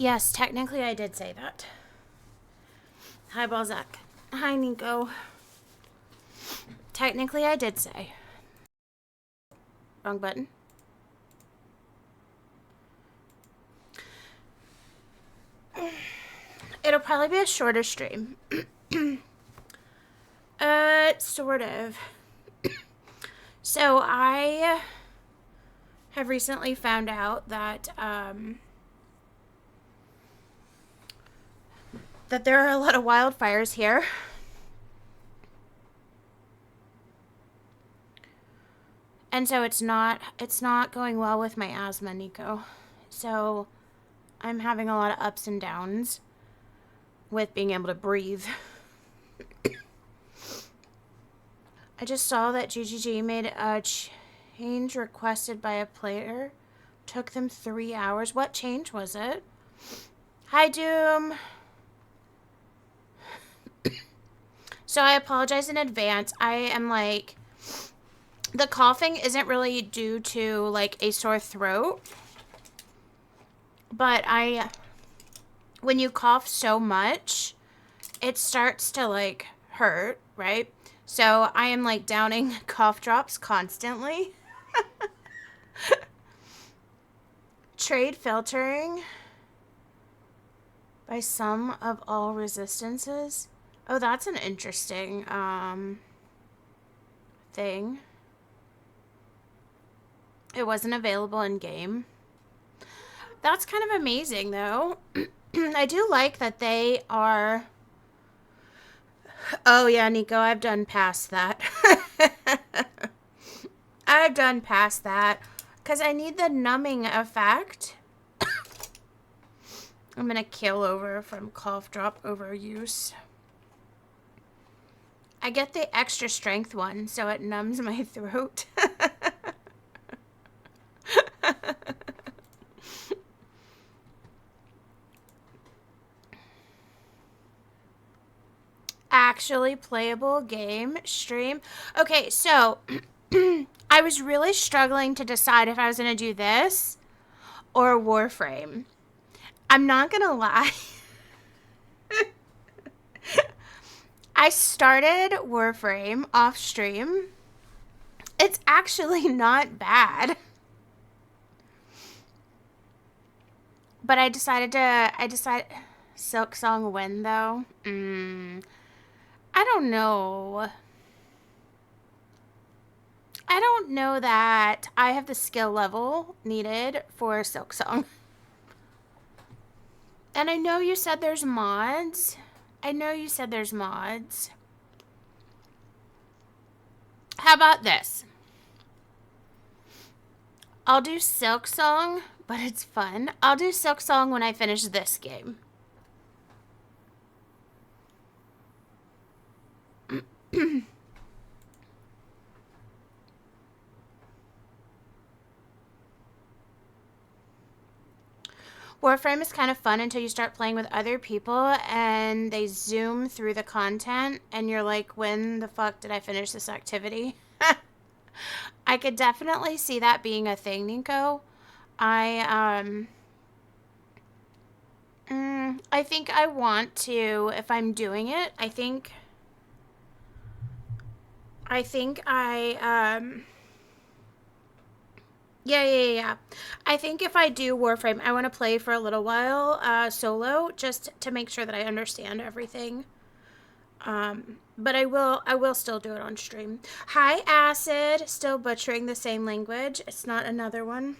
Yes, technically I did say that. Hi, Balzac. Hi, Nico. Technically I did say. Wrong button. It'll probably be a shorter stream. Sort of. So I have recently found out that that there are a lot of wildfires here. And so it's not going well with my asthma, Nico. So I'm having a lot of ups and downs with being able to breathe. I just saw that GGG made a change requested by a player. Took them 3 hours. What change was it? Hi, Doom. So I apologize in advance. I am like, the coughing isn't really due to like a sore throat. But when you cough so much, it starts to like hurt, right? So I am like downing cough drops constantly. Trade filtering by some of all resistances. Oh, that's an interesting thing. It wasn't available in game. That's kind of amazing though. I do like that they are. Oh yeah, Nico, I've done past that. I've done past that because I need the numbing effect. I'm gonna kill over from cough drop overuse. I get the extra strength one, so it numbs my throat. Actually playable game stream. Okay, so I was really struggling to decide if I was gonna do this or Warframe. I'm not gonna lie. I started Warframe off stream. It's actually not bad. But I decided Silk Song win though. I don't know. I don't know that I have the skill level needed for Silk Song. And I know you said there's mods. How about this? I'll do Silk Song, but it's fun. I'll do Silk Song when I finish this game. Warframe is kind of fun until you start playing with other people and they zoom through the content and you're like, when the fuck did I finish this activity? I could definitely see that being a thing, Nico. I think I want to, if I'm doing it, I think Yeah. I think if I do Warframe, I want to play for a little while solo just to make sure that I understand everything. But I will still do it on stream. Hi, Acid. Still butchering the same language. It's not another one.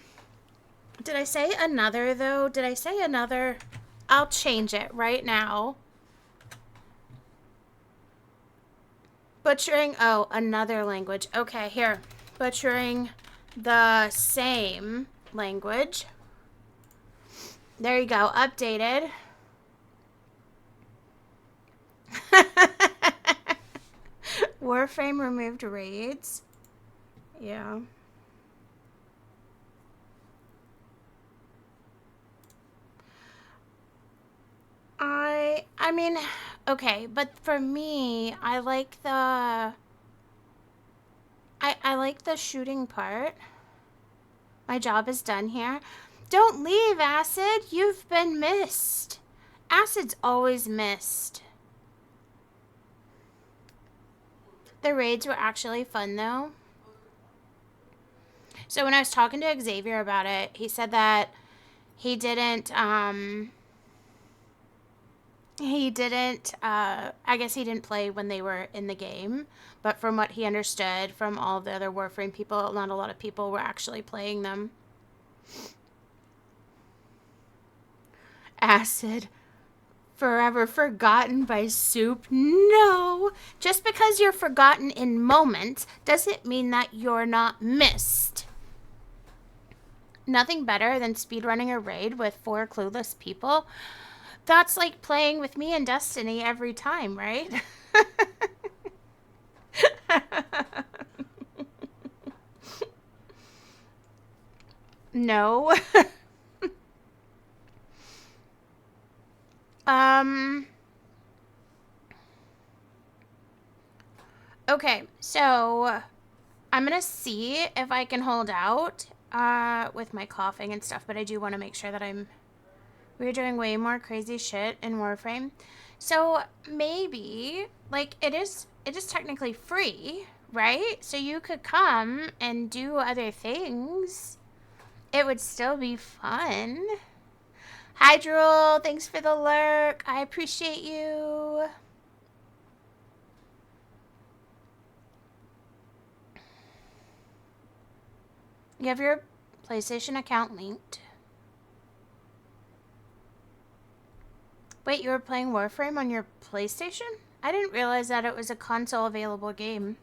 Did I say another, though? Did I say another? I'll change it right now. Butchering. Oh, another language. Okay, here. Butchering the same language. There you go. Updated. Warframe removed raids. Yeah. I mean, okay, but for me, I like the I like the shooting part. My job is done here. Don't leave, Acid. You've been missed. Acid's always missed. The raids were actually fun, though. So when I was talking to Xavier about it, he said that he didn't, I guess he didn't play when they were in the game. But from what he understood from all the other Warframe people, not a lot of people were actually playing them. Acid. Forever forgotten by Soup? No! Just because you're forgotten in moments doesn't mean that you're not missed. Nothing better than speedrunning a raid with 4 clueless people. That's like playing with me in Destiny every time, right? No. Okay, so I'm gonna see if I can hold out with my coughing and stuff, but I do want to make sure that we're doing way more crazy shit in Warframe. So maybe, like, it is technically free, right? So you could come and do other things. It would still be fun. Hydrol, thanks for the lurk. I appreciate you. You have your PlayStation account linked. Wait, you were playing Warframe on your PlayStation? I didn't realize that it was a console available game.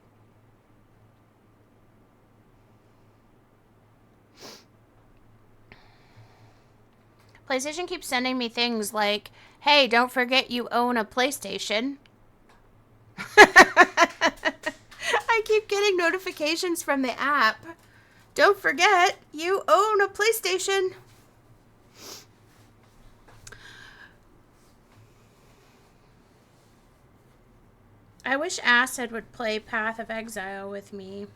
PlayStation keeps sending me things like, hey, don't forget you own a PlayStation. I keep getting notifications from the app. Don't forget, you own a PlayStation. I wish Acid would play Path of Exile with me.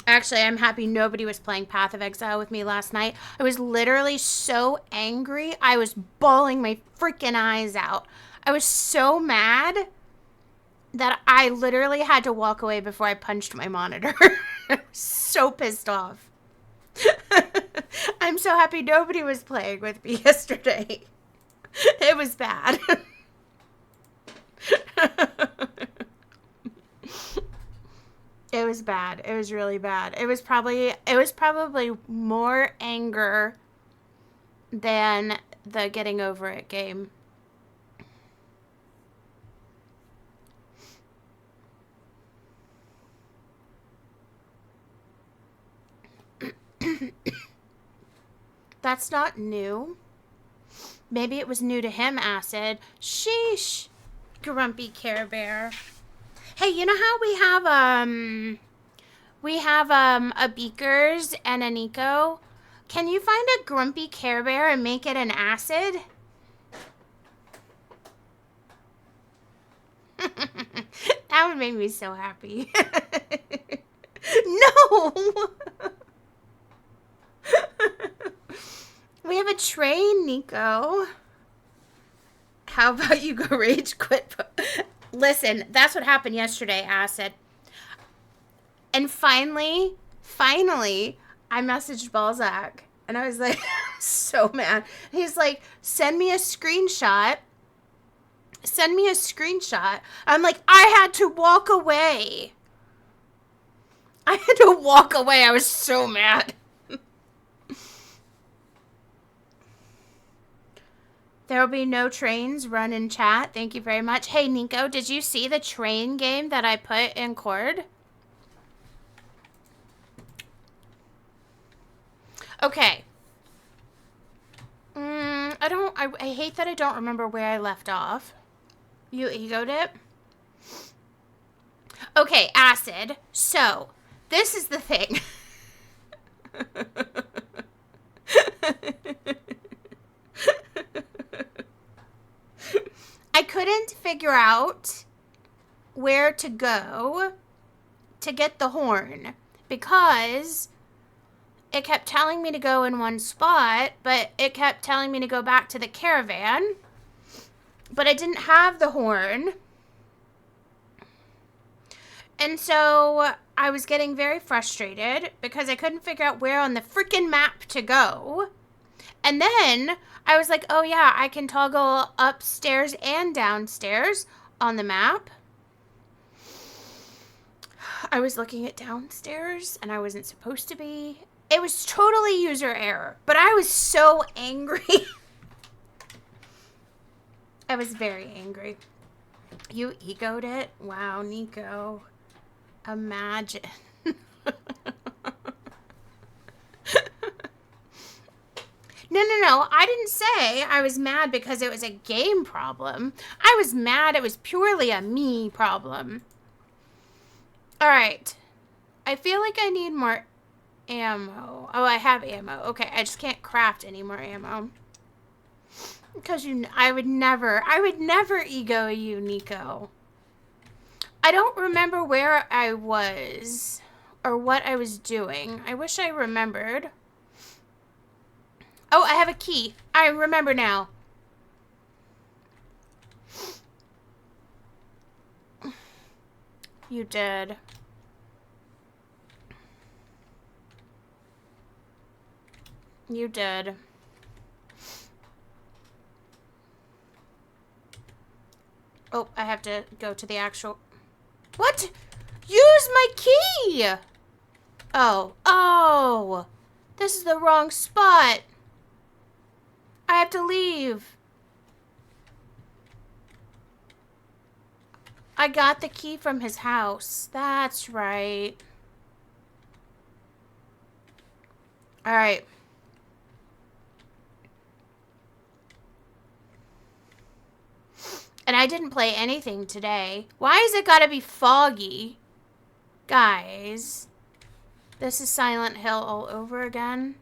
Actually, I'm happy nobody was playing Path of Exile with me last night. I was literally so angry. I was bawling my freaking eyes out. I was so mad that I literally had to walk away before I punched my monitor. I was so pissed off. I'm so happy nobody was playing with me yesterday. It was bad. It was bad. It was really bad. It was probably more anger than the getting over it game. That's not new. Maybe it was new to him, Acid. Sheesh. Grumpy Care Bear. Hey, you know how we have a Beakers and a Nico? Can you find a Grumpy Care Bear and make it an Acid? That would make me so happy. No! We have a train, Nico. How about you go rage quit? Listen, that's what happened yesterday, Acid. And finally, I messaged Balzac. And I was like, so mad. He's like, send me a screenshot. Send me a screenshot. I'm like, I had to walk away. I had to walk away. I was so mad. There will be no trains run in chat. Thank you very much. Hey, Nico, did you see the train game that I put in Cord? Okay. I hate that I don't remember where I left off. You egoed it? Okay, Acid. So, this is the thing. I couldn't figure out where to go to get the horn because it kept telling me to go in one spot, but it kept telling me to go back to the caravan. But I didn't have the horn. And so I was getting very frustrated because I couldn't figure out where on the freaking map to go. And then I was like, oh yeah, I can toggle upstairs and downstairs on the map. I was looking at downstairs and I wasn't supposed to be. It was totally user error, but I was so angry. I was very angry. You egoed it? Wow, Nico. Imagine. No. I didn't say I was mad because it was a game problem. I was mad it was purely a me problem. All right. I feel like I need more ammo. Oh, I have ammo. Okay, I just can't craft any more ammo. Because I would never ego you, Nico. I don't remember where I was or what I was doing. I wish I remembered. Oh, I have a key. I remember now. You did. You did. Oh, I have to go to the actual... What? Use my key! Oh. This is the wrong spot. I have to leave. I got the key from his house. That's right. All right. And I didn't play anything today. Why has it got to be foggy? Guys. This is Silent Hill all over again.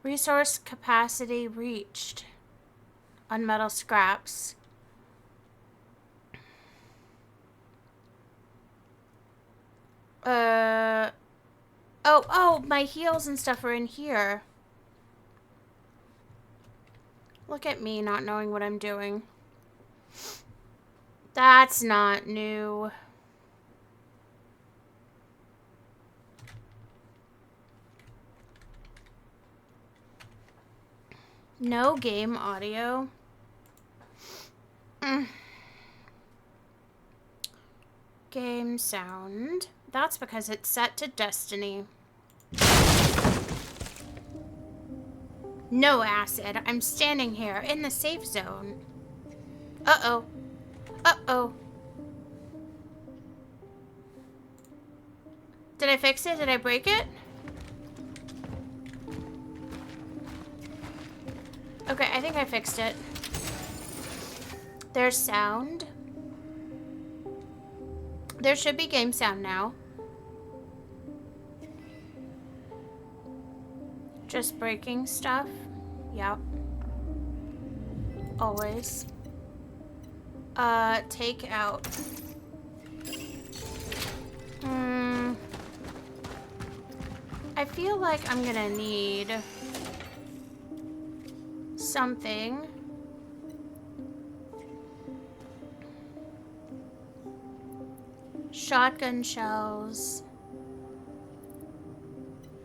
Resource capacity reached. On metal scraps. Oh, my heals and stuff are in here. Look at me not knowing what I'm doing. That's not new. No game audio. Game sound. That's because it's set to Destiny. No acid. I'm standing here in the safe zone. Uh-oh. Uh-oh. Did I fix it? Did I break it? Okay, I think I fixed it. There's sound. There should be game sound now. Just breaking stuff. Yep. Always. Take out. I feel like I'm gonna need something. Shotgun shells.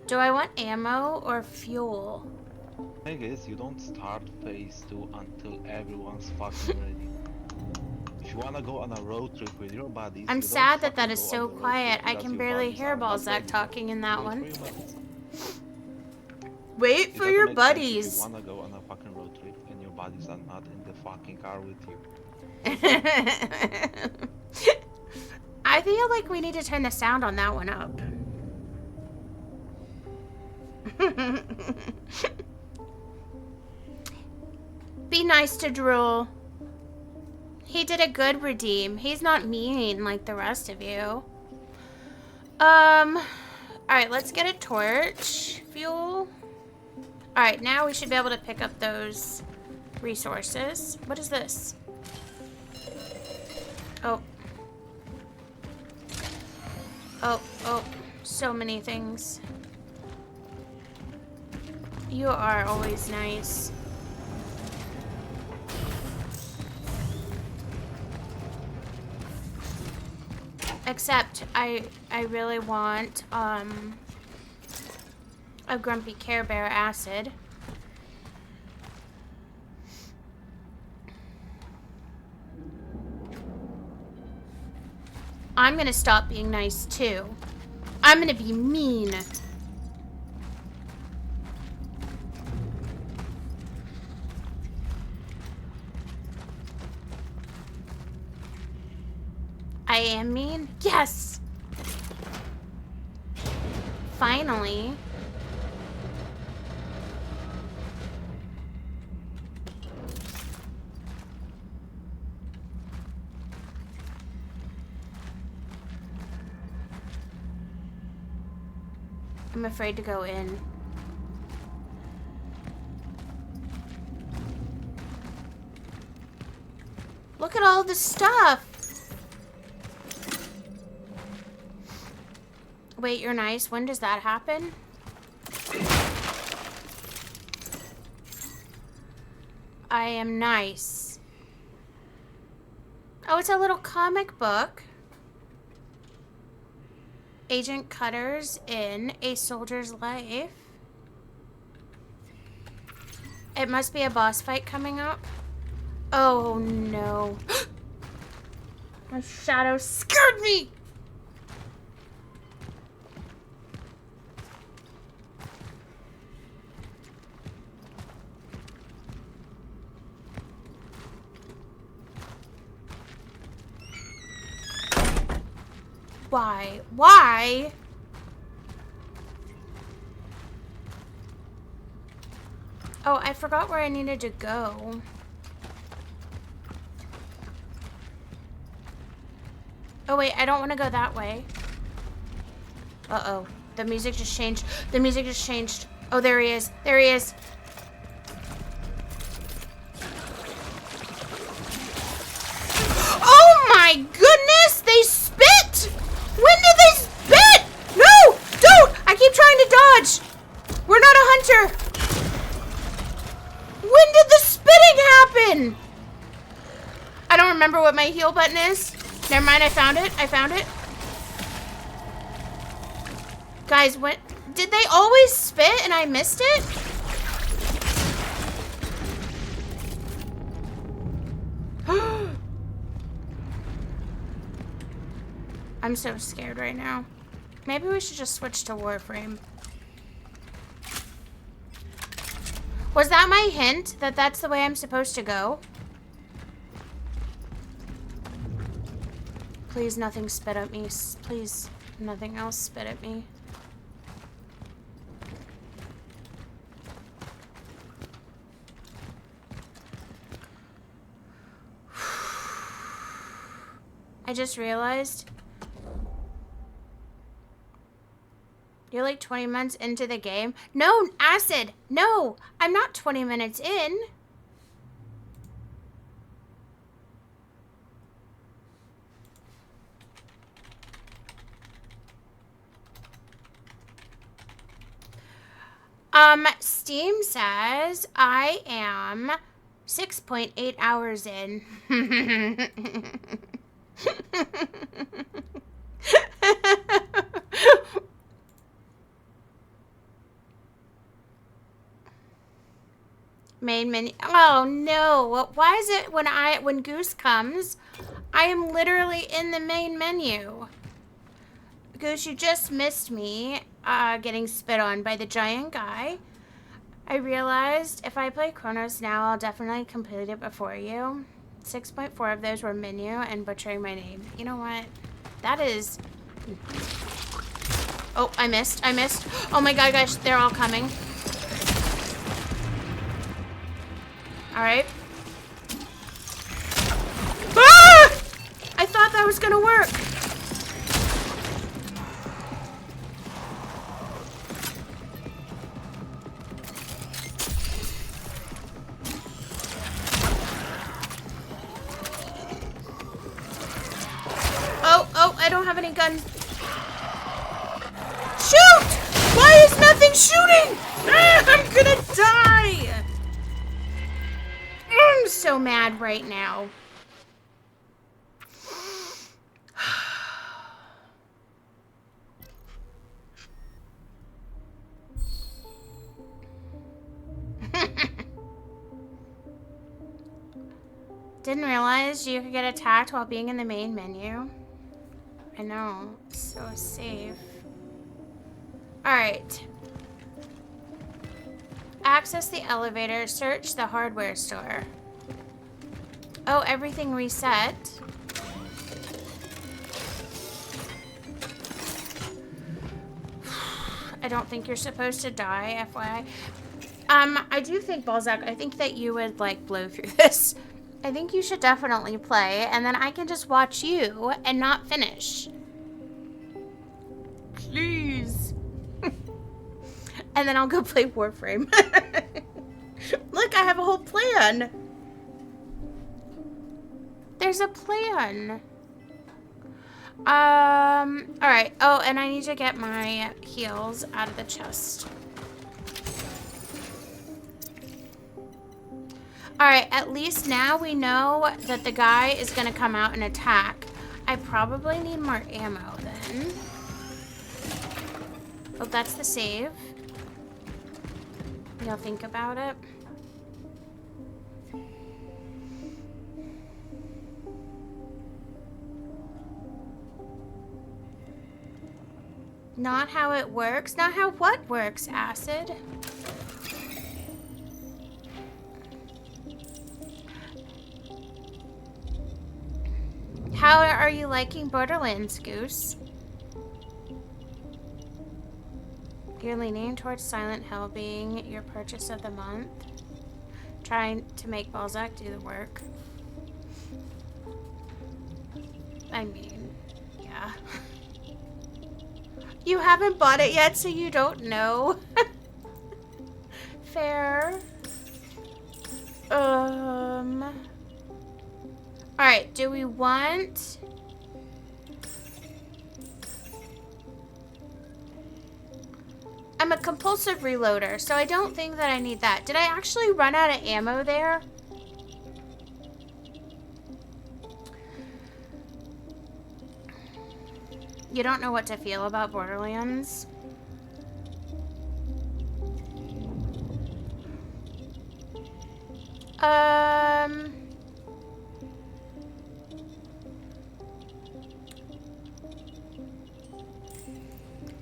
Do I want ammo or fuel? I guess you don't start phase 2 until everyone's fucking ready. If you wanna go on a road trip with your buddies, I'm you don't sad that fucking that is go so on the road quiet. trip I because can your barely buddies hear are not Balzac ready. talking in that Wait one. for your buddies. Wait It for doesn't your make sense if buddies. you wanna go on a fucking road trip and your buddies are not in the fucking car with you. I feel like we need to turn the sound on that one up. Be nice to Drool. He did a good redeem. He's not mean like the rest of you. Alright, let's get a torch. Fuel. Alright, now we should be able to pick up those resources. What is this? Oh. Oh. So many things. You are always nice. Except I really want a Grumpy Care Bear acid. I'm gonna stop being nice too. I'm gonna be mean. I am mean? Yes! Finally. I'm afraid to go in. Look at all the stuff. Wait, you're nice. When does that happen? I am nice. Oh, it's a little comic book. Agent Cutter's in A Soldier's Life. It must be a boss fight coming up. Oh no. My shadow scared me! Why? Why? Oh, I forgot where I needed to go. Oh wait, I don't want to go that way. Uh-oh. The music just changed. The music just changed. Oh, there he is. There he is. Oh my goodness! They spit! When did they spit? No! Don't! I keep trying to dodge. We're not a hunter. When did the spitting happen? I don't remember what my heal button is. Never mind, I found it. I found it. Guys, what? Did they always spit and I missed it? I'm so scared right now. Maybe we should just switch to Warframe. Was that my hint that that's the way I'm supposed to go? Please, nothing spit at me. Please, nothing else spit at me. I just realized you're like 20 minutes into the game. No, Acid. No, I'm not 20 minutes in. Steam says I am 6.8 hours in. Main menu. Oh no. Why is it when Goose comes, I am literally in the main menu? Goose, you just missed me getting spit on by the giant guy. I realized if I play Chronos now, I'll definitely complete it before you. 6.4 of those were menu and butchering my name. You know what? That is... Oh, I missed. I missed. Oh my god, guys. They're all coming. Alright. Ah! I thought that was gonna work. Oh, I don't have any guns. Something's shooting! Ah, I'm gonna die! I'm so mad right now. Didn't realize you could get attacked while being in the main menu. I know, so safe. Alright. Access the elevator, search the hardware store. Oh, everything reset. I don't think you're supposed to die, FYI. I do think, Balzac, I think that you would, like, blow through this. I think you should definitely play, and then I can just watch you and not finish. Please. And then I'll go play Warframe. Look, I have a whole plan. There's a plan. Alright. Oh, and I need to get my heals out of the chest. Alright, at least now we know that the guy is gonna come out and attack. I probably need more ammo then. Oh, that's the save. Y'all think about it. Not how it works. Not how what works, Acid? How are you liking Borderlands, Goose? You're leaning towards Silent Hill being your purchase of the month. Trying to make Balzac do the work. I mean, yeah. You haven't bought it yet, so you don't know. Fair. Alright, do we want... I'm a compulsive reloader, so I don't think that I need that. Did I actually run out of ammo there? You don't know what to feel about Borderlands?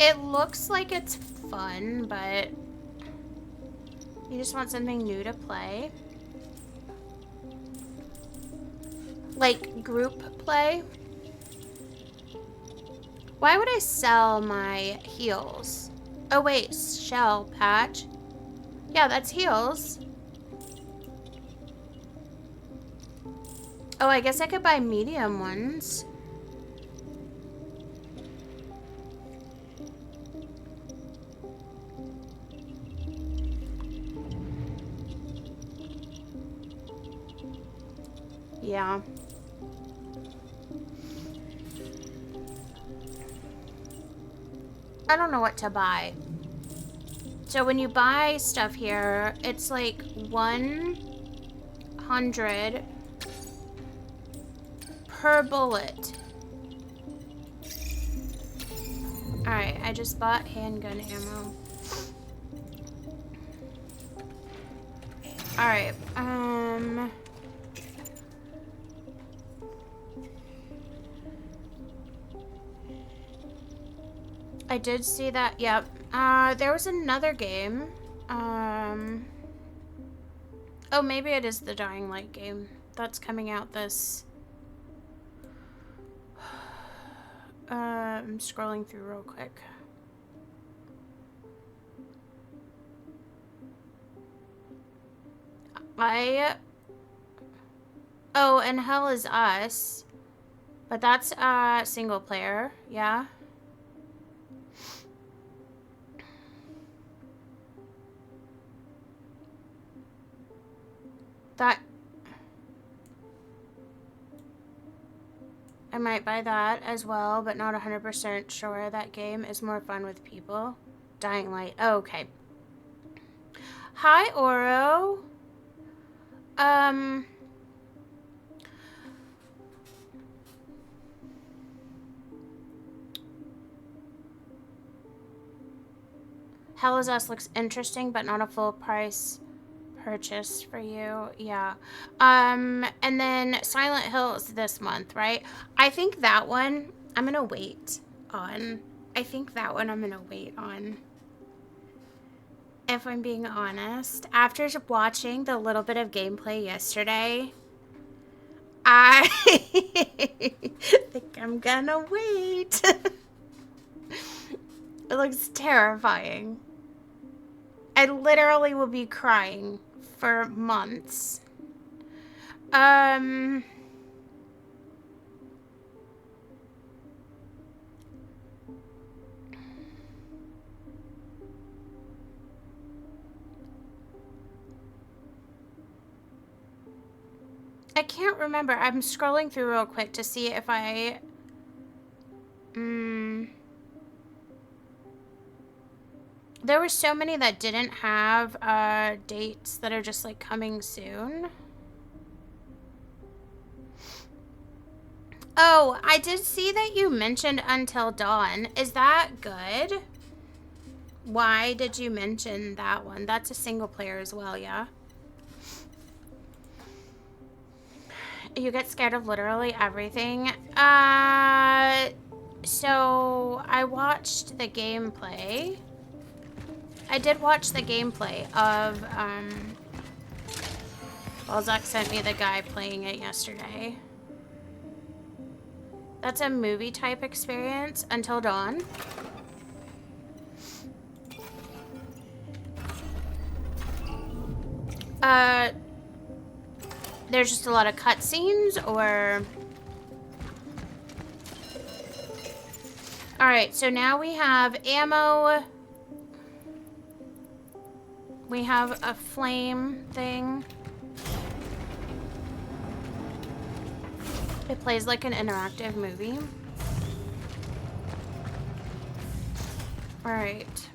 It looks like it's fun, but you just want something new to play. Like group play. Why would I sell my heals? Oh wait, shell patch. Yeah, that's heals. Oh, I guess I could buy medium ones. Yeah. I don't know what to buy. So when you buy stuff here, it's like 100 per bullet. Alright, I just bought handgun ammo. Alright, I did see that, yep. There was another game. Oh, maybe it is the Dying Light game that's coming out this... I'm scrolling through real quick. Oh, and Hell is Us. But that's, single player, yeah. That... I might buy that as well, but not 100% sure. That game is more fun with people. Dying Light. Oh, okay. Hi, Oro. Um... Hell is Us looks interesting, but not a full price purchase for you. Yeah. And then Silent Hill is this month, right? I think that one I'm gonna wait on. I think that one I'm gonna wait on. If I'm being honest. After watching the little bit of gameplay yesterday, I think I'm gonna wait. It looks terrifying. I literally will be crying for months. I can't remember. I'm scrolling through real quick to see if I... There were so many that didn't have dates that are just like coming soon. Oh, I did see that you mentioned Until Dawn. Is that good? Why did you mention that one? That's a single player as well, yeah? You get scared of literally everything. So I watched the gameplay. I did watch the gameplay of, well, Zach sent me the guy playing it yesterday. That's a movie type experience. Until Dawn. There's just a lot of cutscenes, or... Alright, so now we have ammo. We have a flame thing. It plays like an interactive movie. Alright.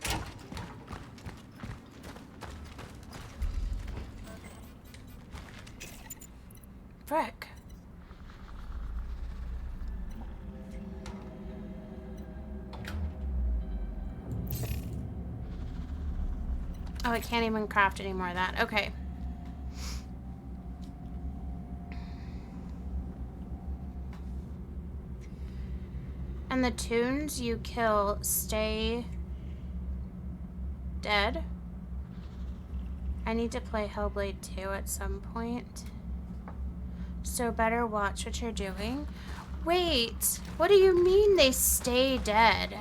Frick. Oh, I can't even craft any more of that. Okay. And the tunes you kill stay dead. I need to play Hellblade 2 at some point. So better watch what you're doing. Wait, what do you mean they stay dead?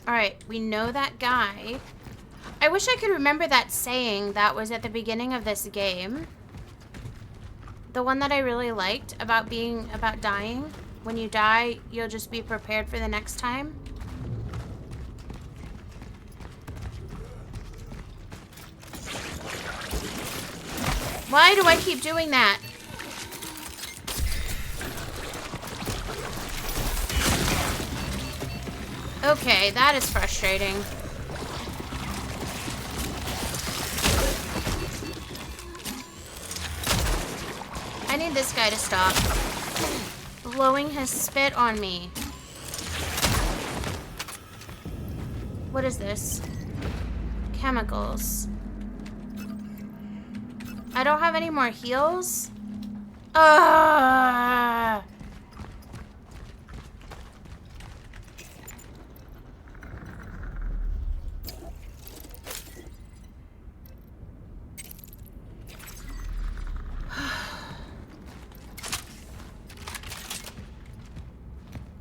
Alright, we know that guy. I wish I could remember that saying that was at the beginning of this game. The one that I really liked about dying. When you die, you'll just be prepared for the next time. Why do I keep doing that? Okay, that is frustrating. I need this guy to stop blowing his spit on me. What is this? Chemicals. I don't have any more heals. Ugh.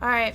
All right.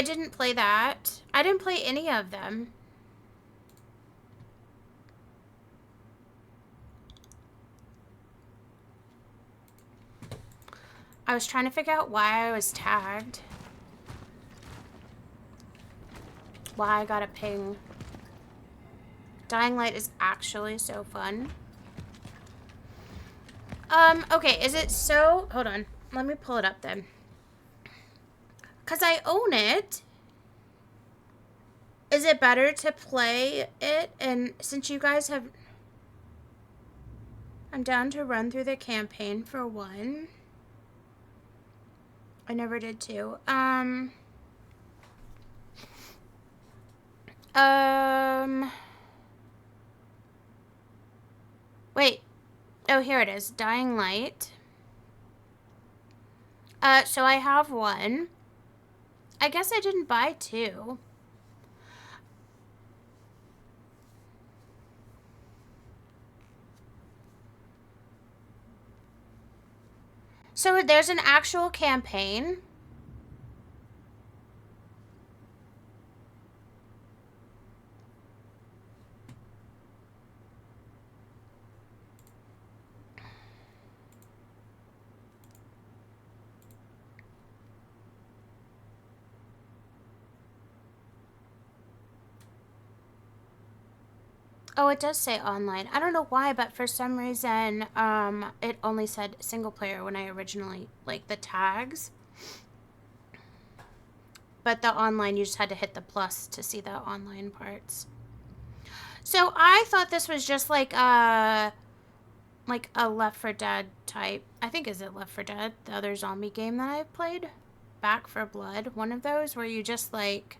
I didn't play that. I didn't play any of them. I was trying to figure out why I was tagged. Why I got a ping. Dying Light is actually so fun. Okay, is it so... Hold on. Let me pull it up then. Because I own it. Is it better to play it? And since you guys have... I'm down to run through the campaign for one. I never did two. Wait. Oh, here it is. Dying Light. So I have one. I guess I didn't buy two. So there's an actual campaign. Oh, it does say online. I don't know why, but for some reason, it only said single player when I originally, like, the tags. But the online, you just had to hit the plus to see the online parts. So I thought this was just like a Left 4 Dead type. I think, is it Left 4 Dead? The other zombie game that I've played? Back for Blood. One of those where you just, like,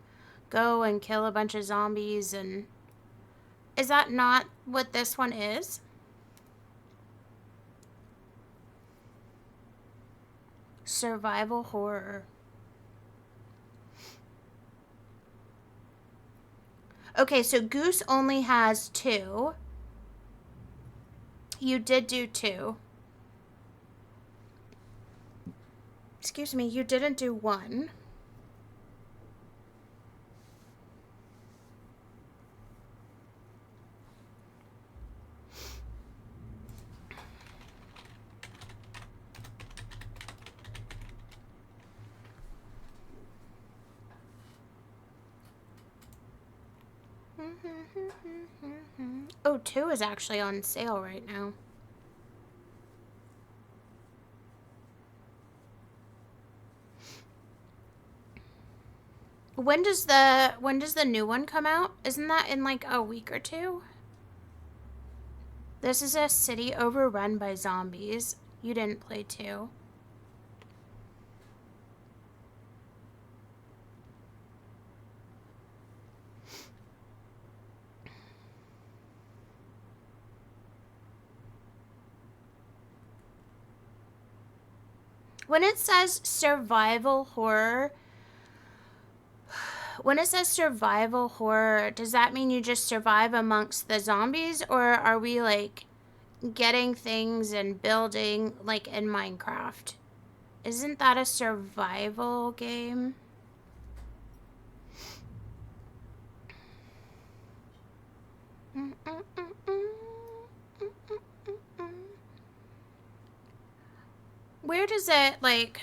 go and kill a bunch of zombies and... Is that not what this one is? Survival horror. Okay, so Goose only has two. You did do two. Excuse me, you didn't do one. Oh, two is actually on sale right now. When does the new one come out? Isn't that in like a week or two? This is a city overrun by zombies. You didn't play two. When it says survival horror, does that mean you just survive amongst the zombies, or are we like getting things and building like in Minecraft? Isn't that a survival game? Where does it, like...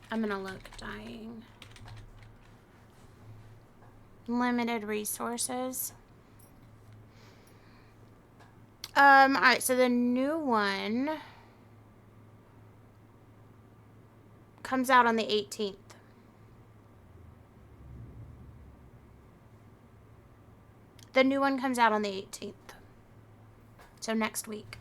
I'm gonna look. Dying. Limited resources. Alright, so the new one comes out on the 18th. The new one comes out on the 18th. So next week.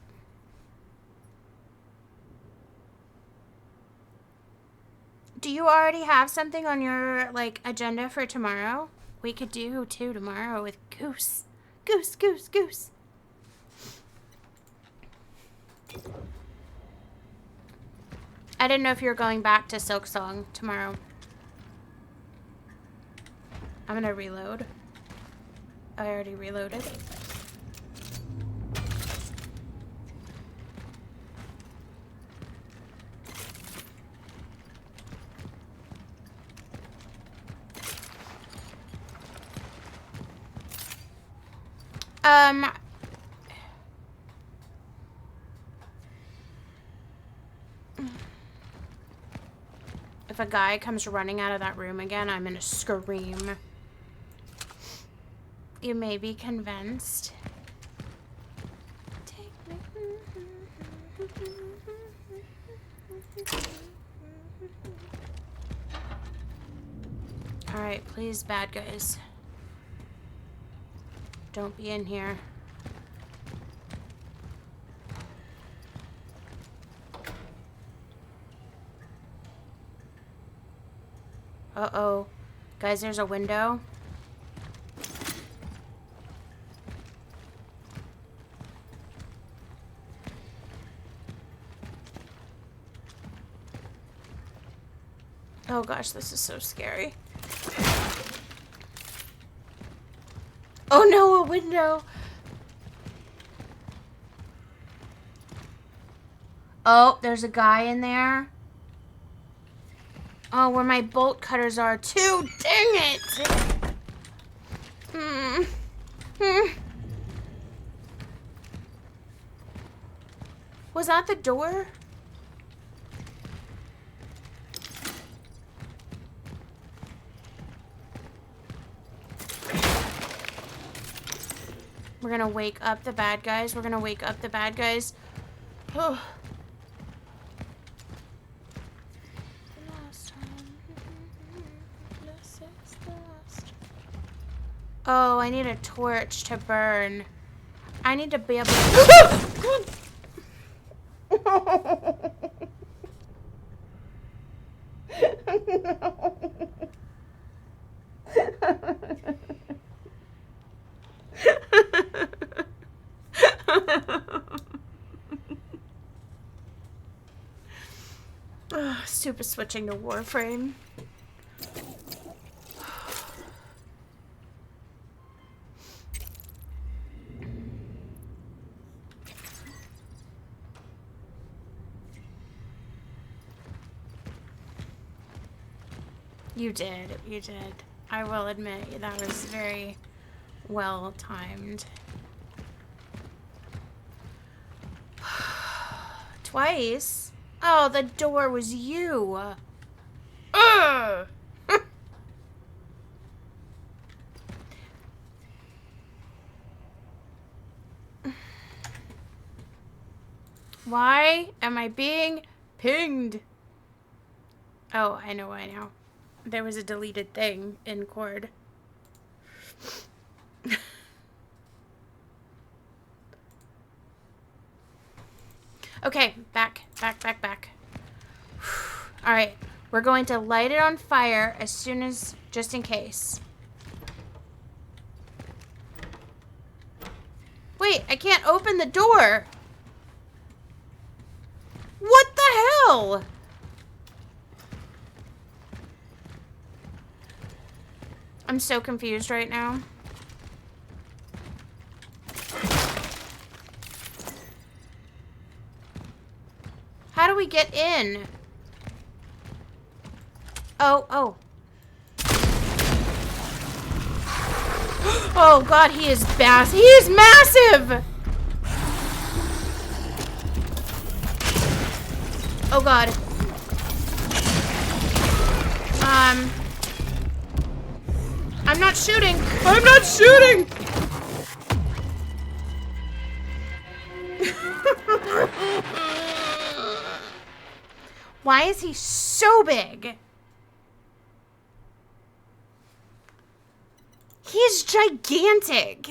Do you already have something on your, like, agenda for tomorrow? We could do, too, tomorrow with Goose. Goose, Goose, Goose. I didn't know if you were going back to Silksong tomorrow. I'm gonna reload. I already reloaded. Um, if a guy comes running out of that room again, I'm gonna scream. You may be convinced. Take me. Alright, please, bad guys. Don't be in here. Uh-oh. Guys, there's a window. Oh gosh, this is so scary. Oh no, a window! Oh, there's a guy in there. Oh, where my bolt cutters are too. Dang it! Was that the door? We're gonna wake up the bad guys. We're gonna wake up the bad guys. Oh. Oh, I need a torch to burn. I need to be able to... Oh, stupid switching to Warframe. You did. You did. I will admit that was very well timed. Twice? Oh, the door was you. Ugh. Why am I being pinged? Oh, I know why now. There was a deleted thing in Cord. Okay, back. All right, we're going to light it on fire as soon as, just in case. Wait, I can't open the door. What the hell? I'm so confused right now. How do we get in? Oh. Oh god, he is massive. He is massive! Oh god. I'm not shooting. I'm not shooting! Why is he so big? He's gigantic.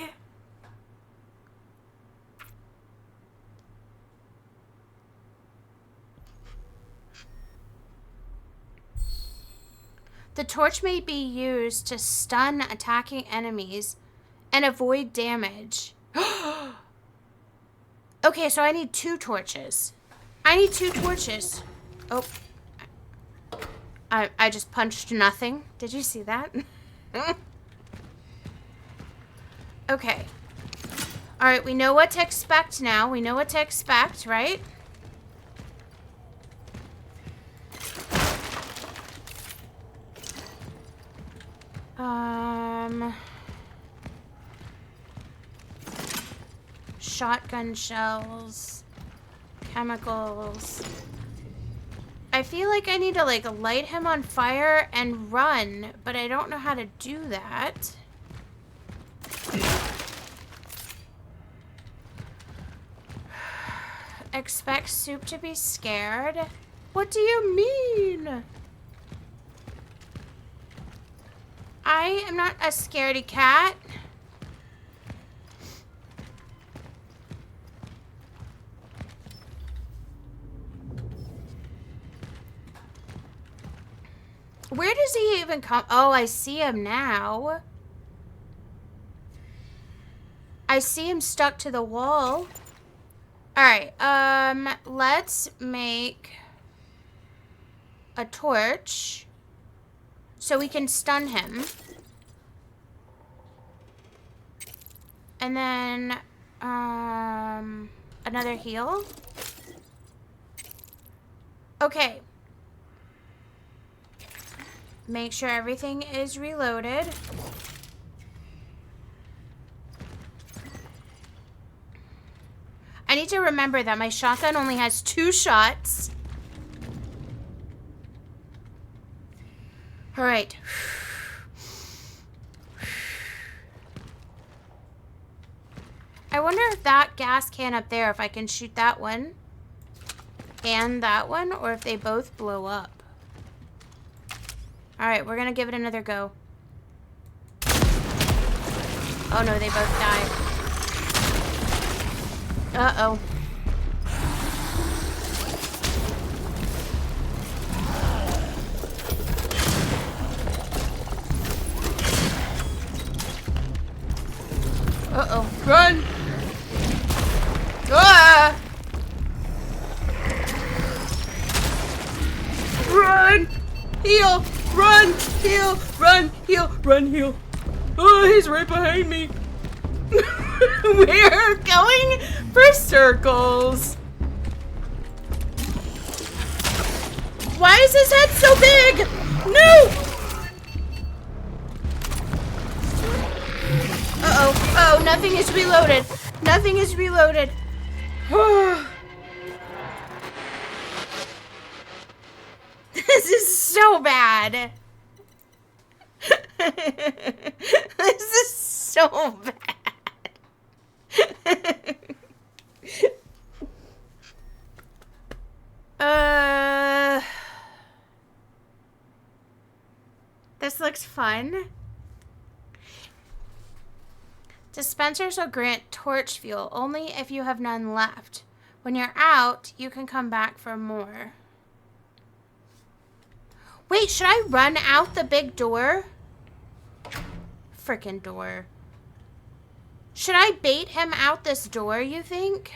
The torch may be used to stun attacking enemies and avoid damage. Okay, so I need 2 torches. I need 2 torches. Oh. I just punched nothing. Did you see that? Okay. Alright, we know what to expect now. We know what to expect, right? shotgun shells, chemicals. I feel like I need to like light him on fire and run, but I don't know how to do that. Expect Soup to be scared? What do you mean? I am not a scaredy cat. Where does he even come? Oh, I see him now. I see him stuck to the wall. Alright, let's make a torch so we can stun him. And then, another heal. Okay. Make sure everything is reloaded. I need to remember that my shotgun only has 2 shots. All right. I wonder if that gas can up there, if I can shoot that one and that one, or if they both blow up. All right, we're gonna give it another go. Oh no, they both died. Uh-oh. Uh-oh. Run! Ah! Run! Heal! Run! Heal! Run! Heal! Run! Heal! Oh, he's right behind me! We're going for circles. Why is his head so big? No! Uh-oh. Oh, nothing is reloaded. Nothing is reloaded. This is so bad. This is so bad. This looks fun. Dispensers will grant torch fuel only if you have none left. When you're out, you can come back for more. Wait, should I run out the big door? Frickin' door. Should I bait him out this door, you think?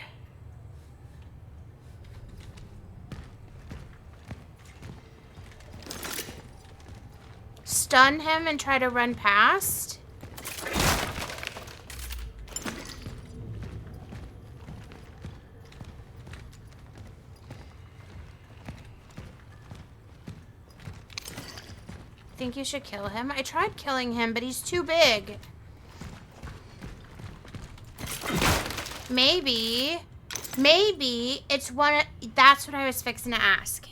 Stun him and try to run past? Think you should kill him? I tried killing him, but he's too big. Maybe it's one. That's what I was fixing to ask.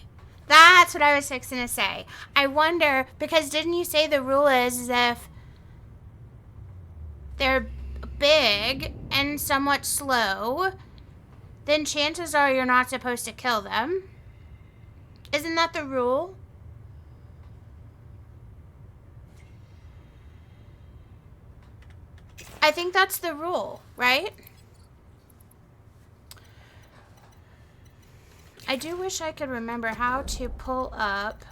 That's what I was fixing to say. I wonder, because didn't you say the rule is if they're big and somewhat slow, then chances are you're not supposed to kill them. Isn't that the rule? I think that's the rule, right? I do wish I could remember how to pull up.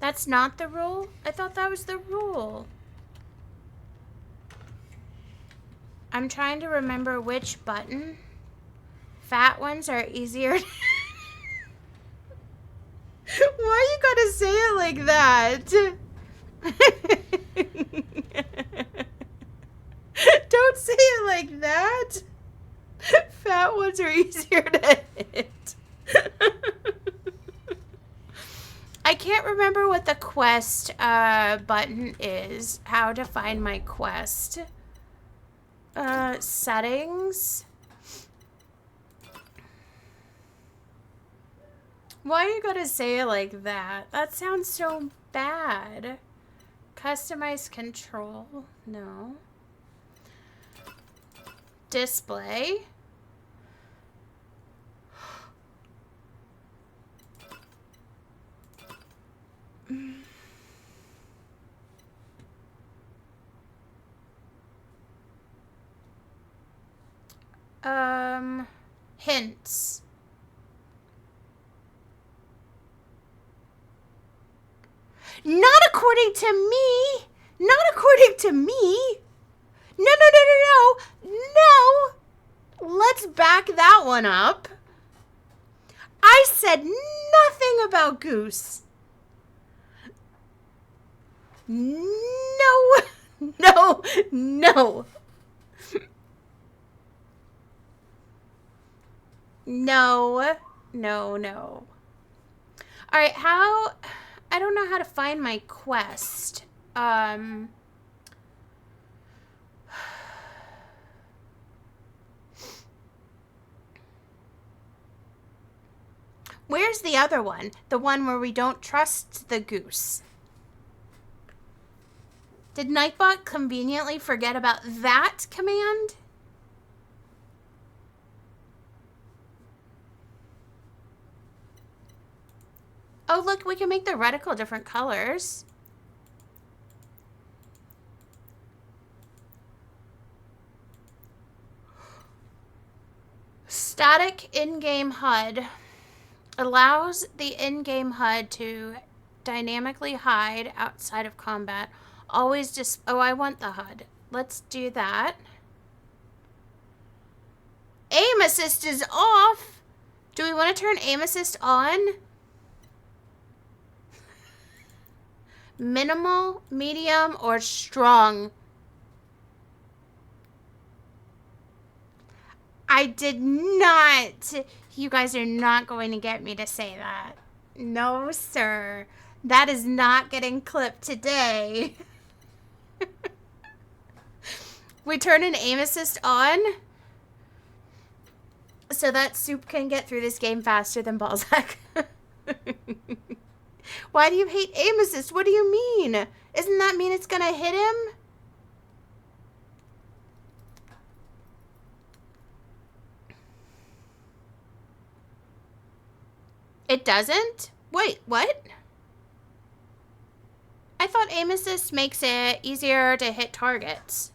That's not the rule? I thought that was the rule. I'm trying to remember which button. Fat ones are easier. Why you gotta say it like that? Don't say it like that. Fat ones are easier to hit. I can't remember remember what the quest button is. How to find my quest. Settings. Why you gotta say it like that? That sounds so bad. Customize control. No. Display. Hints. Not according to me. Not according to me. No, no, no, no, no. No. Let's back that one up. I said nothing about Goose. No. No. No. No. No, no. All right, how... I don't know how to find my quest. Where's the other one? The one where we don't trust the goose. Did Nightbot conveniently forget about that command? Oh, look, we can make the reticle different colors. Static in-game HUD allows the in-game HUD to dynamically hide outside of combat. Always just... Oh, I want the HUD. Let's do that. Aim assist is off. Do we want to turn aim assist on? Minimal, medium, or strong? I did not. You guys are not going to get me to say that. No, sir. That is not getting clipped today. We turn an aim assist on so that Soup can get through this game faster than Balzac. Why do you hate aim assist? What do you mean? Isn't that mean it's gonna hit him? It doesn't? Wait, what? I thought aim assist makes it easier to hit targets.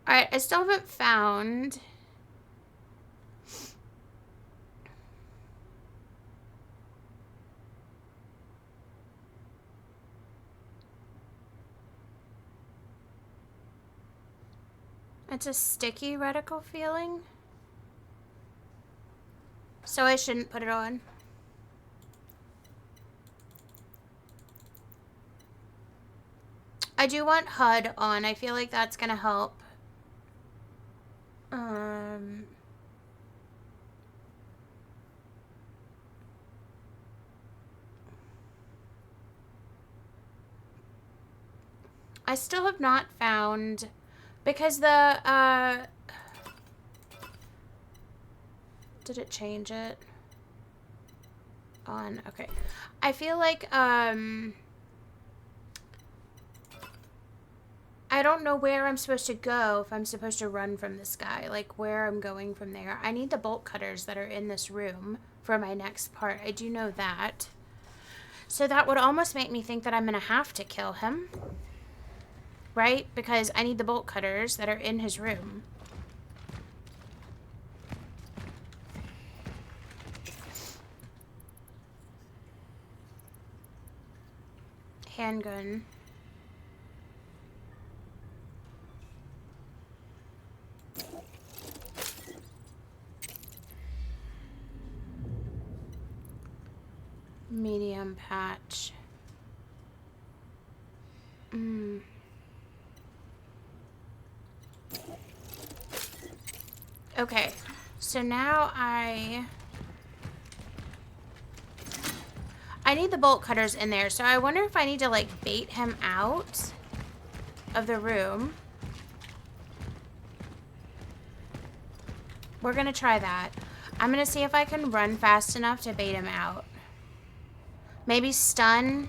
Alright, I still haven't found... It's a sticky reticle feeling. So I shouldn't put it on. I do want HUD on. I feel like that's gonna help. I still have not found, because the, did it change it? On, okay. I feel like, I don't know where I'm supposed to go if I'm supposed to run from this guy, like where I'm going from there. I need the bolt cutters that are in this room for my next part. I do know that. So that would almost make me think that I'm gonna have to kill him. Right? Because I need the bolt cutters that are in his room. Handgun. Medium patch. Okay. So now I need the bolt cutters in there. So I wonder if I need to, like, bait him out of the room. We're gonna try that. I'm gonna see if I can run fast enough to bait him out. Maybe stun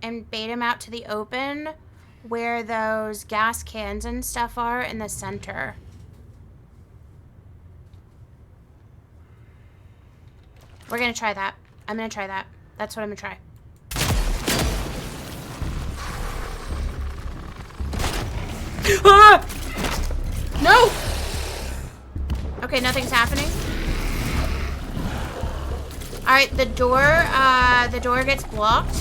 and bait him out to the open where those gas cans and stuff are in the center. We're gonna try that. I'm gonna try that. That's what I'm gonna try. Ah! No! Okay, nothing's happening. Alright, the door gets blocked.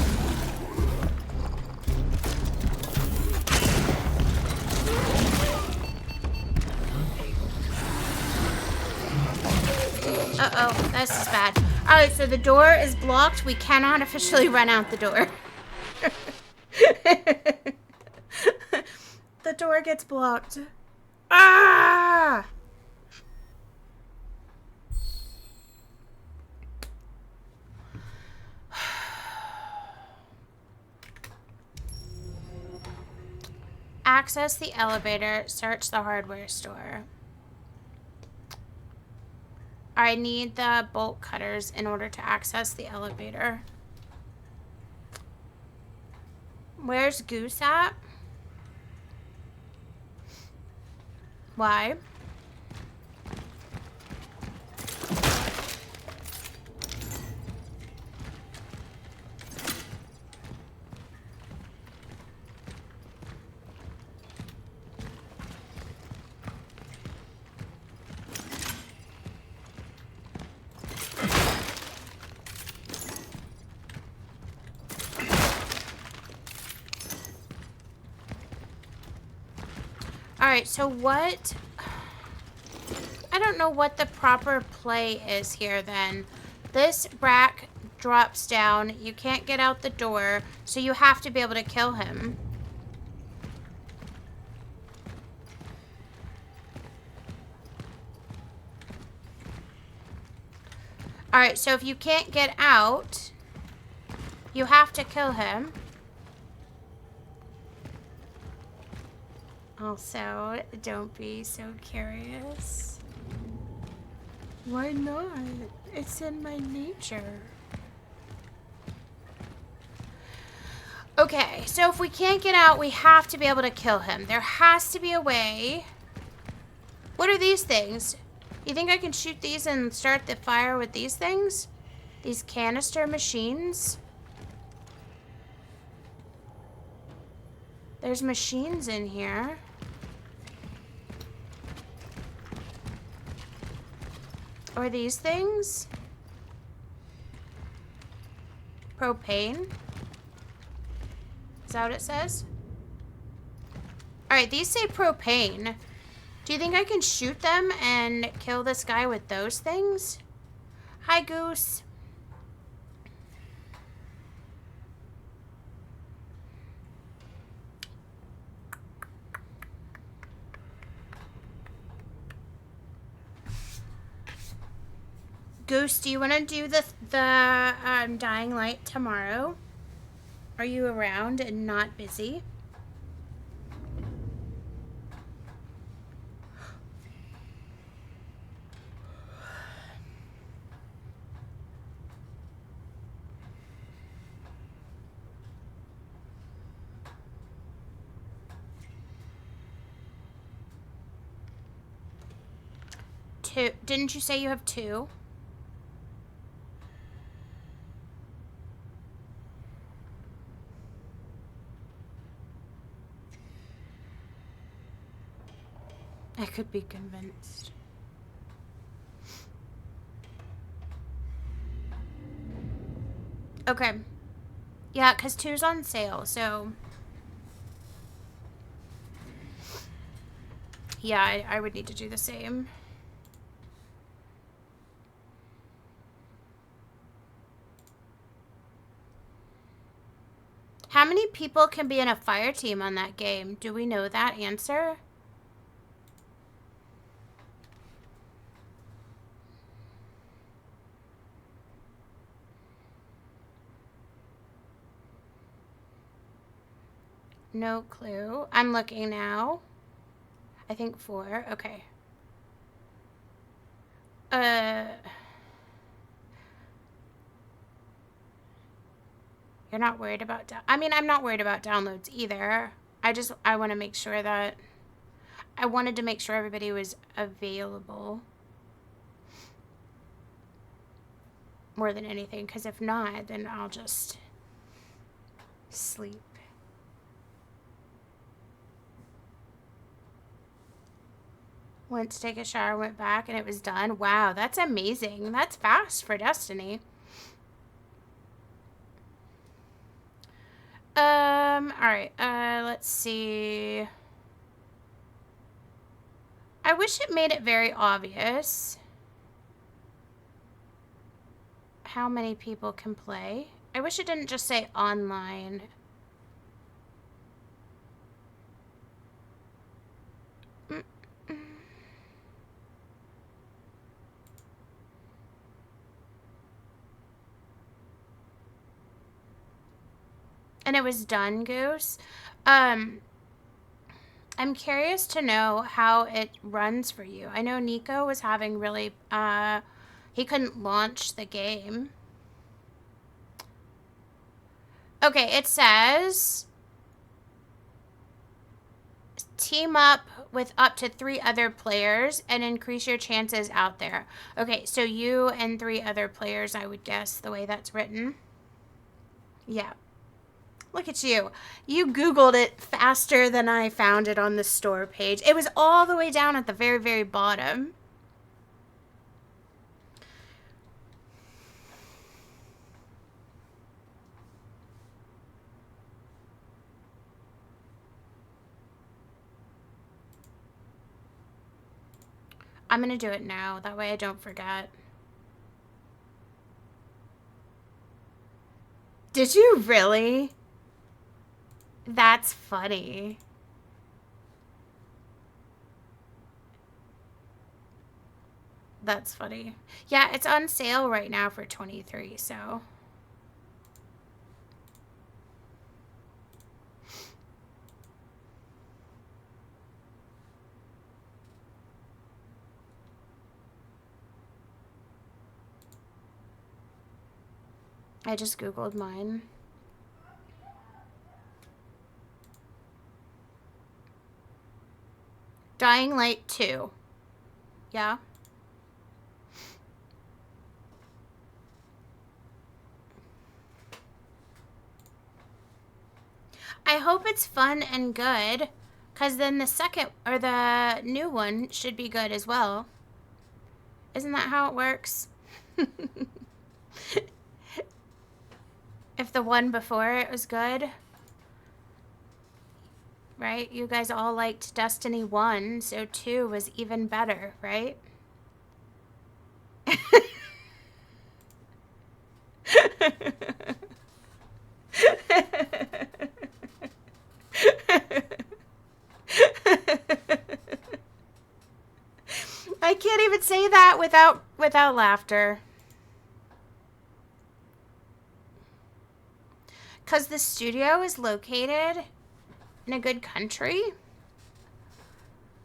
Uh-oh, this is bad. Alright, so the door is blocked. We cannot officially run out the door. The door gets blocked. Ah! Access the elevator. Search the hardware store. I need the bolt cutters in order to access the elevator. Where's Goose at? Why? Alright, so what... I don't know what the proper play is here then. This rack drops down. You can't get out the door, so you have to be able to kill him. Alright, so if you can't get out, you have to kill him. Also, don't be so curious. Why not? It's in my nature. Okay, so if we can't get out, we have to be able to kill him. There has to be a way. What are these things? You think I can shoot these and start the fire with these things? These canister machines? There's machines in here. Or these things? Propane? Is that what it says? Alright, these say propane. Do you think I can shoot them and kill this guy with those things? Hi, Goose. Goose, do you want to do the dying light tomorrow? Are you around and not busy? Two. Didn't you say you have two? I could be convinced. Okay. Yeah, because two's on sale, so... Yeah, I would need to do the same. How many people can be in a fire team on that game? Do we know that answer? No clue. I'm looking now. I think 4. Okay. You're not worried about I mean, I'm not worried about downloads either. I want to make sure that I wanted to make sure everybody was available more than anything, because if not, then I'll just sleep. Went to take a shower, went back, and it was done. Wow, that's amazing. That's fast for Destiny. Alright, let's see. I wish it made it very obvious how many people can play. I wish it didn't just say online. And it was done, Goose. I'm curious to know how it runs for you. I know Nico was having really, he couldn't launch the game. Okay, it says team up with up to 3 other players and increase your chances out there. Okay, so you and 3 other players, I would guess, the way that's written. Yeah. Look at you. You Googled it faster than I found it on the store page. It was all the way down at the very, very bottom. I'm going to do it now. That way I don't forget. Did you really? That's funny. That's funny. Yeah, it's on sale right now for $23, so. I just Googled mine. Dying Light 2. Yeah. I hope it's fun and good, because then the second, or the new one, should be good as well. Isn't that how it works? If the one before it was good, right? You guys all liked Destiny 1, so 2 was even better, right? I can't even say that without laughter. Because the studio is located in a good country.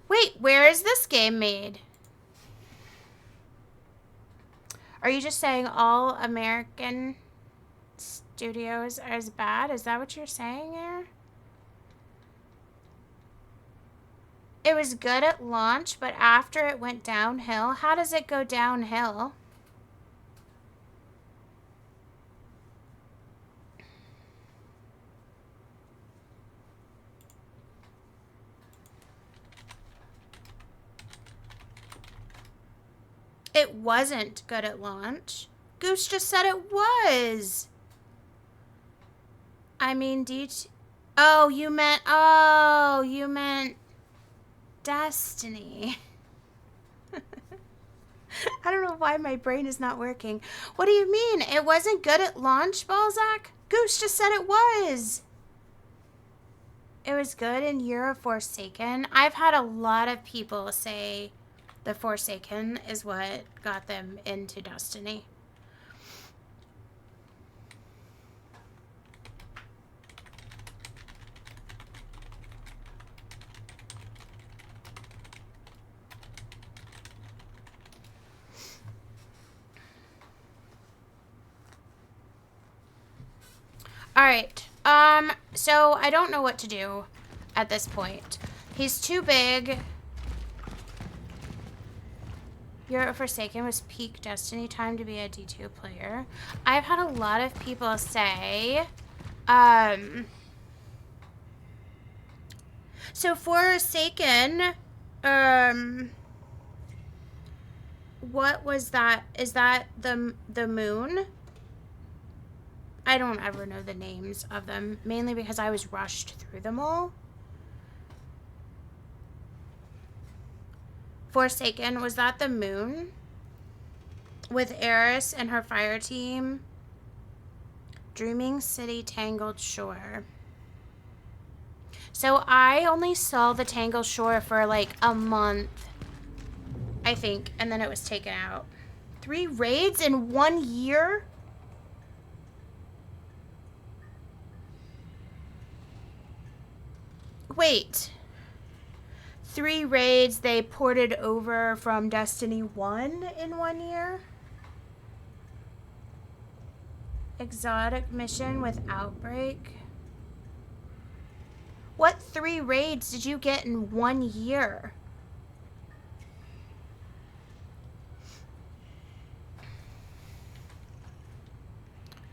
Wait, where is this game made? Are you just saying all American studios are as bad? Is that what you're saying there? It was good at launch, but after it went downhill. How does it go downhill? It wasn't good at launch. Goose just said it was. I mean, oh, you meant Destiny. I don't know why my brain is not working. What do you mean? It wasn't good at launch, Balzac? Goose just said it was. It was good in Year of Forsaken. I've had a lot of people say the Forsaken is what got them into Destiny. Alright. So I don't know what to do at this point. He's too big. Your Forsaken was peak Destiny time to be a D2 player. I've had a lot of people say, so Forsaken, what was that? Is that the moon? I don't ever know the names of them, mainly because I was rushed through them all. Forsaken, was that the moon? With Eris and her fire team? Dreaming City Tangled Shore. So I only saw the Tangled Shore for like a month, I think, and then it was taken out. 3 raids in 1 year? Wait. 3 raids they ported over from Destiny 1 in 1 year? Exotic mission with Outbreak? What 3 raids did you get in 1 year?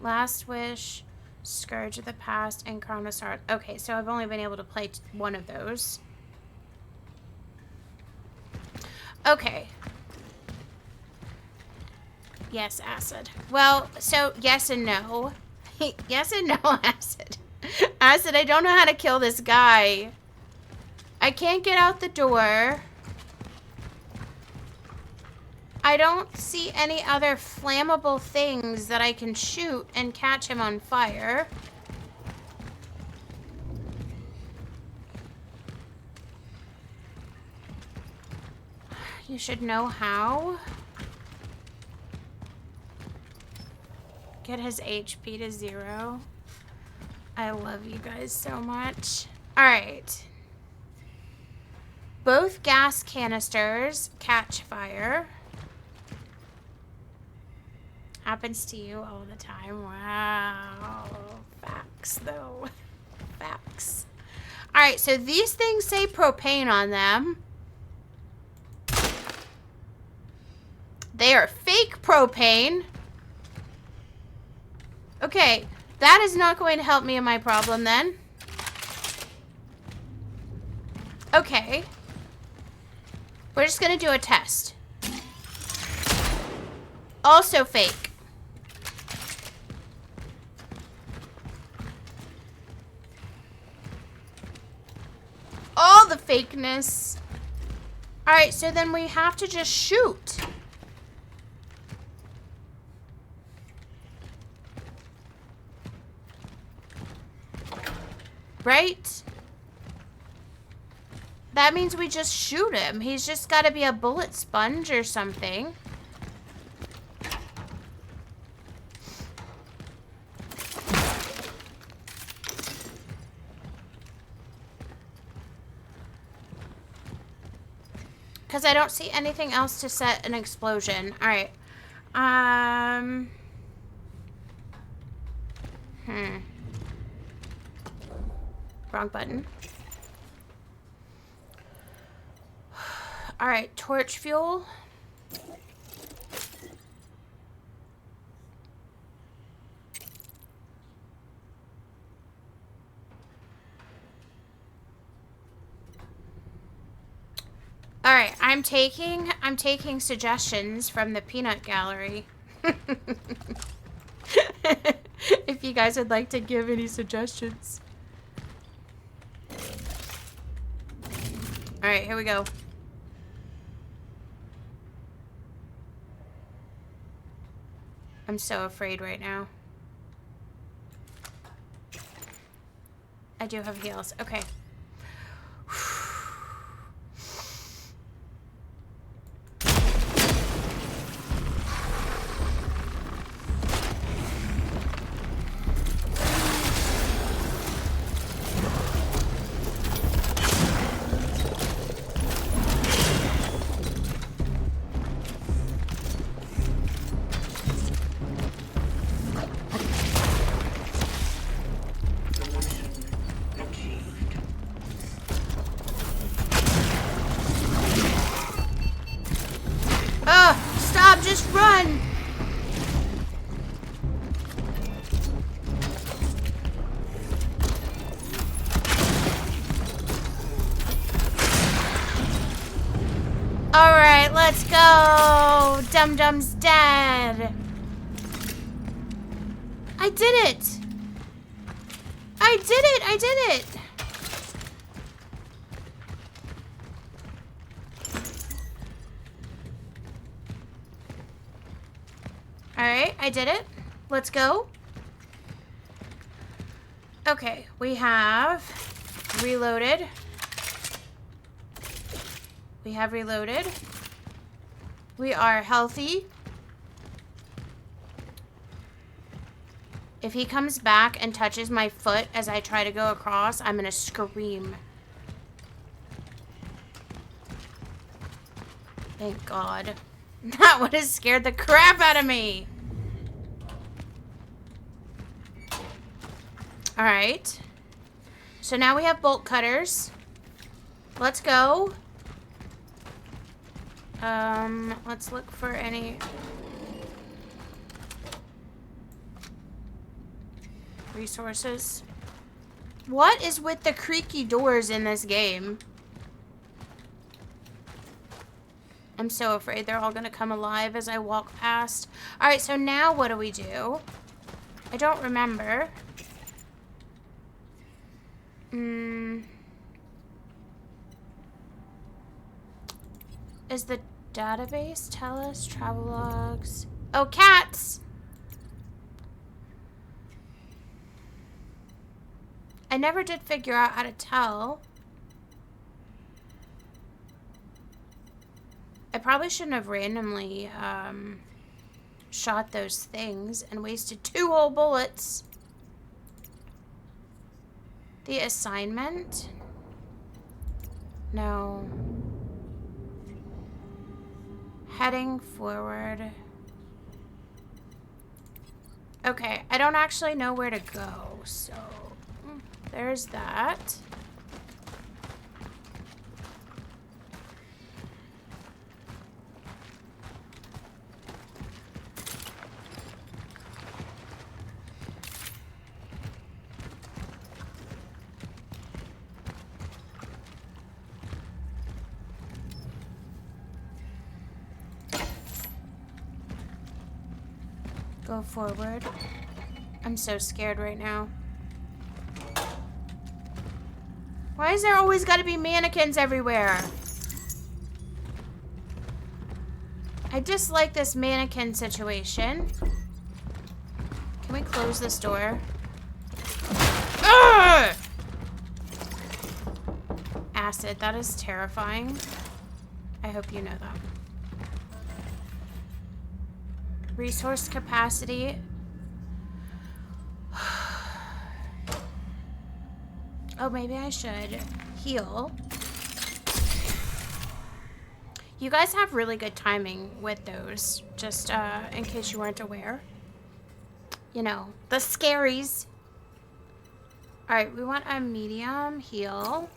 Last Wish, Scourge of the Past, and Chronos Heart. Okay, so I've only been able to play one of those. Okay. Yes, Acid. Well, so yes and no. Yes and no, Acid. Acid, I don't know how to kill this guy. I can't get out the door. I don't see any other flammable things that I can shoot and catch him on fire. You should know how. Get his HP to 0. I love you guys so much. Alright. Both gas canisters catch fire. Happens to you all the time. Wow. Facts, though. Facts. Alright, so these things say propane on them. They are fake propane. Okay, that is not going to help me in my problem then. Okay. We're just going to do a test. Also fake. All the fakeness. Alright, so then we have to just shoot. Right? That means we just shoot him. He's just got to be a bullet sponge or something. Because I don't see anything else to set an explosion. Alright. Wrong button. Alright, torch fuel. Alright, I'm taking suggestions from the peanut gallery. If you guys would like to give any suggestions. Alright, here we go. I'm so afraid right now. I do have heals. Okay. Alright, let's go! Dum Dum's dead. I did it! I did it! I did it! Alright, I did it. Let's go. Okay, we have reloaded. We have reloaded. We are healthy. If he comes back and touches my foot as I try to go across, I'm gonna scream. Thank God. That would have scared the crap out of me. Alright. So now we have bolt cutters. Let's go. Let's look for any resources. What is with the creaky doors in this game? I'm so afraid they're all gonna come alive as I walk past. Alright, so now what do we do? I don't remember. Is the database tell us travel logs? Oh, cats! I never did figure out how to tell. I probably shouldn't have randomly shot those things and wasted 2 whole bullets. The assignment? No. Heading forward. Okay, I don't actually know where to go, so there's that. Go forward. I'm so scared right now. Why is there always got to be mannequins everywhere? I dislike this mannequin situation. Can we close this door? Ugh! Acid, that is terrifying. I hope you know that. Resource capacity. Oh, maybe I should heal. You guys have really good timing with those, just in case you weren't aware. You know, the scaries. Alright, we want a medium heal.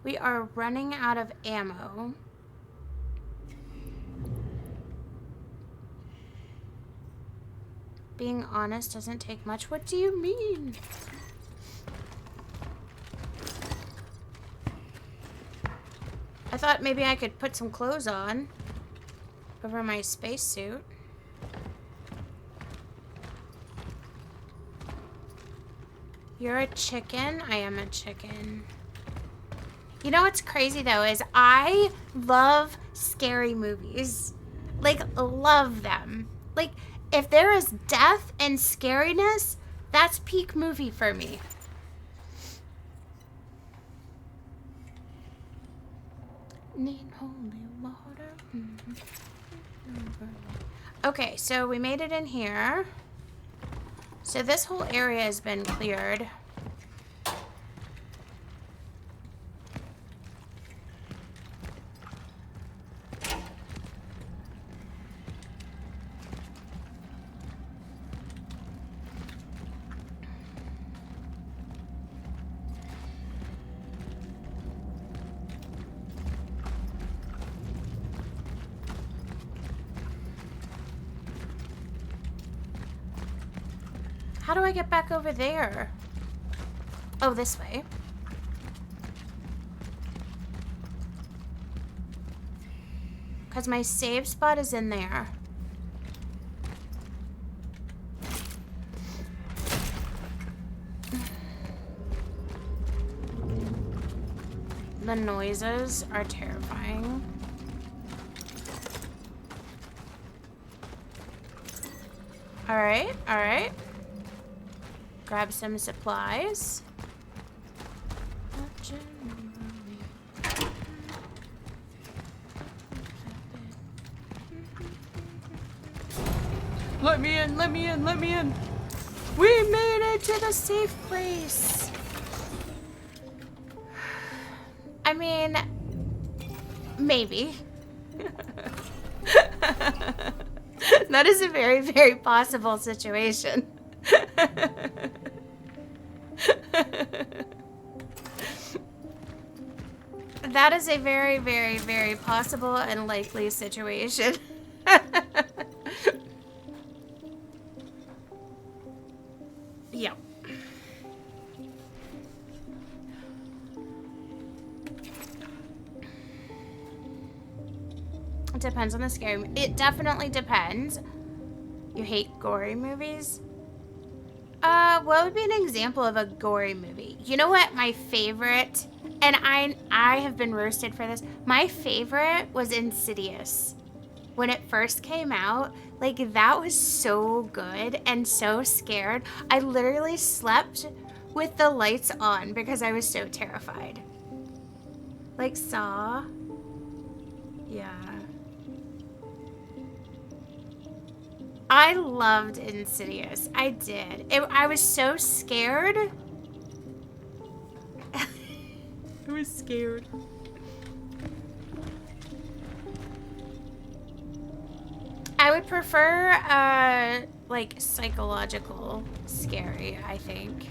We are running out of ammo. Being honest doesn't take much. What do you mean? I thought maybe I could put some clothes on over my spacesuit. You're a chicken? I am a chicken. You know what's crazy though is I love scary movies. Like, love them. Like, if there is death and scariness, that's peak movie for me. Need holy water. Okay, so we made it in here. So this whole area has been cleared. How do I get back over there? Oh, this way. Because my save spot is in there. The noises are terrifying. Alright, alright. Grab some supplies. Let me in, let me in, let me in. We made it to the safe place. I mean, maybe. That is a very, very possible situation. That is a very, very, very possible and likely situation. Yeah. It depends on the scary. It definitely depends. You hate gory movies? What would be an example of a gory movie? You know what my favorite, and I have been roasted for this. My favorite was Insidious. When it first came out, like that was so good and so scared. I literally slept with the lights on because I was so terrified. Like Saw. Yeah. I loved Insidious. I did. I was so scared. I was scared. I would prefer, like, psychological scary, I think.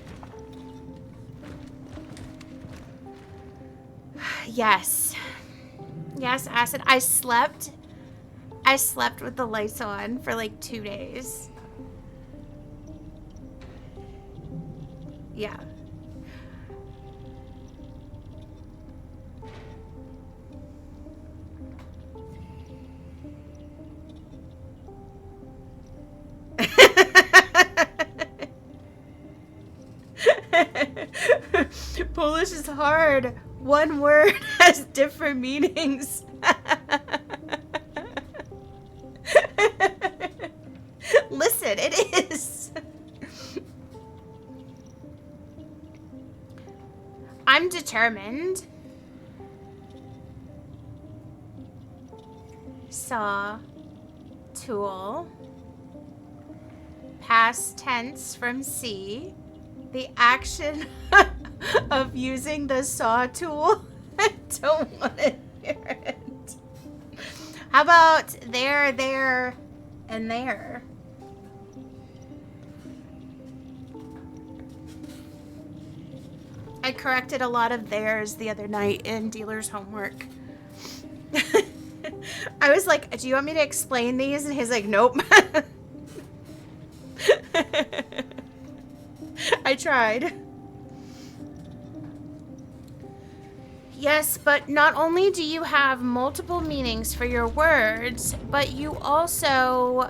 Yes. Yes, acid. I slept with the lights on for like 2 days. Yeah. Polish is hard. One word has different meanings. Listen, it is. I'm determined. Saw. Tool. Past tense from C. The action of using the saw tool. I don't want to hear it. How about there, and there? I corrected a lot of theirs the other night in dealer's homework. I was like, do you want me to explain these? And he's like, nope. I tried. Yes, but not only do you have multiple meanings for your words, but you also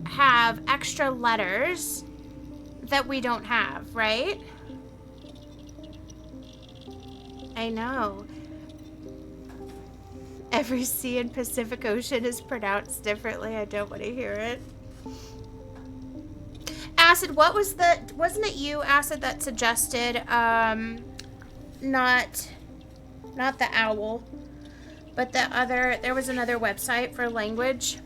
have extra letters that we don't have, right? I know. Every C in Pacific Ocean is pronounced differently. I don't want to hear it. Acid, what was wasn't it you, Acid, that suggested, not the owl, but there was another website for language?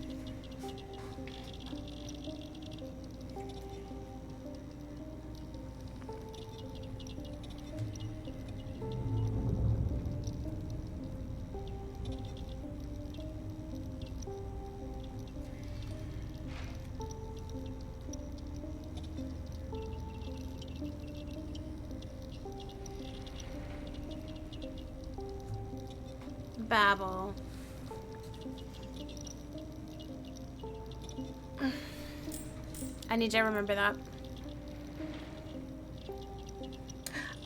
Babble. I need to remember that.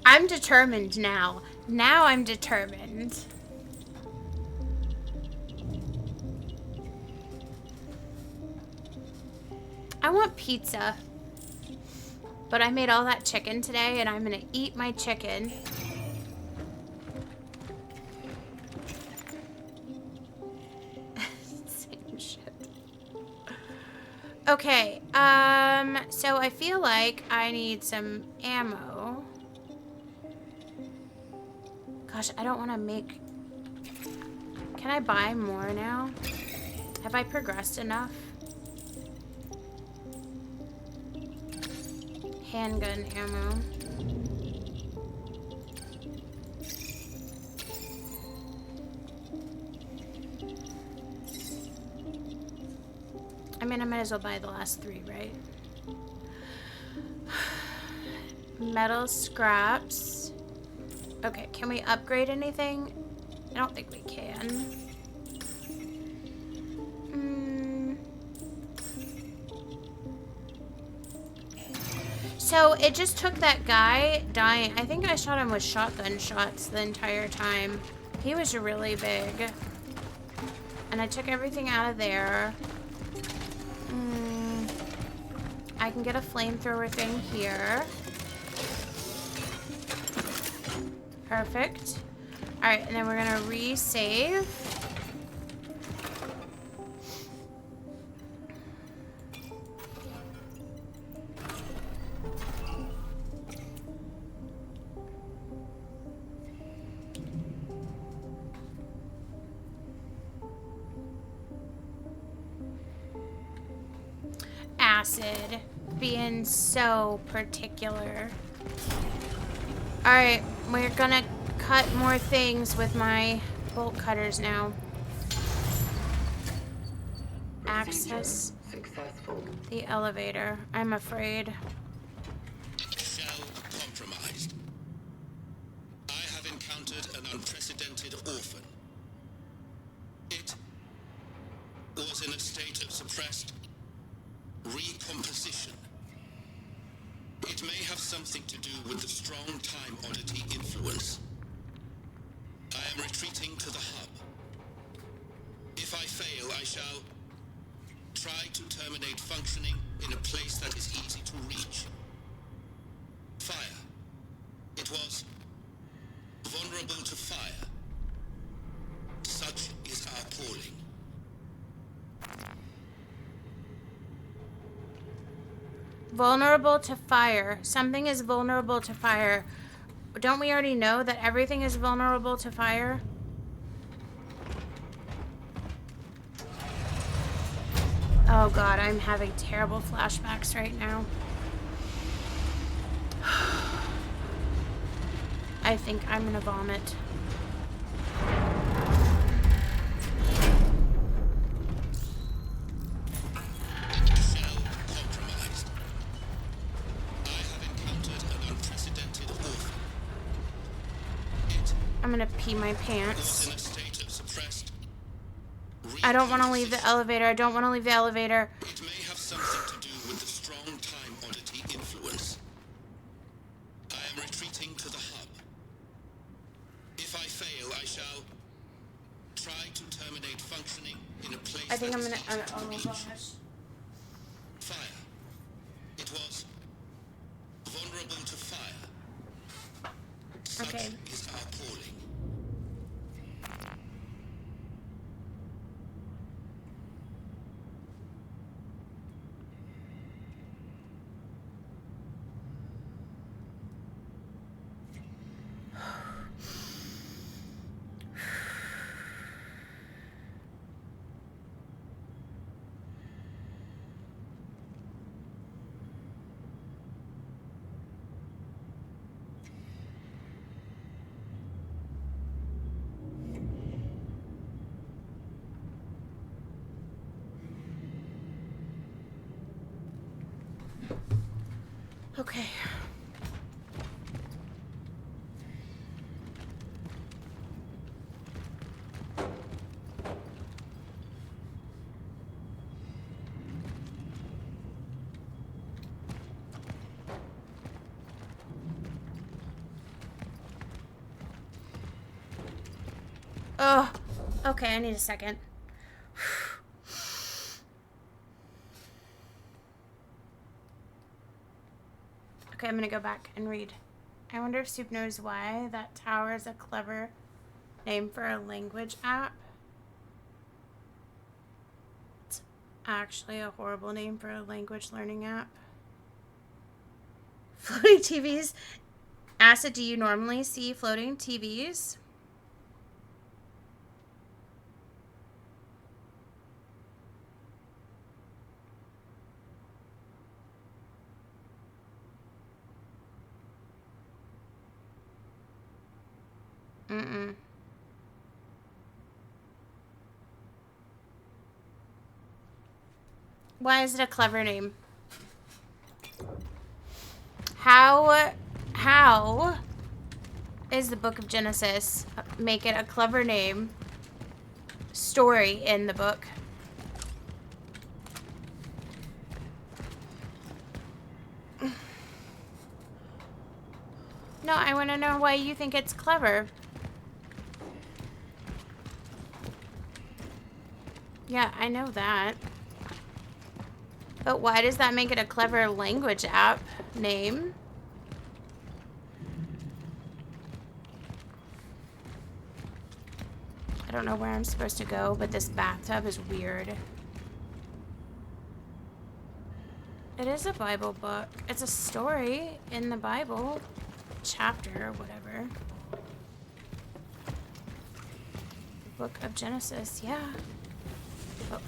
I'm determined now. Now I'm determined. I want pizza. But I made all that chicken today and I'm gonna eat my chicken. Same shit. Okay, so I feel like I need some ammo. Gosh, I don't want to make... Can I buy more now? Have I progressed enough? Handgun ammo. I mean, I might as well buy the last 3, right? Metal scraps. Okay, can we upgrade anything? I don't think we can. So it just took that guy dying. I think I shot him with shotgun shots the entire time. He was really big. And I took everything out of there. I can get a flamethrower thing here. Perfect. Alright, and then we're gonna resave. Acid. Being so particular. Alright, we're gonna cut more things with my bolt cutters now. Access successful. the elevator. I'm afraid. Shell compromised. I have encountered an unprecedented orphan. It was in a state of suppressed recomposition. It may have something to do with the strong time oddity influence. I am retreating to the hub. If I fail, I shall try to terminate functioning in a place that is easy to reach. Fire. It was vulnerable to fire. Such is our calling. Vulnerable to fire. Something is vulnerable to fire. Don't we already know that everything is vulnerable to fire? Oh god, I'm having terrible flashbacks right now. I think I'm gonna vomit. Shell compromised. I have encountered an unprecedented orphan. It I'm gonna pee my was pants. in a state of suppressed I don't want to leave the recomposition. elevator. I don't want to leave the elevator. It may have something to do with the strong time oddity influence. I am retreating to the hub. If I fail, I shall try to terminate functioning in a place I think that I'm is gonna... easy to oh my reach. gosh. Fire. It was vulnerable to fire. Such Okay. is our calling. Okay. Oh, okay, I need a second. Okay, I'm gonna go back and read. I wonder if Soup knows why that tower is a clever name for a language app. It's actually a horrible name for a language learning app. Floating TVs. Acid, do you normally see floating TVs? Mm-mm. Why is it a clever name? How is the book of Genesis make it a clever name story in the book? No, I want to know why you think it's clever. Yeah, I know that. But why does that make it a clever language app name? I don't know where I'm supposed to go, but this bathtub is weird. It is a Bible book. It's a story in the Bible. Chapter or whatever. Book of Genesis, yeah. Oh.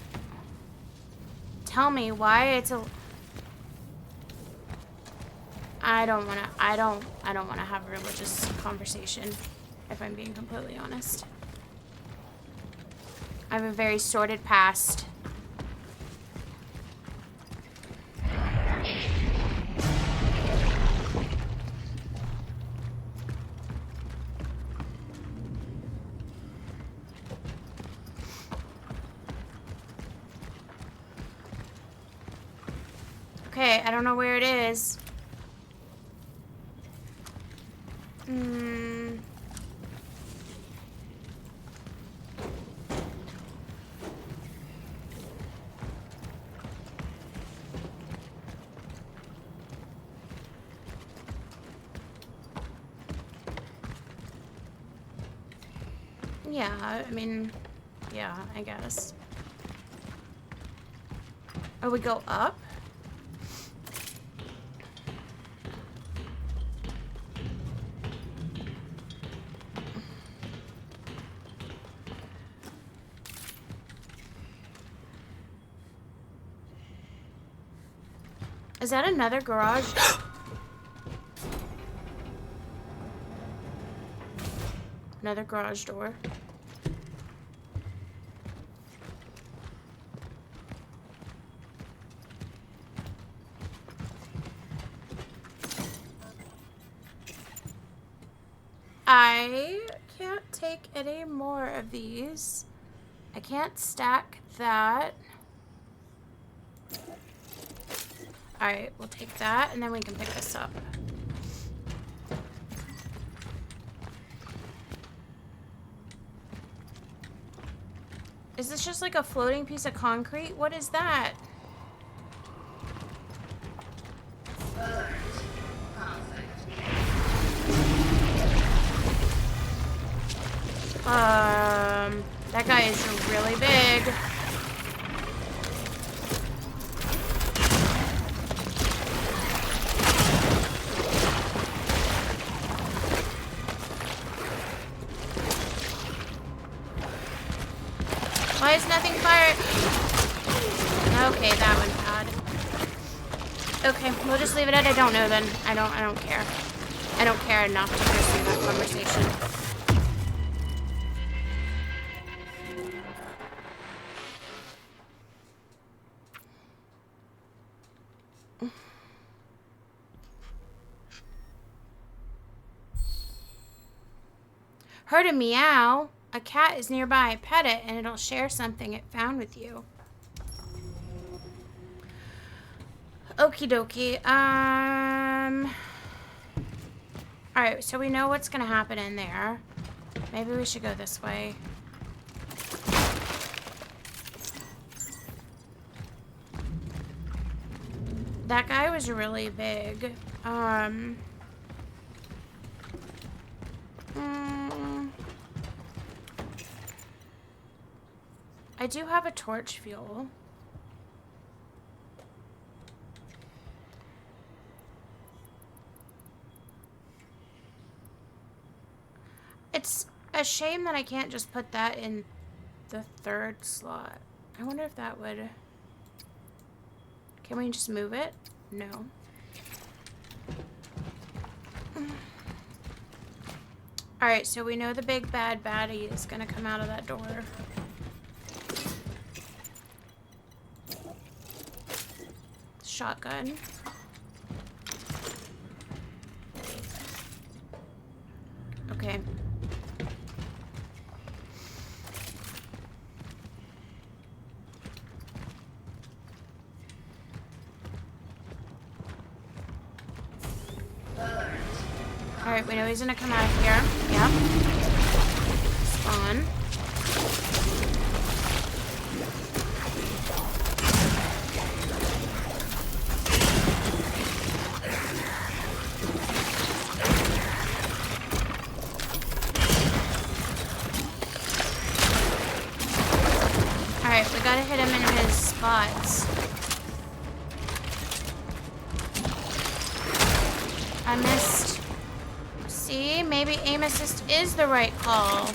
Tell me why it's a... I don't want to have a religious conversation, if I'm being completely honest. I have a very sordid past. Okay, I don't know where it is. Yeah, I mean, yeah, I guess. Oh, we go up? Is that another garage? Another garage door. I can't take any more of these. I can't stack that. Alright, we'll take that and then we can pick this up. Is this just like a floating piece of concrete? What is that? That guy is really big. Why is nothing fired? Okay, that one's bad. Okay, we'll just leave it at I don't know then. I don't care. I don't care enough to pursue that conversation. Heard a meow. A cat is nearby. Pet it and it'll share something it found with you. Okie dokie. Alright, so we know what's gonna happen in there. Maybe we should go this way. That guy was really big. I do have a torch fuel. It's a shame that I can't just put that in the third slot. I wonder if that would... Can we just move it? No. Alright, so we know the big bad baddie is gonna come out of that door. Shotgun. Okay. Alright, we know he's gonna come out of here. Yep. Spawn. Alright, we gotta hit him in his spots. I missed. See, maybe aim assist is the right call.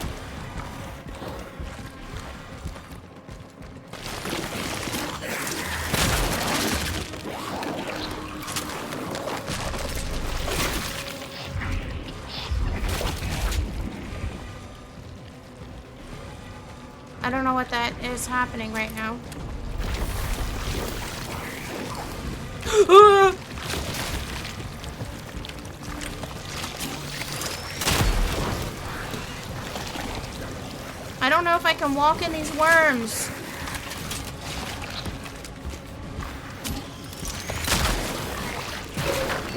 I don't know what that is happening right now. I don't know if I can walk in these worms.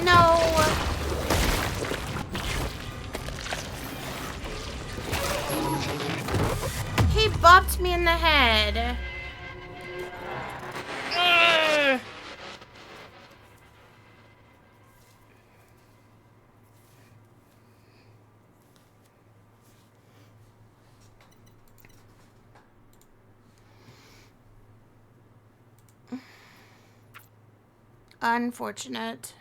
No. He bopped me in the head. Ugh. Unfortunate.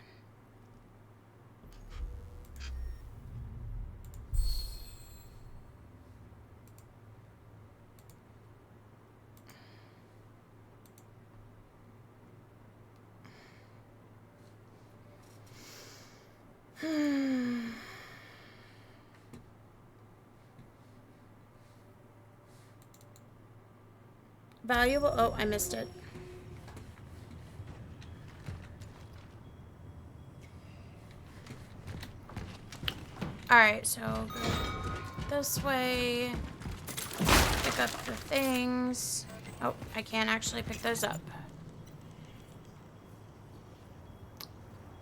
Valuable. Oh, I missed it. Alright, so go this way. Pick up the things. Oh, I can't actually pick those up.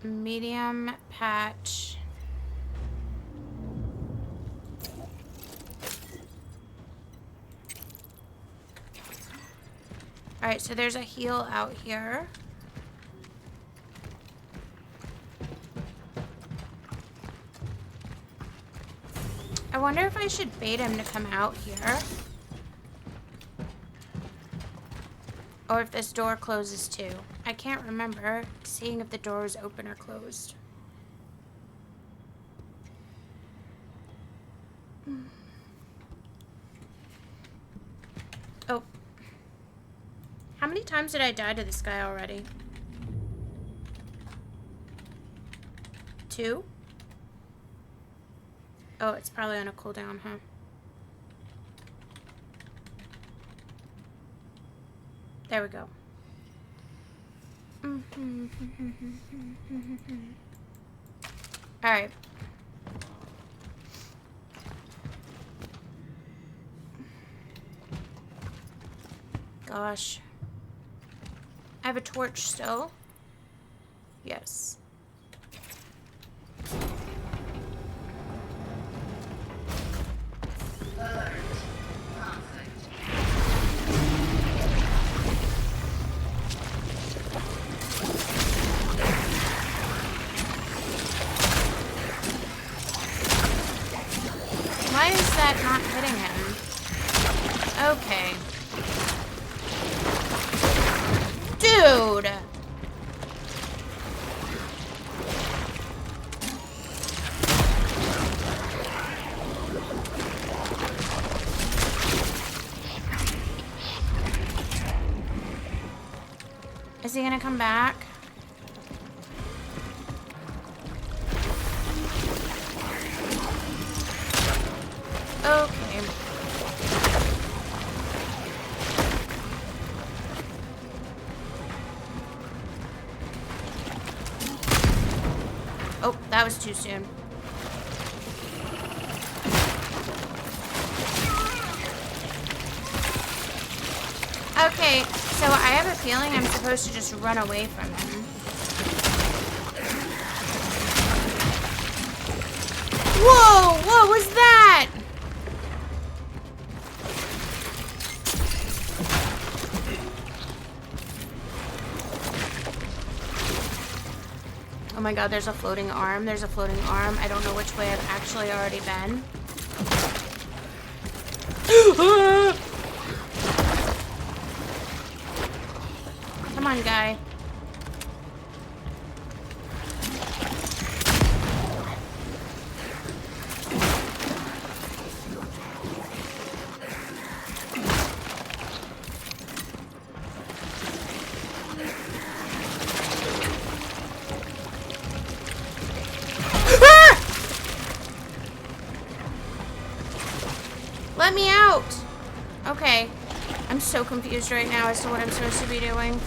Medium patch. Alright, so there's a heal out here. I wonder if I should bait him to come out here. Or if this door closes too. I can't remember seeing if the door is open or closed. Oh. How many times did I die to this guy already? 2? Oh, it's probably on a cooldown, huh? There we go. Alright. Gosh. I have a torch still. Yes. he gonna come back? Okay. Oh, that was too soon. Okay, so I have a feeling I'm supposed to just run away from him. Whoa! What was that? Oh my god, there's a floating arm. There's a floating arm. I don't know which way I've actually already been. Come on, guy. Let me out! Okay. I'm so confused right now as to what I'm supposed to be doing.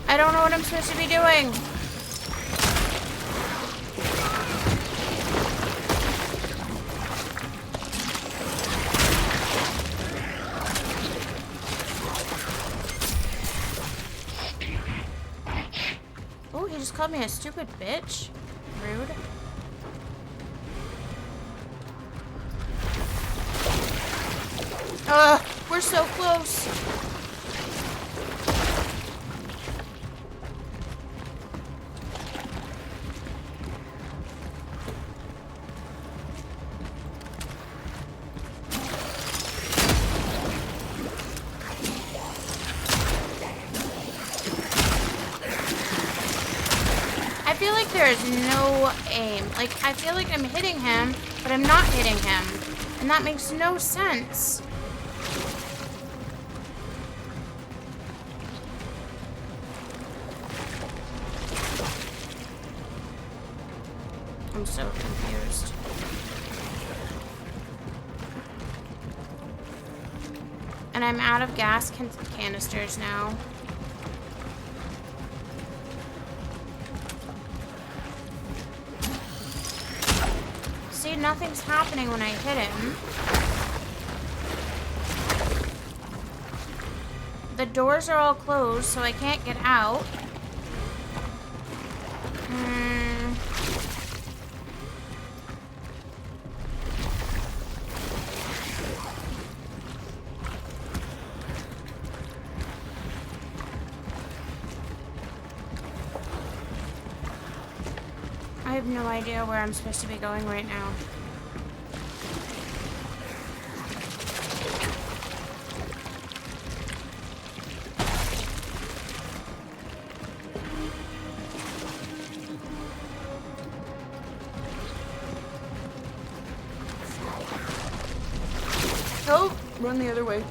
I don't know what I'm supposed to be doing. Oh, he just called me a stupid bitch. Rude. We're so close. I feel like there is no aim. Like, I feel like I'm hitting him, but I'm not hitting him. And that makes no sense. I'm so confused. And I'm out of gas canisters now. See, nothing's happening when I hit him. The doors are all closed, so I can't get out. I have no idea where I'm supposed to be going right now. Oh, run the other way.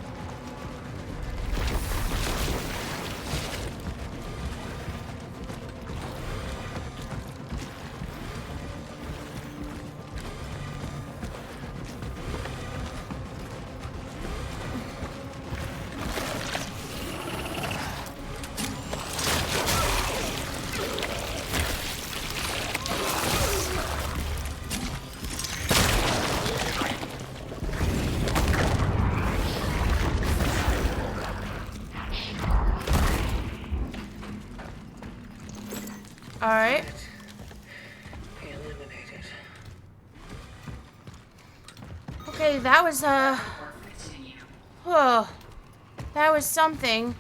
All right. Eliminated. Okay, that was oh, that was something.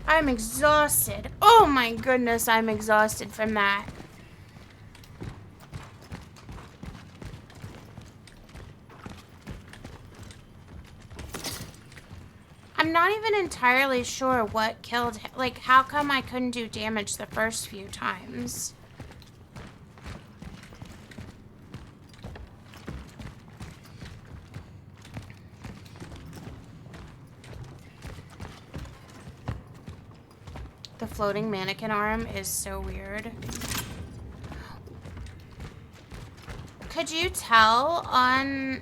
I'm exhausted. Oh my goodness, I'm exhausted from that. I'm not even entirely sure what killed him. Like, how come I couldn't do damage the first few times? The floating mannequin arm is so weird. Could you tell on...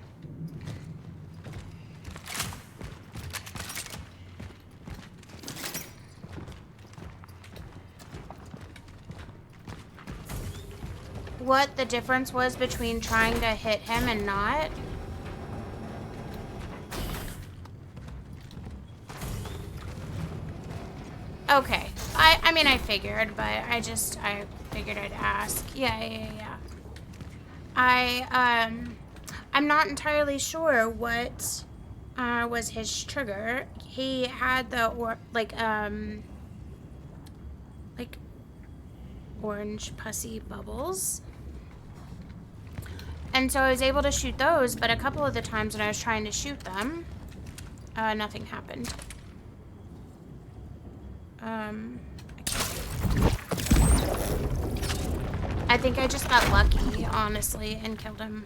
what the difference was between trying to hit him and not? Okay. I mean, I figured, but I figured I'd ask. Yeah. I'm not entirely sure what was his trigger. He had the like orange pussy bubbles. And so I was able to shoot those, but a couple of the times when I was trying to shoot them, nothing happened. I think I just got lucky, honestly, and killed him.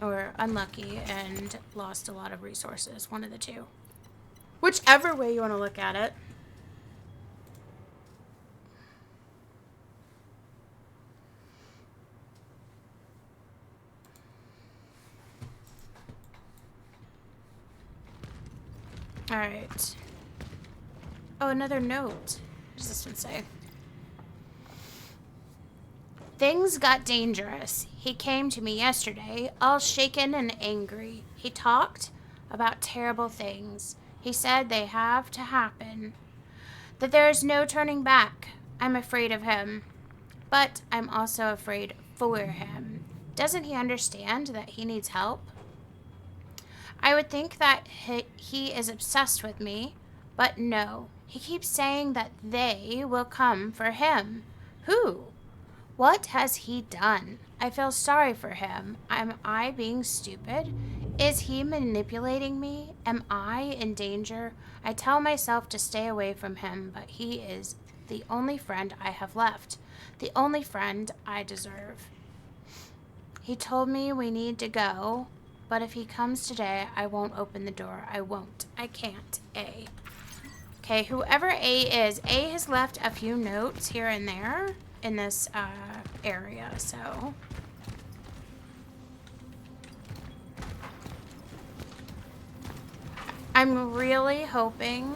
Or unlucky and lost a lot of resources. One of the two. Whichever way you want to look at it. Alright. Oh, another note. What does this one say? Things got dangerous. He came to me yesterday, all shaken and angry. He talked about terrible things. He said they have to happen. That there is no turning back. I'm afraid of him. But I'm also afraid for him. Doesn't he understand that he needs help? I would think that he is obsessed with me, but no. He keeps saying that they will come for him. Who? What has he done? I feel sorry for him. Am I being stupid? Is he manipulating me? Am I in danger? I tell myself to stay away from him, but he is the only friend I have left. The only friend I deserve. He told me we need to go. But if he comes today, I won't open the door. I won't. I can't. A. Okay, whoever A is, A has left a few notes here and there in this area, so. I'm really hoping.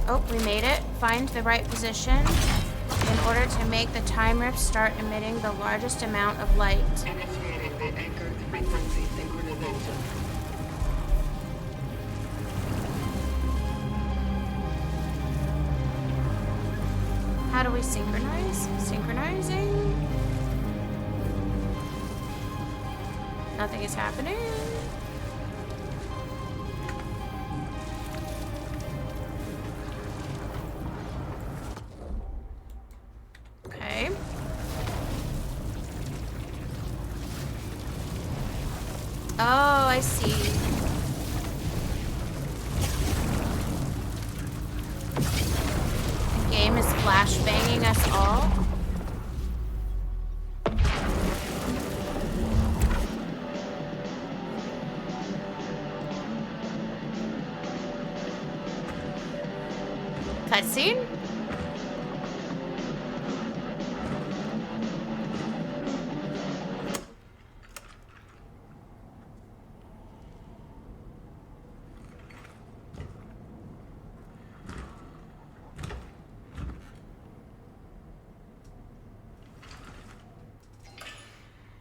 Oh, we made it. Find the right position in order to make the time rift start emitting the largest amount of light. Initiating the anchored frequency synchronization. How do we synchronize? Synchronizing? Nothing is happening. Okay. Oh, I see. The game is flashbanging us all. Cutscene?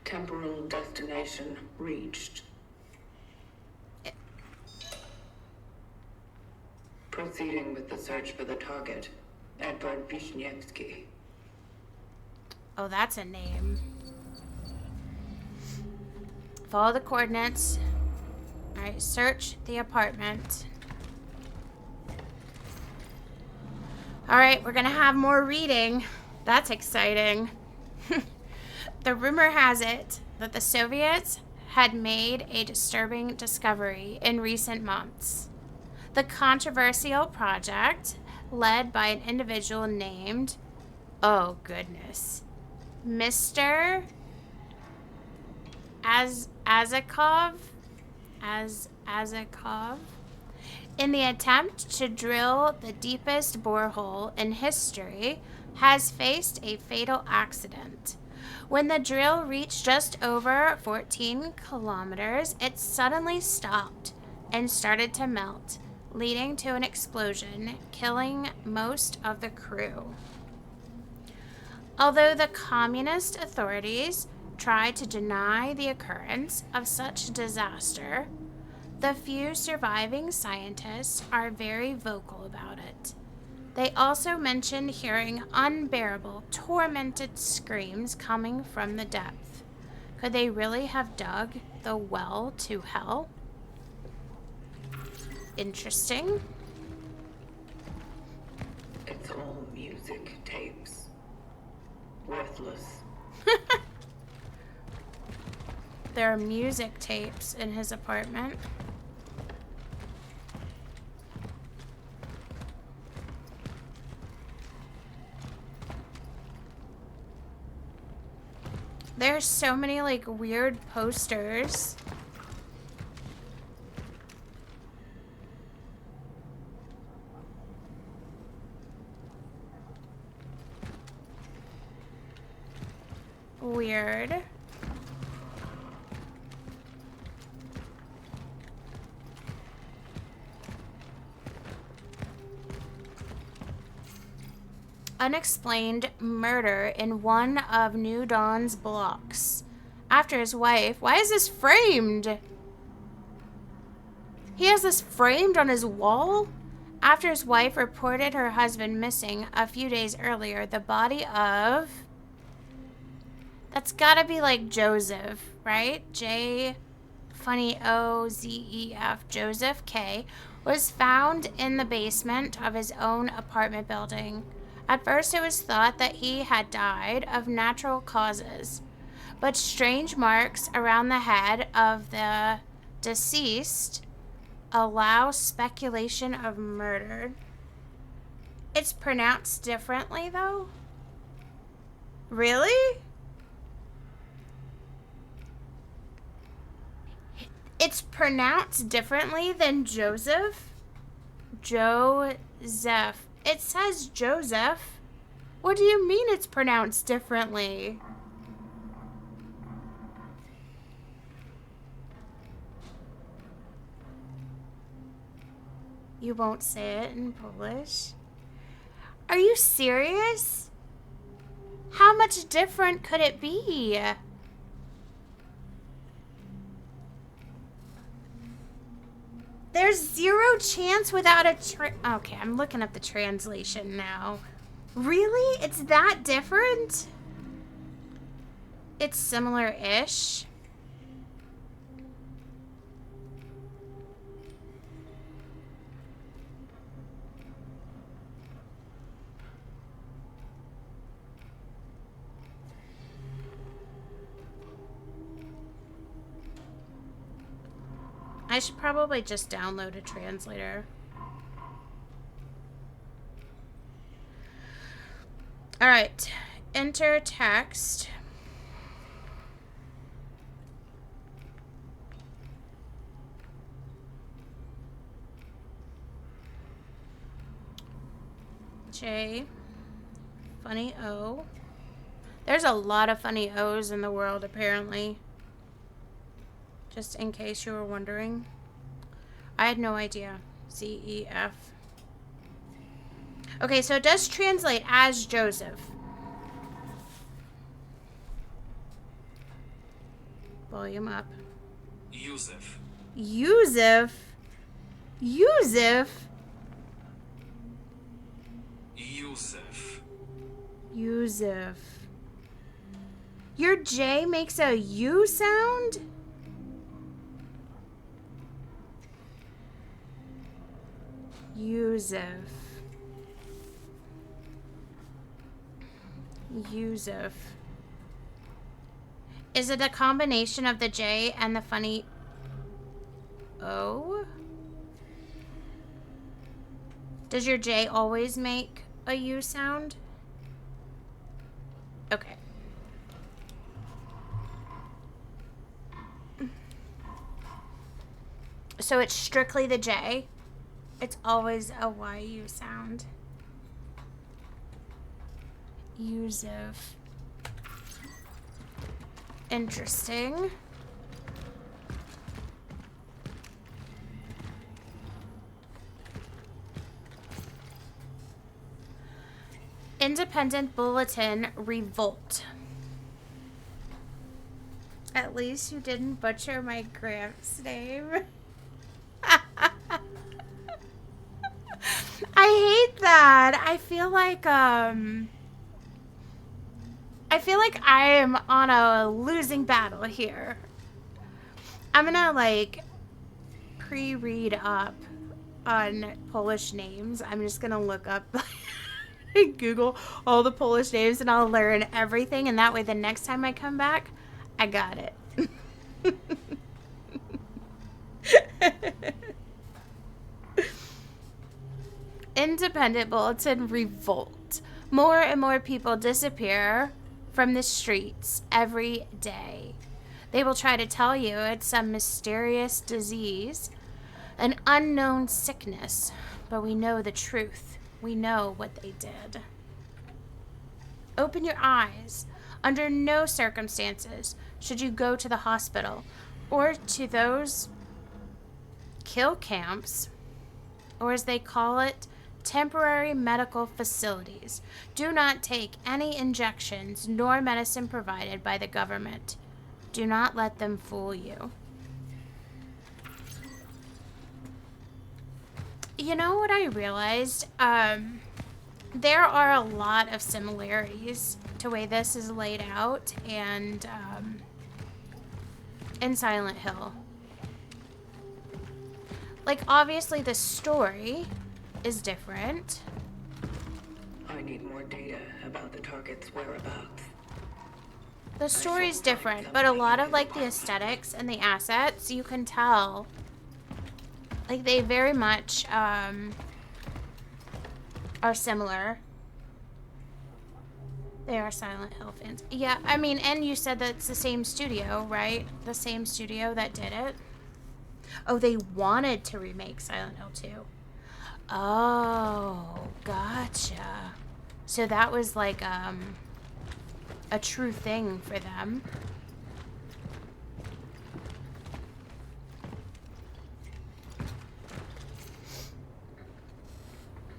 Temporal destination reached. Proceeding with the search for the target, Edward Vishnievsky. Oh, that's a name. Follow the coordinates. Alright, search the apartment. Alright, we're gonna have more reading. That's exciting. The rumor has it that the Soviets had made a disturbing discovery in recent months. The controversial project, led by an individual named, oh goodness, Mr. Azakov, Azakov, in the attempt to drill the deepest borehole in history, has faced a fatal accident. When the drill reached just over 14 kilometers, it suddenly stopped and started to melt, leading to an explosion, killing most of the crew. Although the communist authorities tried to deny the occurrence of such disaster, the few surviving scientists are very vocal about it. They also mentioned hearing unbearable, tormented screams coming from the depth. Could they really have dug the well to hell? Interesting. It's all music tapes. Worthless. There are music tapes in his apartment. There's so many like weird posters. Weird. Unexplained murder in one of New Dawn's blocks. After his wife. Why is this framed? He has this framed on his wall? After his wife reported her husband missing a few days earlier, the body of... That's gotta be like Joseph, right? J, funny O-Z-E-F, Joseph K, was found in the basement of his own apartment building. At first, it was thought that he had died of natural causes, but strange marks around the head of the deceased allow speculation of murder. It's pronounced differently, though? Really? It's pronounced differently than Joseph? Joseph. It says Joseph. What do you mean it's pronounced differently? You won't say it in Polish? Are you serious? How much different could it be? There's zero chance without a okay, I'm looking up the translation now. Really? It's that different? It's similar-ish. I should probably just download a translator. All right, enter text. J, funny O. There's a lot of funny O's in the world, apparently. Just in case you were wondering. I had no idea. Z-E-F. Okay, so it does translate as Joseph. Volume up. Yusuf. Yusuf? Yusuf? Yusuf. Yusuf. Your J makes a U sound? Yusuf. Yusuf. Is it a combination of the J and the funny O? Does your J always make a U sound? Okay. So it's strictly the J. It's always a YU sound. Yusuf. Interesting. Independent Bulletin Revolt. At least you didn't butcher my Gramps name. I hate that. I feel like I am on a losing battle here. I'm gonna like pre-read up on Polish names. I'm just gonna look up Google all the Polish names and I'll learn everything, and that way the next time I come back, I got it. Independent Bulletin Revolt. More and more people disappear from the streets every day. They will try to tell you it's some mysterious disease, an unknown sickness, but we know the truth. We know what they did. Open your eyes. Under no circumstances should you go to the hospital or to those kill camps, or as they call it, temporary medical facilities. Do not take any injections nor medicine provided by the government. Do not let them fool you. You know what I realized? There are a lot of similarities to the way this is laid out and in Silent Hill. Like, obviously the story is different. I need more data about the target's whereabouts. The story's different, but a lot of like the aesthetics and the assets, you can tell. Like, they very much are similar. They are Silent Hill fans. Yeah, I mean, and you said that it's the same studio, right? The same studio that did it. Oh, they wanted to remake Silent Hill 2. Oh, gotcha. So that was like a true thing for them.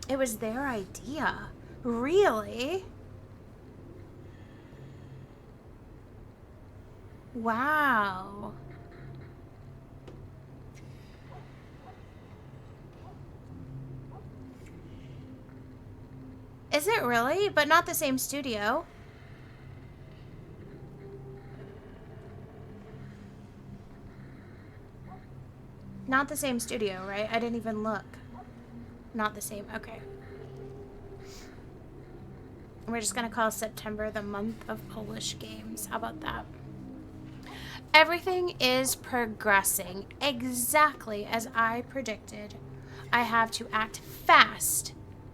It was their idea. Really? Wow. Is it really? But not the same studio. Not the same studio, right? I didn't even look. Not the same. Okay. We're just going to call September the month of Polish games. How about that? Everything is progressing exactly as I predicted. I have to act fast.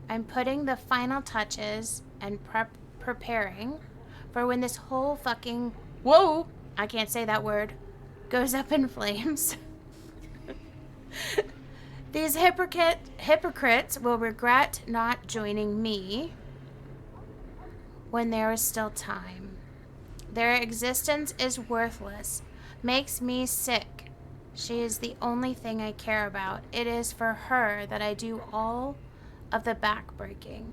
I'm putting the final touches and preparing for when this whole fucking... Whoa! I can't say that word. Goes up in flames. These hypocrites will regret not joining me when there is still time. Their existence is worthless. Makes me sick. She is the only thing I care about. It is for her that I do all of the backbreaking.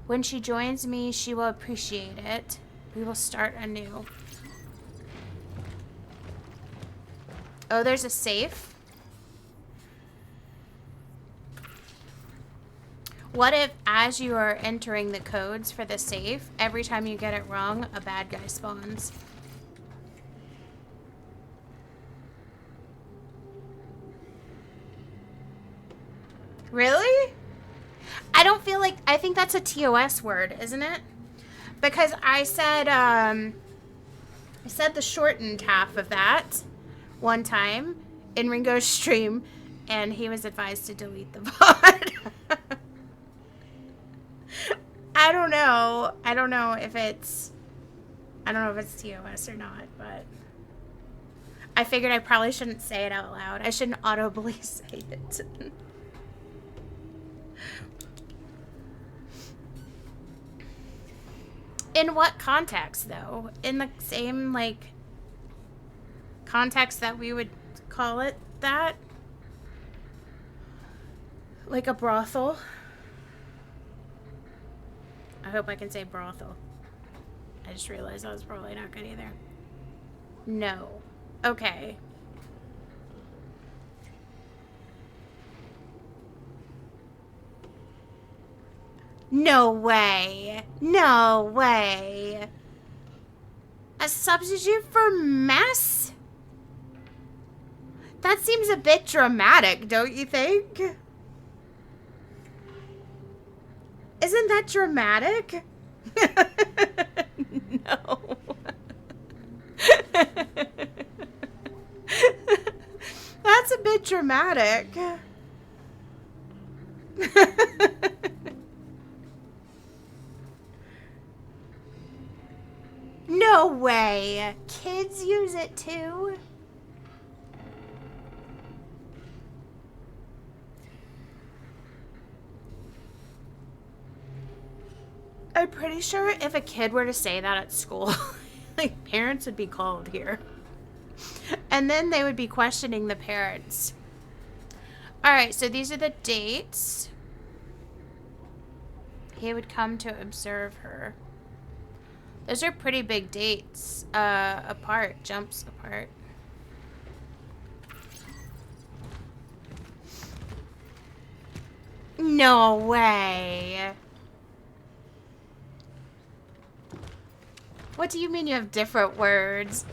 When she joins me, she will appreciate it. We will start anew. Oh, there's a safe. What if, as you are entering the codes for the safe, every time you get it wrong, a bad guy spawns? Really? I think that's a TOS word, isn't it? Because I said the shortened half of that one time in Ringo's stream, and he was advised to delete the VOD. I don't know. I don't know if it's TOS or not, but I figured I probably shouldn't say it out loud. I shouldn't audibly say it. In what context, though? In the same, like, context that we would call it that? Like a brothel? I hope I can say brothel. I just realized that was probably not good either. No. Okay. No way. No way. A substitute for mess? That seems a bit dramatic, don't you think? Isn't that dramatic? No. That's a bit dramatic. No way. Kids use it too? I'm pretty sure if a kid were to say that at school, like, parents would be called here. And then they would be questioning the parents. Alright, so these are the dates. He would come to observe her. Those are pretty big dates apart, jumps apart. No way. What do you mean you have different words?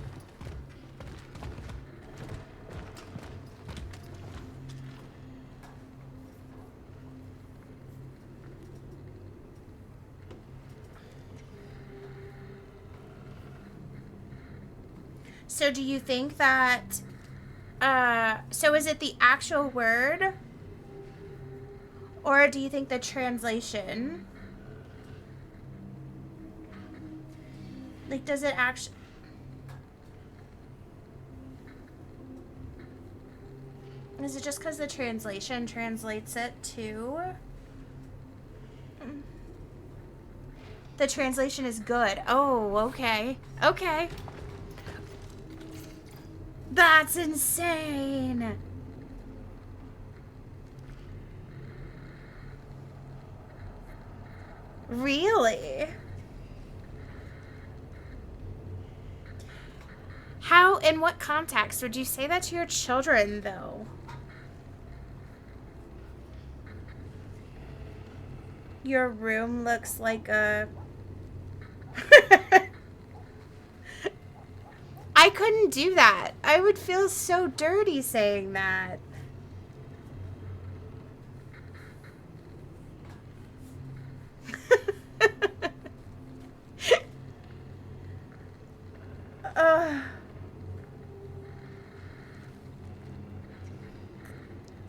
So do you think that, so is it the actual word? Or do you think the translation? Like, does it actually... Is it just because the translation translates it to... The translation is good. Oh, okay. Okay. That's insane. Really? How, in what context would you say that to your children, though? Your room looks like a... I couldn't do that. I would feel so dirty saying that.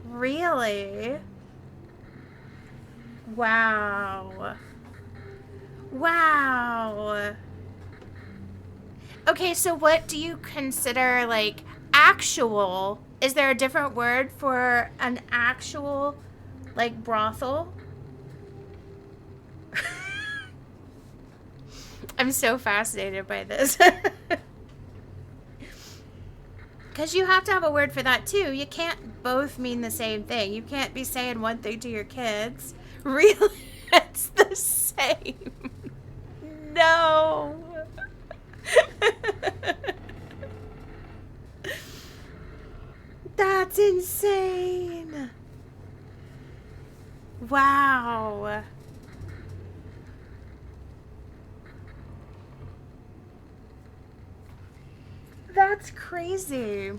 Really? Wow. Wow. Okay, so what do you consider, like, actual? Is there a different word for an actual, like, brothel? I'm so fascinated by this. Because you have to have a word for that, too. You can't both mean the same thing. You can't be saying one thing to your kids. Really? It's the same. No. That's insane. Wow. That's crazy.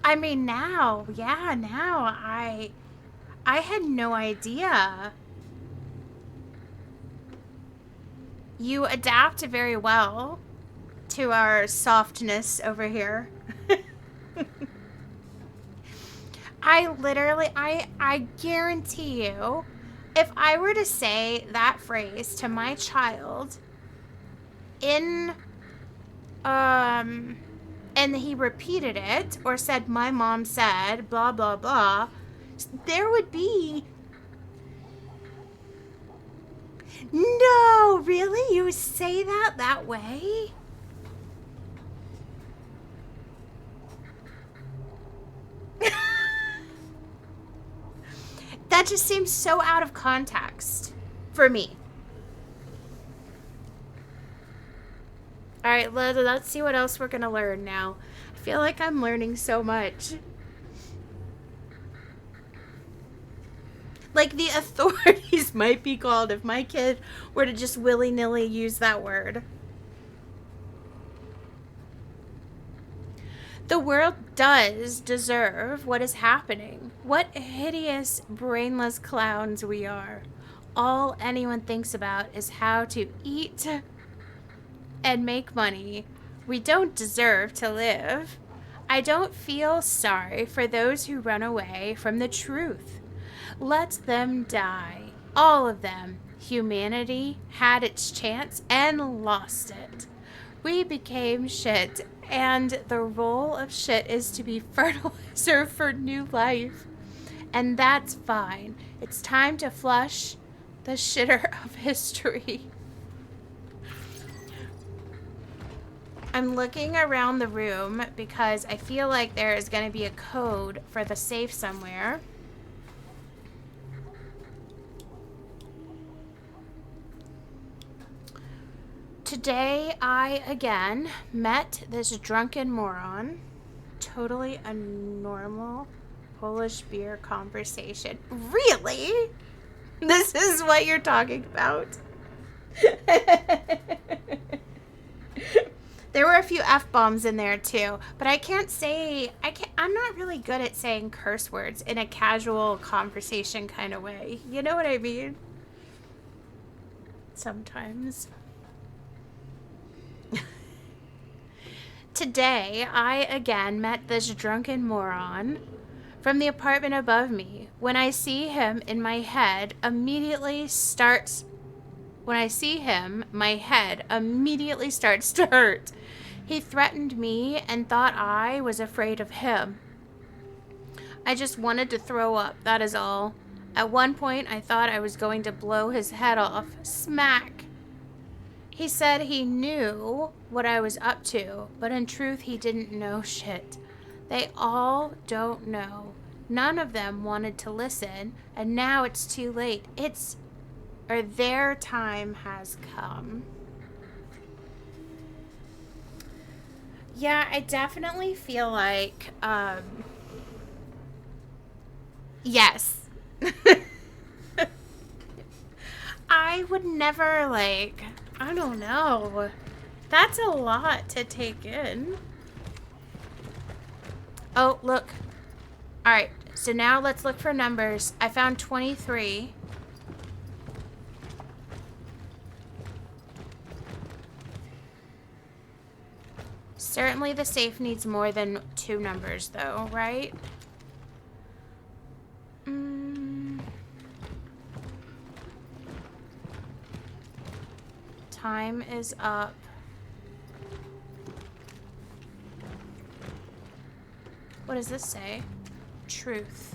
I mean, now, yeah, now I had no idea. You adapt very well to our softness over here. I literally, I guarantee you, if I were to say that phrase to my child in, and he repeated it or said, my mom said, blah, blah, blah, there would be, no, really? You say that way? That just seems so out of context for me. All right, let's see what else we're going to learn now. I feel like I'm learning so much. Like, the authorities might be called if my kid were to just willy-nilly use that word. The world does deserve what is happening. What hideous, brainless clowns we are. All anyone thinks about is how to eat and make money. We don't deserve to live. I don't feel sorry for those who run away from the truth. Let them die. All of them. Humanity had its chance and lost it. We became shit, and the role of shit is to be fertilizer for new life. And that's fine. It's time to flush the shitter of history. I'm looking around the room because I feel like there is going to be a code for the safe somewhere. Today, I again met this drunken moron. Totally a normal Polish beer conversation. Really? This is what you're talking about? There were a few F-bombs in there too, but I can't say, I'm not really good at saying curse words in a casual conversation kind of way. You know what I mean? Sometimes. Today, I again met this drunken moron from the apartment above me. When I see him, my head immediately starts to hurt. He threatened me and thought I was afraid of him. I just wanted to throw up, that is all. At one point, I thought I was going to blow his head off. Smack! He said he knew what I was up to, but in truth, he didn't know shit. They all don't know. None of them wanted to listen, and now it's too late. Their time has come. Yeah, I definitely feel like, yes. I would never, I don't know. That's a lot to take in. Oh, look. Alright, so now let's look for numbers. I found 23. Certainly the safe needs more than 2 numbers, though, right? Time is up. What does this say? Truth.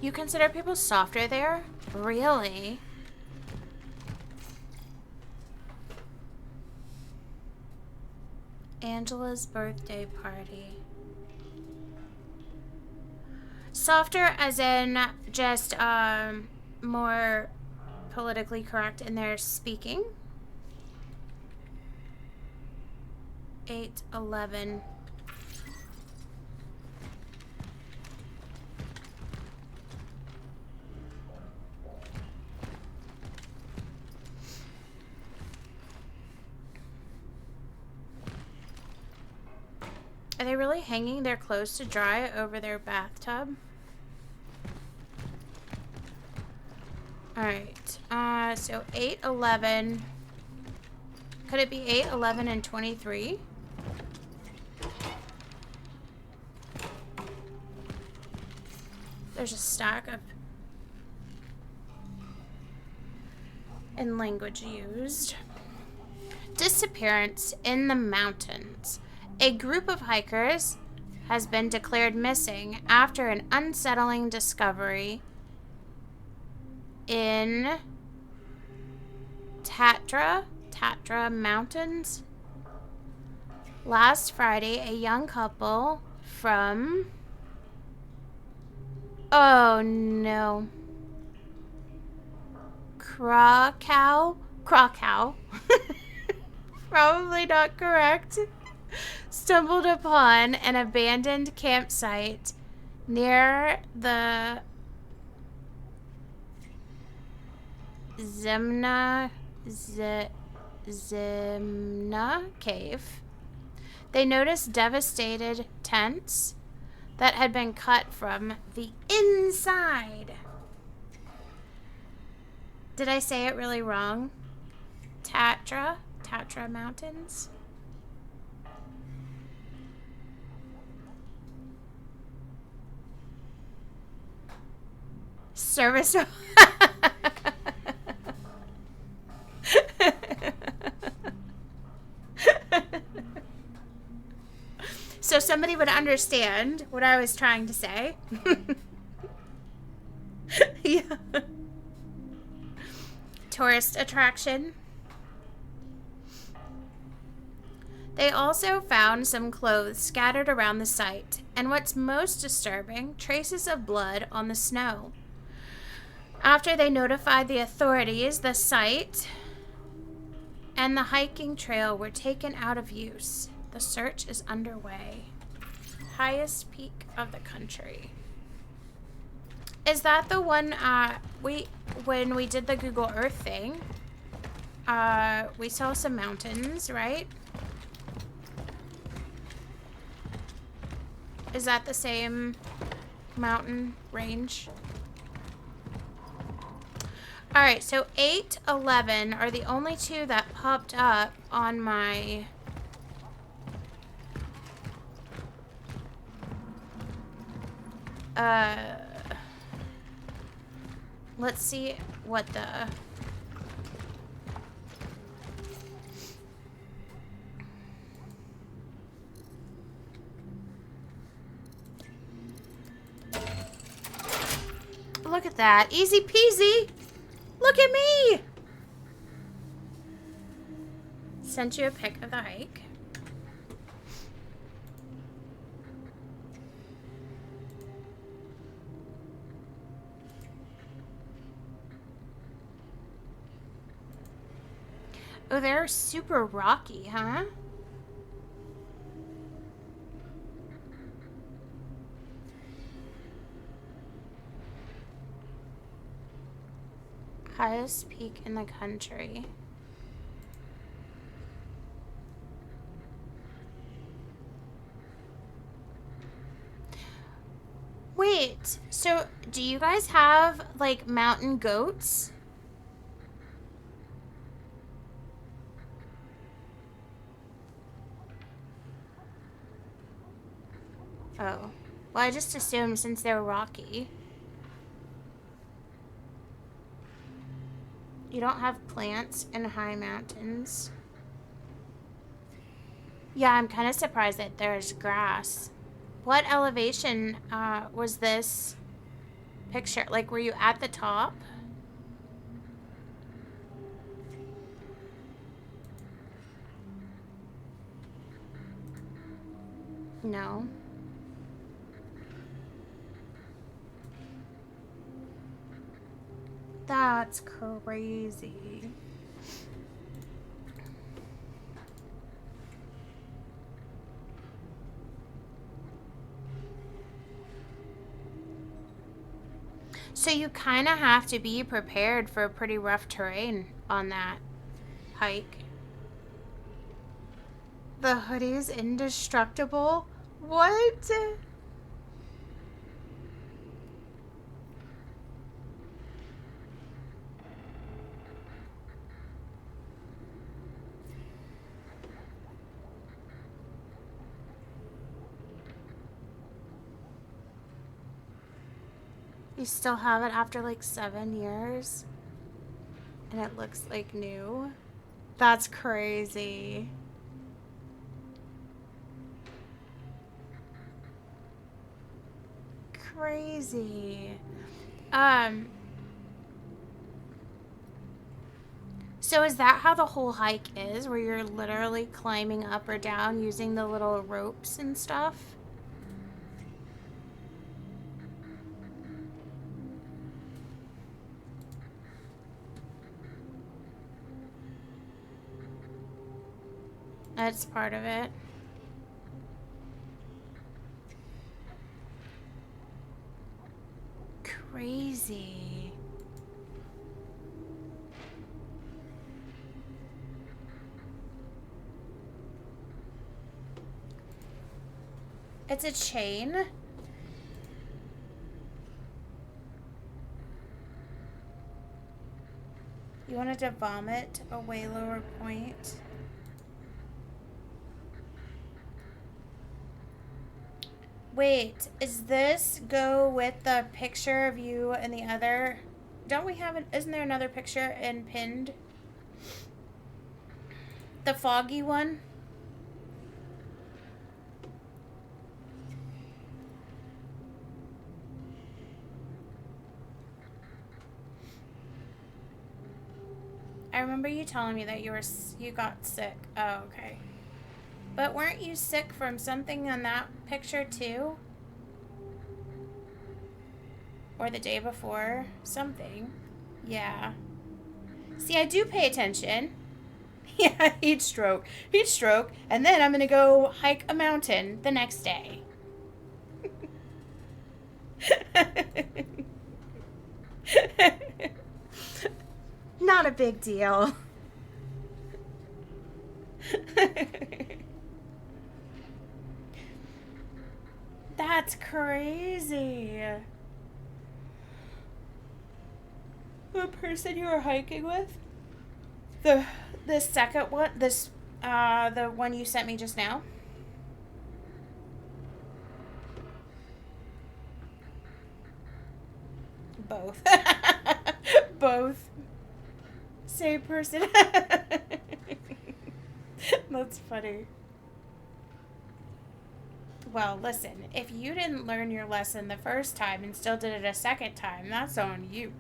You consider people softer there? Really? Angela's birthday party. Softer as in just more politically correct in their speaking. 8-11. Are they really hanging their clothes to dry over their bathtub? Alright. So 8, 11. Could it be 8, 11, and 23? There's a stack of in language used. Disappearance in the mountains. A group of hikers has been declared missing after an unsettling discovery in Tatra Mountains. Last Friday, a young couple from... Oh, no. Krakow? Probably not correct. Stumbled upon an abandoned campsite near the Zimna cave. They noticed devastated tents that had been cut from the inside. Did I say it really wrong? Tatra Mountains. Service. So somebody would understand what I was trying to say. Yeah. Tourist attraction. They also found some clothes scattered around the site, and what's most disturbing, traces of blood on the snow. After they notified the authorities, the site and the hiking trail were taken out of use. The search is underway. Highest peak of the country. Is that the one when we did the Google Earth thing? We saw some mountains, right? Is that the same mountain range? Alright, so 8, 11 are the only two that popped up on my... Let's see what the... Look at that. Easy peasy. Look at me. Sent you a pic of the hike. Oh, they're super rocky, huh? Highest peak in the country. Wait, so do you guys have, like, mountain goats? Oh. Well, I just assumed since they're rocky. You don't have plants in high mountains. Yeah, I'm kind of surprised that there's grass. What elevation was this picture? Like, were you at the top? No. That's crazy. So you kind of have to be prepared for pretty rough terrain on that hike. The hoodie's indestructible? What? You still have it after like 7 years? And it looks like new? That's crazy. Crazy. So is that how the whole hike is, where you're literally climbing up or down using the little ropes and stuff? That's part of it. Crazy. It's a chain. You wanted to vomit a way lower point. Wait, is this go with the picture of you and the other? Don't we have isn't there another picture in pinned? The foggy one? I remember you telling me that you got sick. Oh, okay. But weren't you sick from something on that picture too? Or the day before? Something. Yeah. See, I do pay attention. Yeah, heat stroke. Heat stroke. And then I'm going to go hike a mountain the next day. Not a big deal. That's crazy. The person you were hiking with? The second one? The one you sent me just now? Both. Both. Same person. That's funny. Well, listen, if you didn't learn your lesson the first time and still did it a second time, that's on you.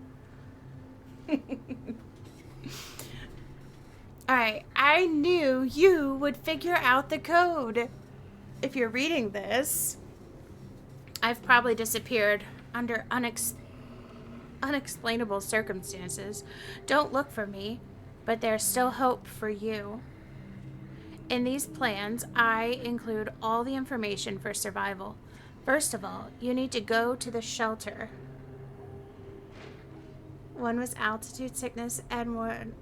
Alright, I knew you would figure out the code. If you're reading this, I've probably disappeared under unexplainable circumstances. Don't look for me, but there's still hope for you. In these plans, I include all the information for survival. First of all, you need to go to the shelter. One was altitude sickness, and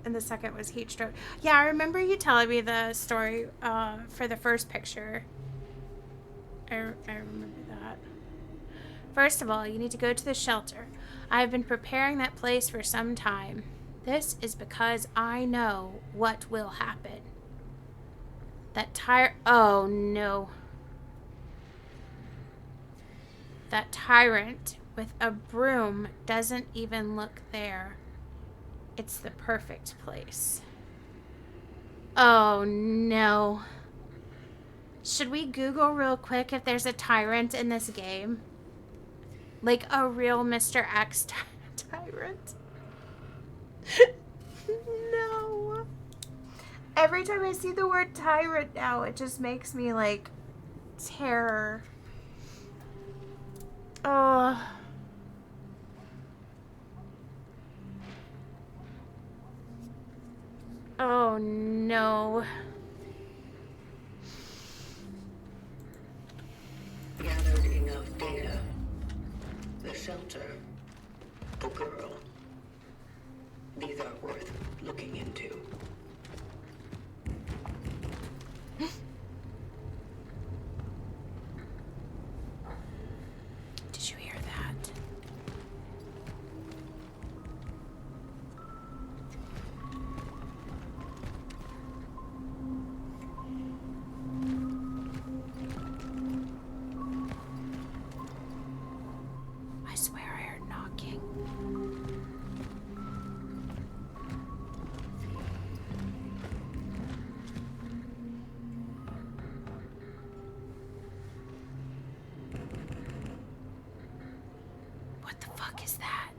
the second was heat stroke. Yeah, I remember you telling me the story for the first picture. I remember that. First of all, you need to go to the shelter. I've been preparing that place for some time. This is because I know what will happen. Oh no. That tyrant with a broom doesn't even look there. It's the perfect place. Oh no. Should we Google real quick if there's a tyrant in this game? Like a real Mr. X tyrant? No. Every time I see the word tyrant now, it just makes me like terror. Oh. Oh no. Gathered enough data. The shelter. The girl. These are worth looking into. Did you hear that? I swear I heard knocking. fuck is that?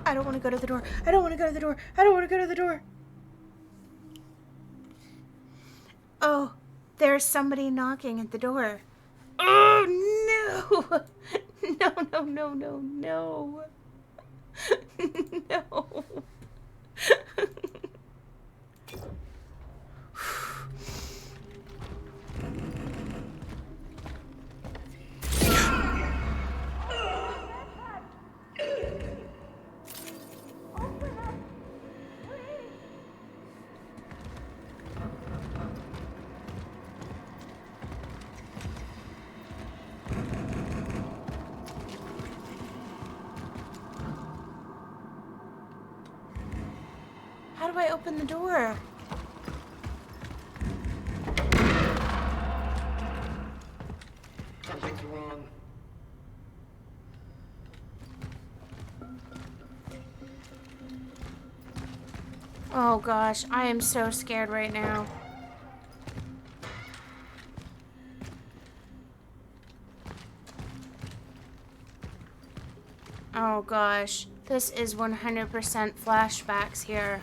I don't want to go to the door. I don't want to go to the door. I don't want to go to the door. Oh, there's somebody knocking at the door. Oh, no. No, no, no, no, no. No. How do I open the door? Something's wrong. Oh gosh, I am so scared right now. Oh gosh, this is 100% flashbacks here.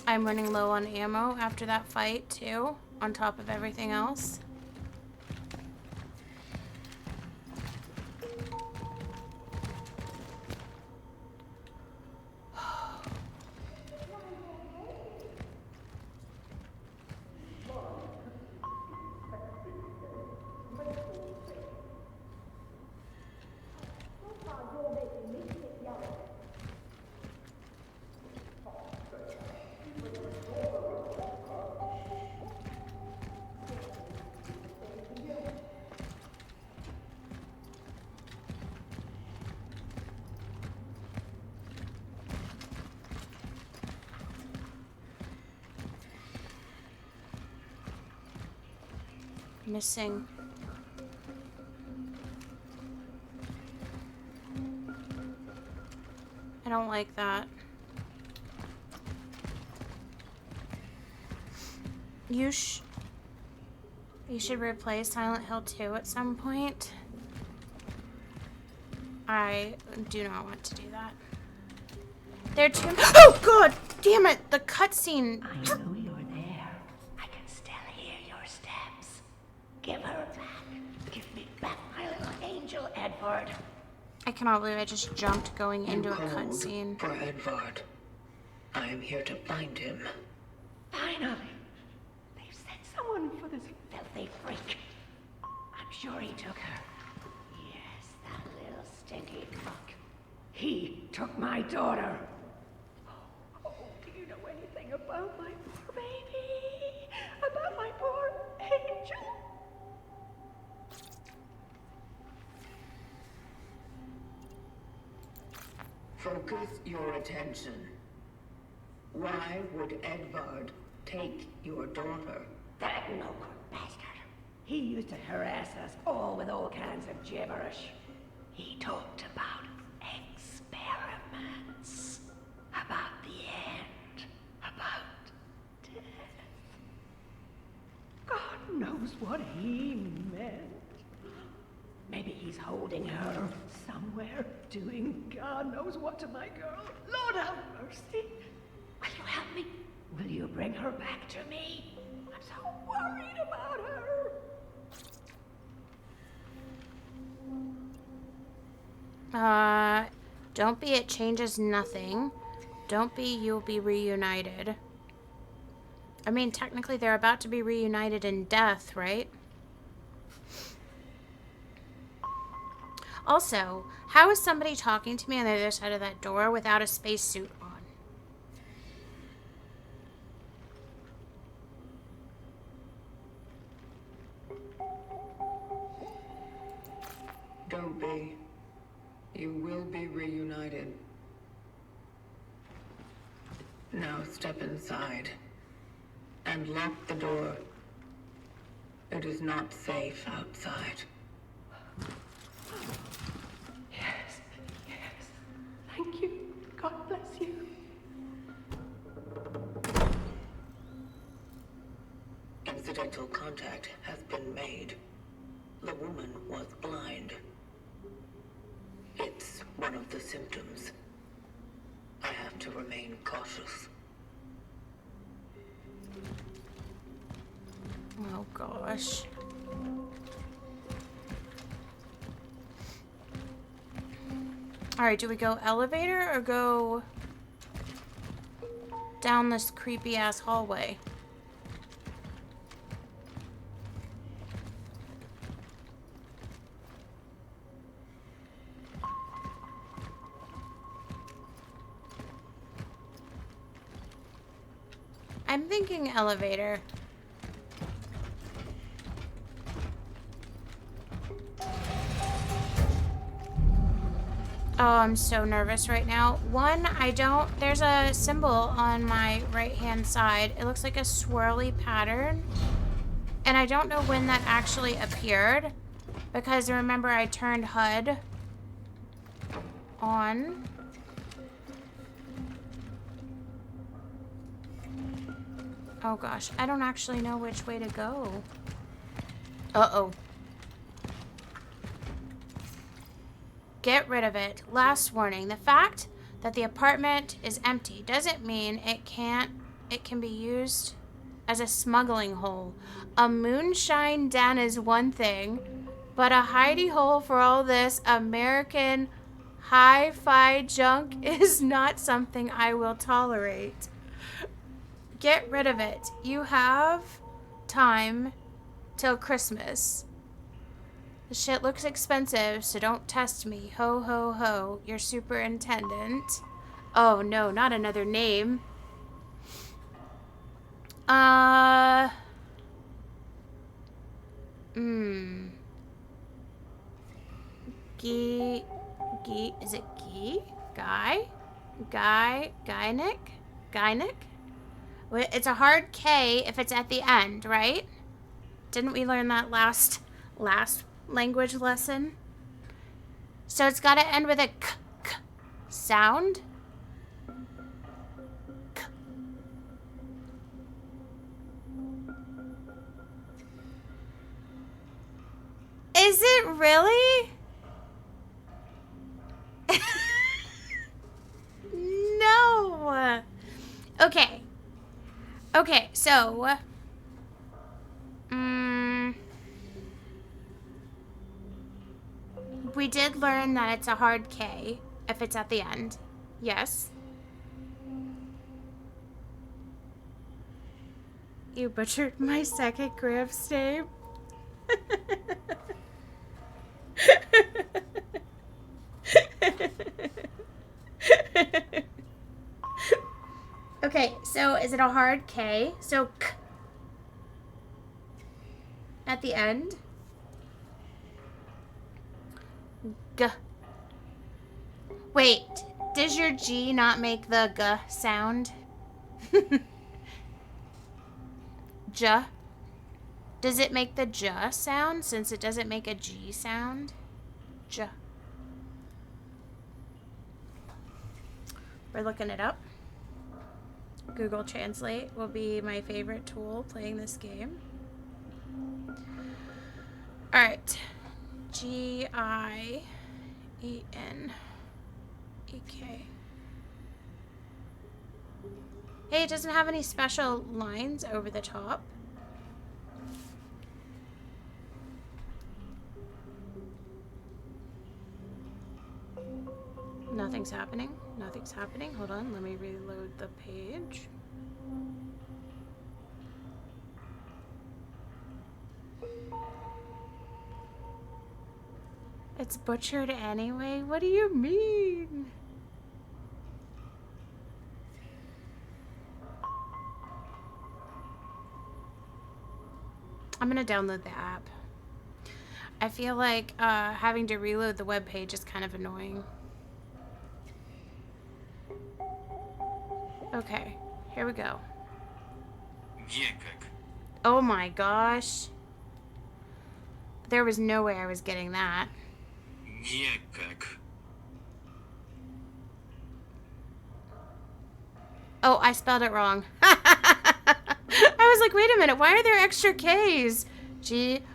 I'm running low on ammo after that fight too, on top of everything else. Missing. I don't like that. You should replay Silent Hill 2 at some point. I do not want to do that. They're too. Oh God! Damn it! The cutscene. I know you're there. I can still hear your steps. Give her back. Give me back my little angel, Edward. I cannot believe I just jumped going You into a called cutscene. for Edvard. I am here to find him. Finally. They've sent someone for this filthy freak. I'm sure he took her. Yes, that little stinky fuck. He took my daughter. Oh, do you know anything about my poor baby? About my poor angel? Focus your attention. Why would Edvard take your daughter? That no-good bastard. He used to harass us all with all kinds of gibberish. He talked about experiments, about the end, about death. God knows what he meant. Maybe he's holding her somewhere, doing God knows what to my girl. Lord have mercy. Will you help me? Will you bring her back to me? I'm so worried about her. Don't be it changes nothing. Don't be you'll be reunited. I mean, technically they're about to be reunited in death, right? Also, how is somebody talking to me on the other side of that door without a spacesuit on? Don't be. You will be reunited. Now step inside and lock the door. It is not safe outside. Yes, yes. Thank you. God bless you. Incidental contact has been made. The woman was blind. It's one of the symptoms. I have to remain cautious. Oh gosh. Alright, do we go elevator or go down this creepy ass hallway? I'm thinking elevator. Oh, I'm so nervous right now. One, there's a symbol on my right-hand side. It looks like a swirly pattern. And I don't know when that actually appeared. Because remember, I turned HUD on. Oh gosh, I don't actually know which way to go. Uh-oh. Get rid of it. Last warning. The fact that the apartment is empty doesn't mean it can be used as a smuggling hole. A moonshine den is one thing, but a hidey hole for all this American hi-fi junk is not something I will tolerate. Get rid of it. You have time till Christmas. The shit looks expensive, so don't test me. Ho, ho, ho. Your superintendent. Oh, no, not another name. Is it Guynick? Wait, it's a hard K if it's at the end, right? Didn't we learn that last language lesson? So it's got to end with a k sound. K. Is it really? No. Okay. Okay, so we did learn that it's a hard K if it's at the end. Yes. You butchered my second Griff's name. Okay, so is it a hard K? So K at the end. G. Wait, does your G not make the G sound? J. Does it make the J sound since it doesn't make a G sound? J. We're looking it up. Google Translate will be my favorite tool playing this game. Alright. Gienek. Hey, it doesn't have any special lines over the top. Nothing's happening. Nothing's happening. Hold on, let me reload the page. It's butchered anyway? What do you mean? I'm gonna download the app. I feel like having to reload the web page is kind of annoying. Okay, here we go. Giekek. Oh my gosh. There was no way I was getting that. Niekak. Oh, I spelled it wrong. I was like, wait a minute, why are there extra K's? G-I-E-N-E-K.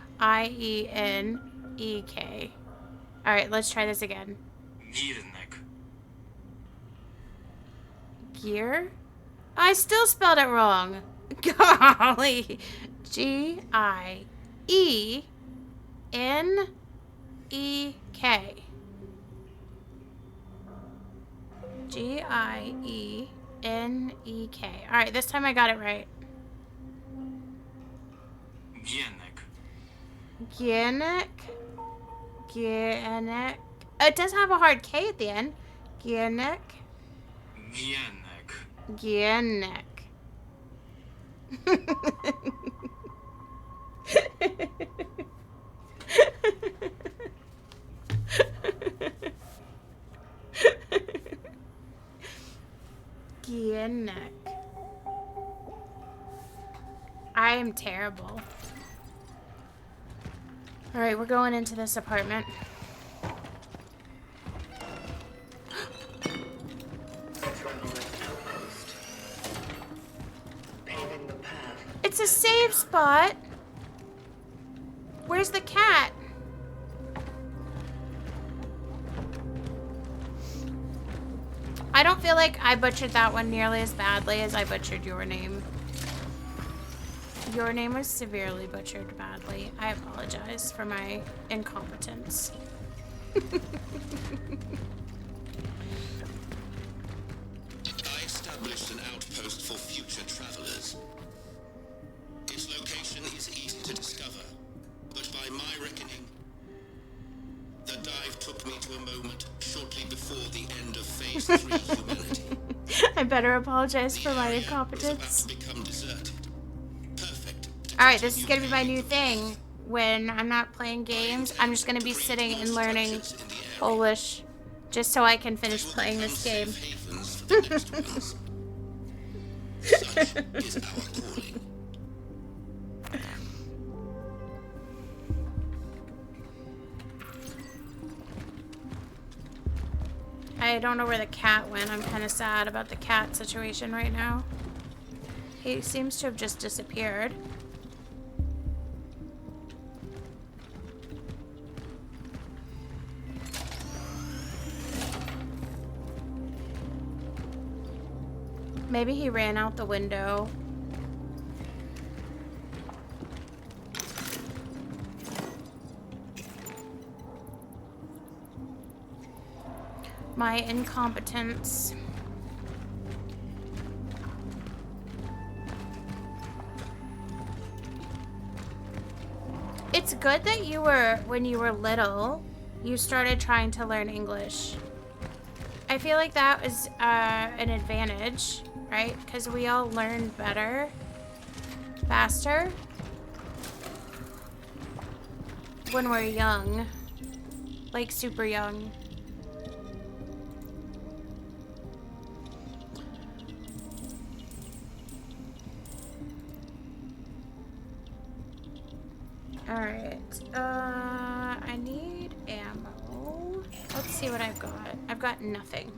All right, let's try this again. Giernek. Gear? I still spelled it wrong. Golly. G-I-E-N-E-K. G-I-E-N-E-K. All right, this time I got it right. Gienek. Gienek. Gienek. It does have a hard K at the end. Gienek. Gienek. Gienek. Gienek. I am terrible. All right, we're going into this apartment. Traveler's outpost. Paving the path. It's a save spot. Where's the cat? I don't feel like I butchered that one nearly as badly as I butchered your name. Your name was severely butchered badly. I apologize for my incompetence. I established an outpost for future travelers. Its location is easy to discover, but by my reckoning, the dive took me to a moment shortly before the end of Phase 3 humanity. I better apologize for my The area was incompetence. about to become deserted. Perfect. to Alright, this is continue gonna be my paving new the thing. path. When I'm not playing games, I'm just gonna be sitting and learning Structures in the area. Polish just so I can They finish will playing become this game. safe havens for the next ones. Such is our calling. I don't know where the cat went. I'm kind of sad about the cat situation right now. He seems to have just disappeared. Maybe he ran out the window. My incompetence. It's good that you were, when you were little, you started trying to learn English. I feel like that was an advantage, right? Because we all learn better, faster, when we're young, like super young. Alright, I need ammo. Let's see what I've got. I've got nothing.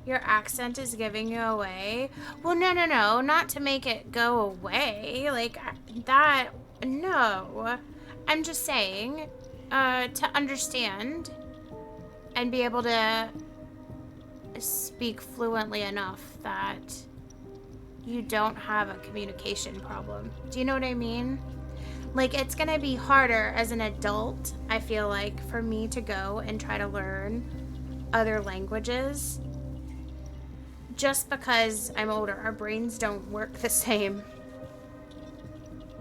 Your accent is giving you away. Well, no, not to make it go away. Like, that, no. I'm just saying, to understand and be able to speak fluently enough that you don't have a communication problem. Do you know what I mean? Like, it's gonna be harder as an adult, I feel like, for me to go and try to learn other languages. Just because I'm older, our brains don't work the same.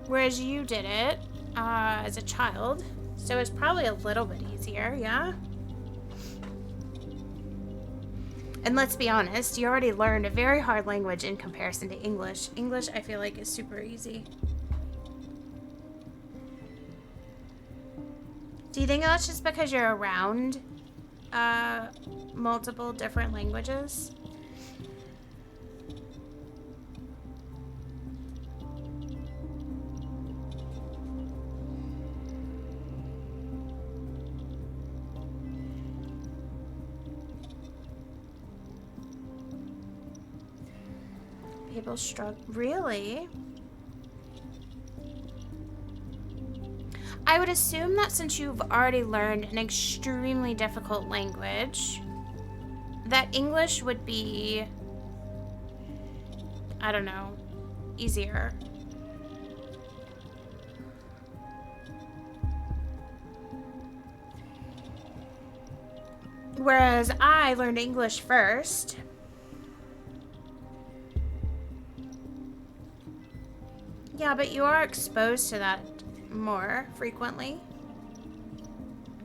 Whereas you did it as a child, so it's probably a little bit easier, yeah? And let's be honest, you already learned a very hard language in comparison to English. English, I feel like, is super easy. Do you think that's just because you're around multiple different languages? People struggle. Really? I would assume that since you've already learned an extremely difficult language, that English would be, I don't know, easier. Whereas I learned English first. Yeah, but you are exposed to that more frequently.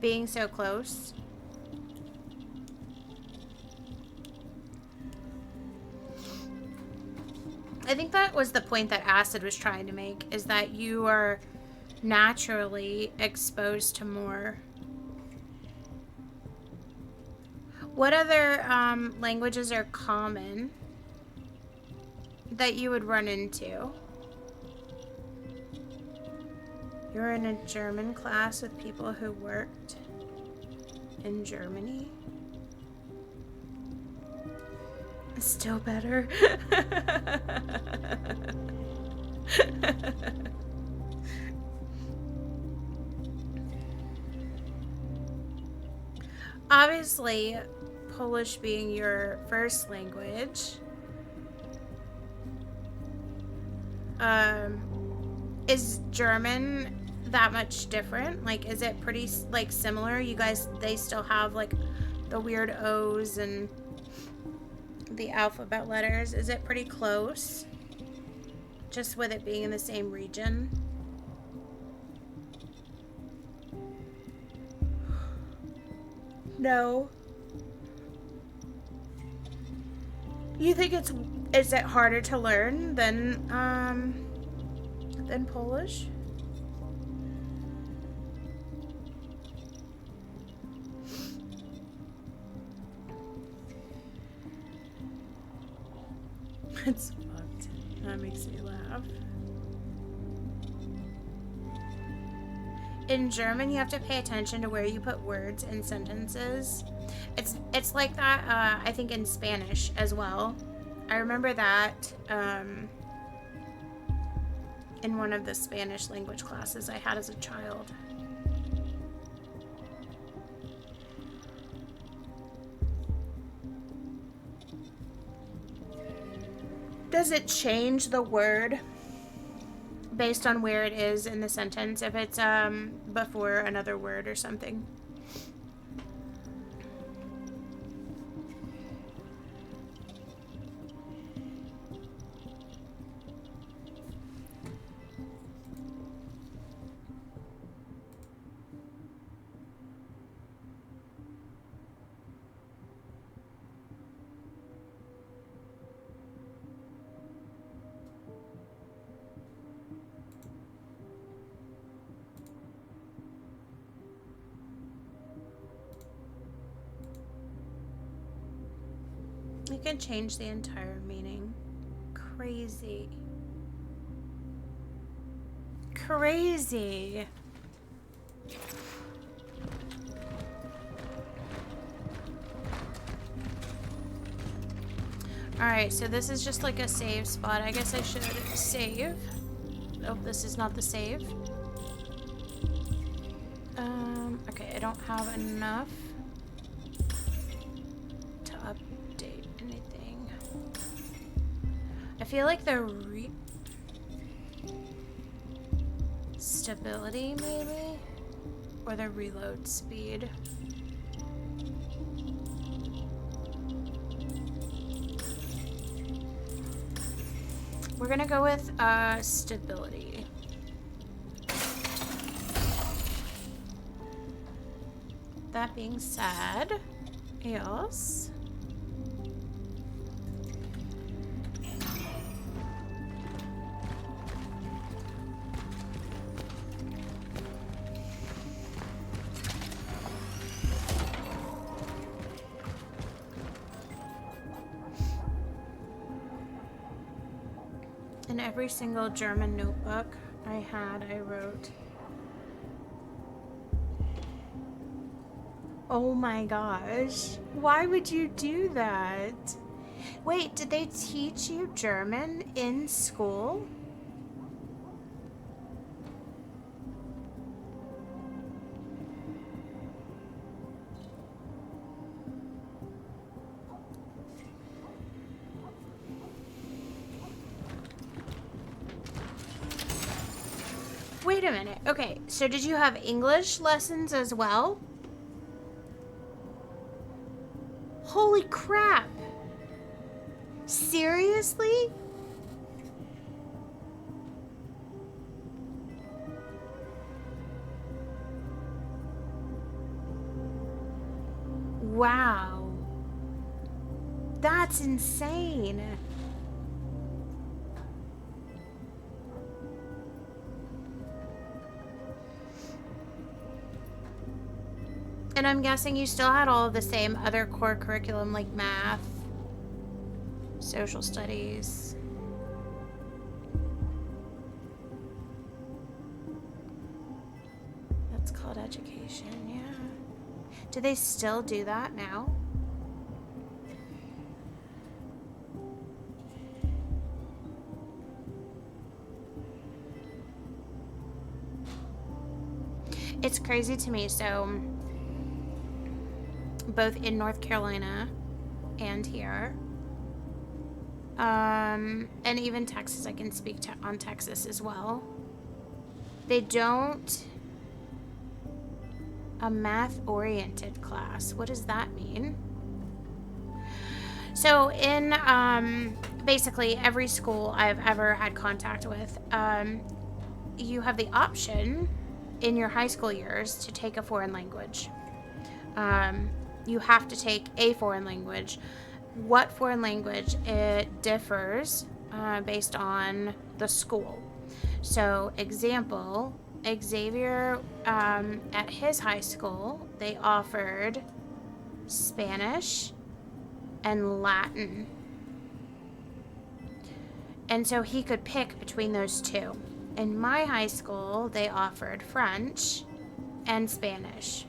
Being so close. I think that was the point that Acid was trying to make, is that you are naturally exposed to more. What other languages are common that you would run into? You're in a German class with people who worked in Germany. Still better. Obviously, Polish being your first language, is German that much different? Like, is it pretty, like, similar? You guys, they still have, like, the weird O's and the alphabet letters. Is it pretty close? Just with it being in the same region? No. You think is it harder to learn than Polish? It's fucked. That makes me laugh. In German, you have to pay attention to where you put words in sentences. It's like that, I think, in Spanish as well. I remember that in one of the Spanish language classes I had as a child. Does it change the word based on where it is in the sentence, if it's before another word or something? It can change the entire meaning. Crazy. Crazy. Alright, so this is just like a save spot. I guess I should save. Oh, this is not the save. Okay, I don't have enough to update anything. I feel like the stability, maybe? Or the reload speed. We're gonna go with stability. That being said, yes. In every single German notebook I wrote, oh my gosh, why would you do that? Wait, did they teach you German in school? Wait a minute. Okay, so did you have English lessons as well? Holy crap. Seriously? Wow. That's insane. And I'm guessing you still had all of the same other core curriculum like math, social studies. That's called education, yeah. Do they still do that now? It's crazy to me. So, both in North Carolina and here, and even Texas, I can speak on Texas as well. They don't a math-oriented class. What does that mean? So in basically every school I've ever had contact with, you have the option in your high school years to take a foreign language. You have to take a foreign language. What foreign language? It differs based on the school. So, example, Xavier at his high school, they offered Spanish and Latin. And so he could pick between those two. In my high school, they offered French and Spanish.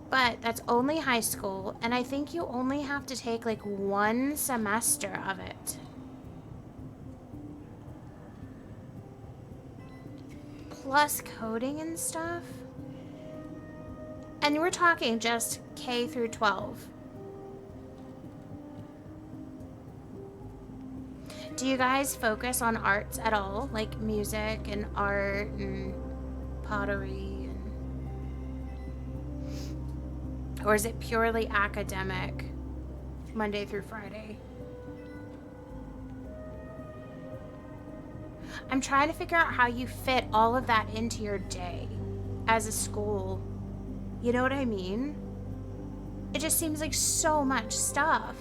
But that's only high school, and I think you only have to take like one semester of it. Plus coding and stuff. And we're talking just K through 12. Do you guys focus on arts at all? Like music and art and pottery? Or is it purely academic, Monday through Friday? I'm trying to figure out how you fit all of that into your day as a school. You know what I mean? It just seems like so much stuff.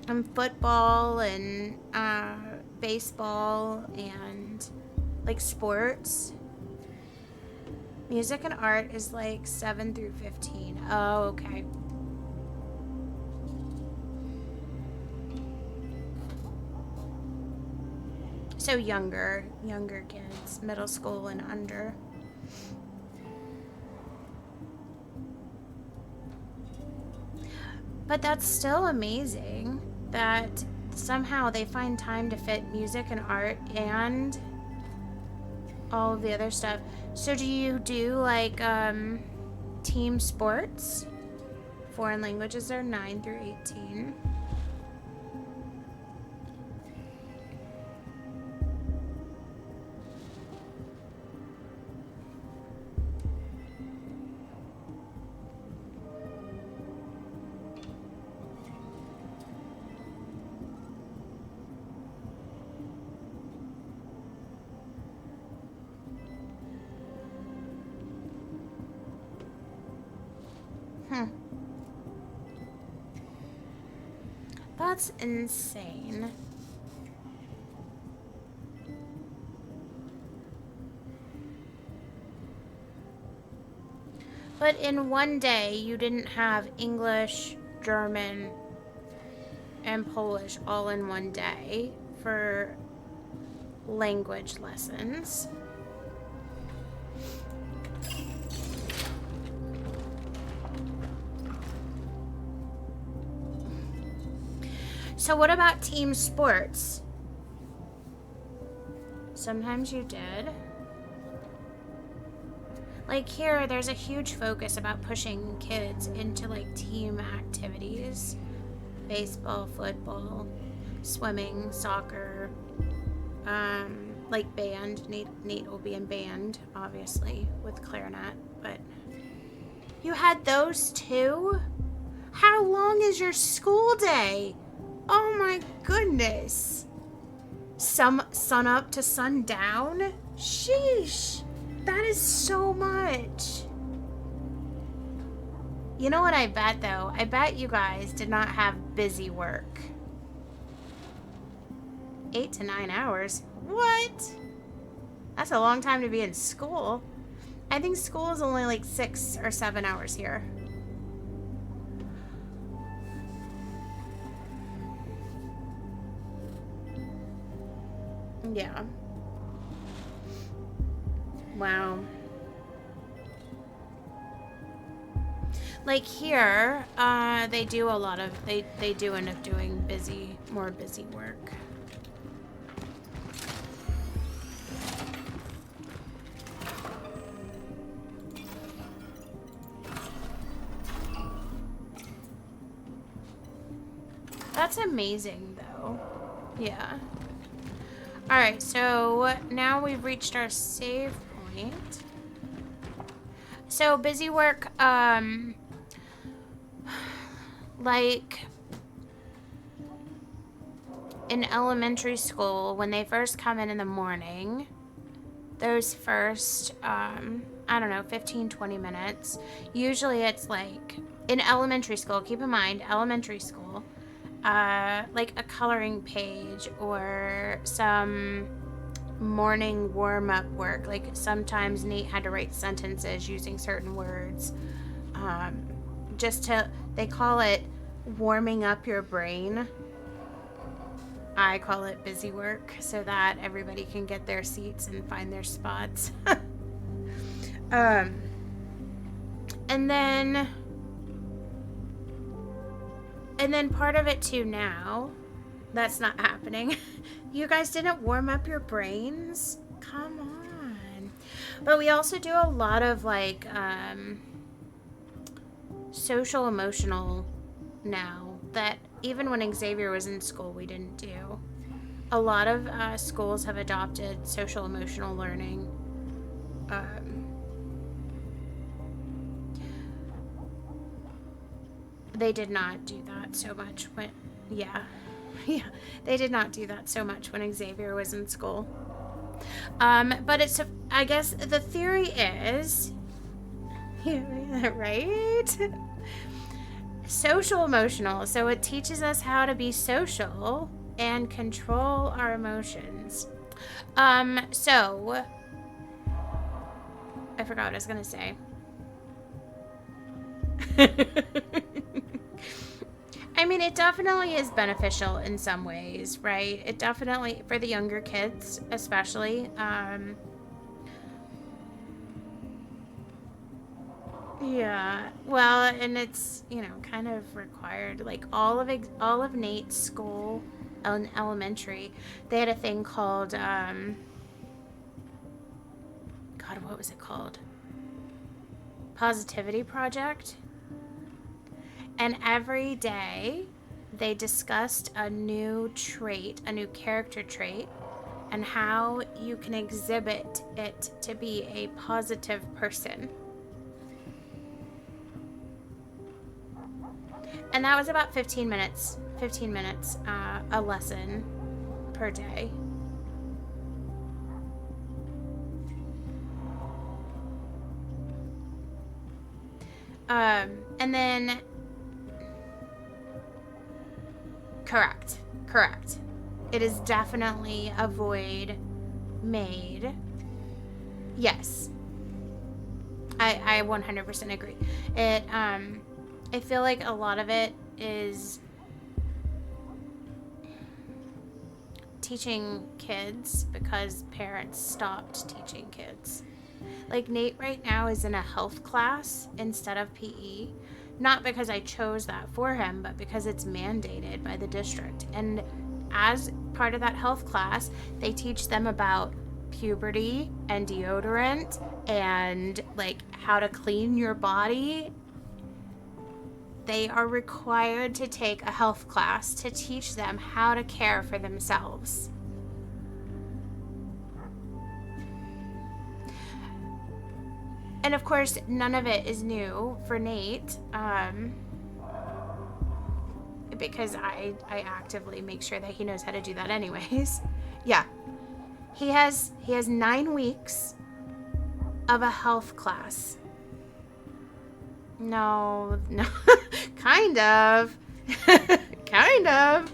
And football and baseball and like sports. Music and art is like 7 through 15. Oh, okay. So younger kids, middle school and under. But that's still amazing that somehow they find time to fit music and art and all of the other stuff. So do you do like team sports? Foreign languages are 9 through 18. That's insane. But in one day, you didn't have English, German, and Polish all in one day for language lessons. So what about team sports? Sometimes you did. Like here, there's a huge focus about pushing kids into like team activities. Baseball, football, swimming, soccer, like band. Nate will be in band, obviously, with clarinet, but you had those too? How long is your school day? Oh my goodness. Some sun up to sun down? Sheesh. That is so much. You know what I bet though? I bet you guys did not have busy work. 8 to 9 hours? What? That's a long time to be in school. I think school is only like 6 or 7 hours here. Yeah. Wow. Like here, they do a lot of, they do end up doing more busy work. That's amazing though. Yeah. Alright, so now we've reached our save point. So busy work, like in elementary school, when they first come in the morning, those first, I don't know, 15, 20 minutes, usually it's like, in elementary school, keep in mind, elementary school, like a coloring page or some morning warm-up work. Like sometimes Nate had to write sentences using certain words, just to, they call it warming up your brain. I call it busy work, so that everybody can get their seats and find their spots. And then part of it too now, that's not happening. You guys didn't warm up your brains? Come on. But we also do a lot of like social emotional now that even when Xavier was in school we didn't do. A lot of schools have adopted social emotional learning. They did not do that so much when, yeah, they did not do that so much when Xavier was in school. But it's, I guess the theory is, right? Social emotional. So it teaches us how to be social and control our emotions. So I forgot what I was gonna say. I mean, it definitely is beneficial in some ways, right? It definitely, for the younger kids, especially. Yeah. Well, and it's, you know, kind of required. Like all of Nate's school in elementary, they had a thing called, God, what was it called? Positivity Project. And every day they discussed a new trait, a new character trait, and how you can exhibit it to be a positive person. And that was about 15 minutes, a lesson per day. And then, correct. It is definitely a void made. Yes. I 100% agree. It, I feel like a lot of it is teaching kids because parents stopped teaching kids. Like Nate right now is in a health class instead of PE. not because I chose that for him, but because it's mandated by the district. And as part of that health class, they teach them about puberty and deodorant and like how to clean your body. They are required to take a health class to teach them how to care for themselves. And of course, none of it is new for Nate, because I actively make sure that he knows how to do that anyways. Yeah. He has 9 weeks of a health class. No, kind of. Kind of.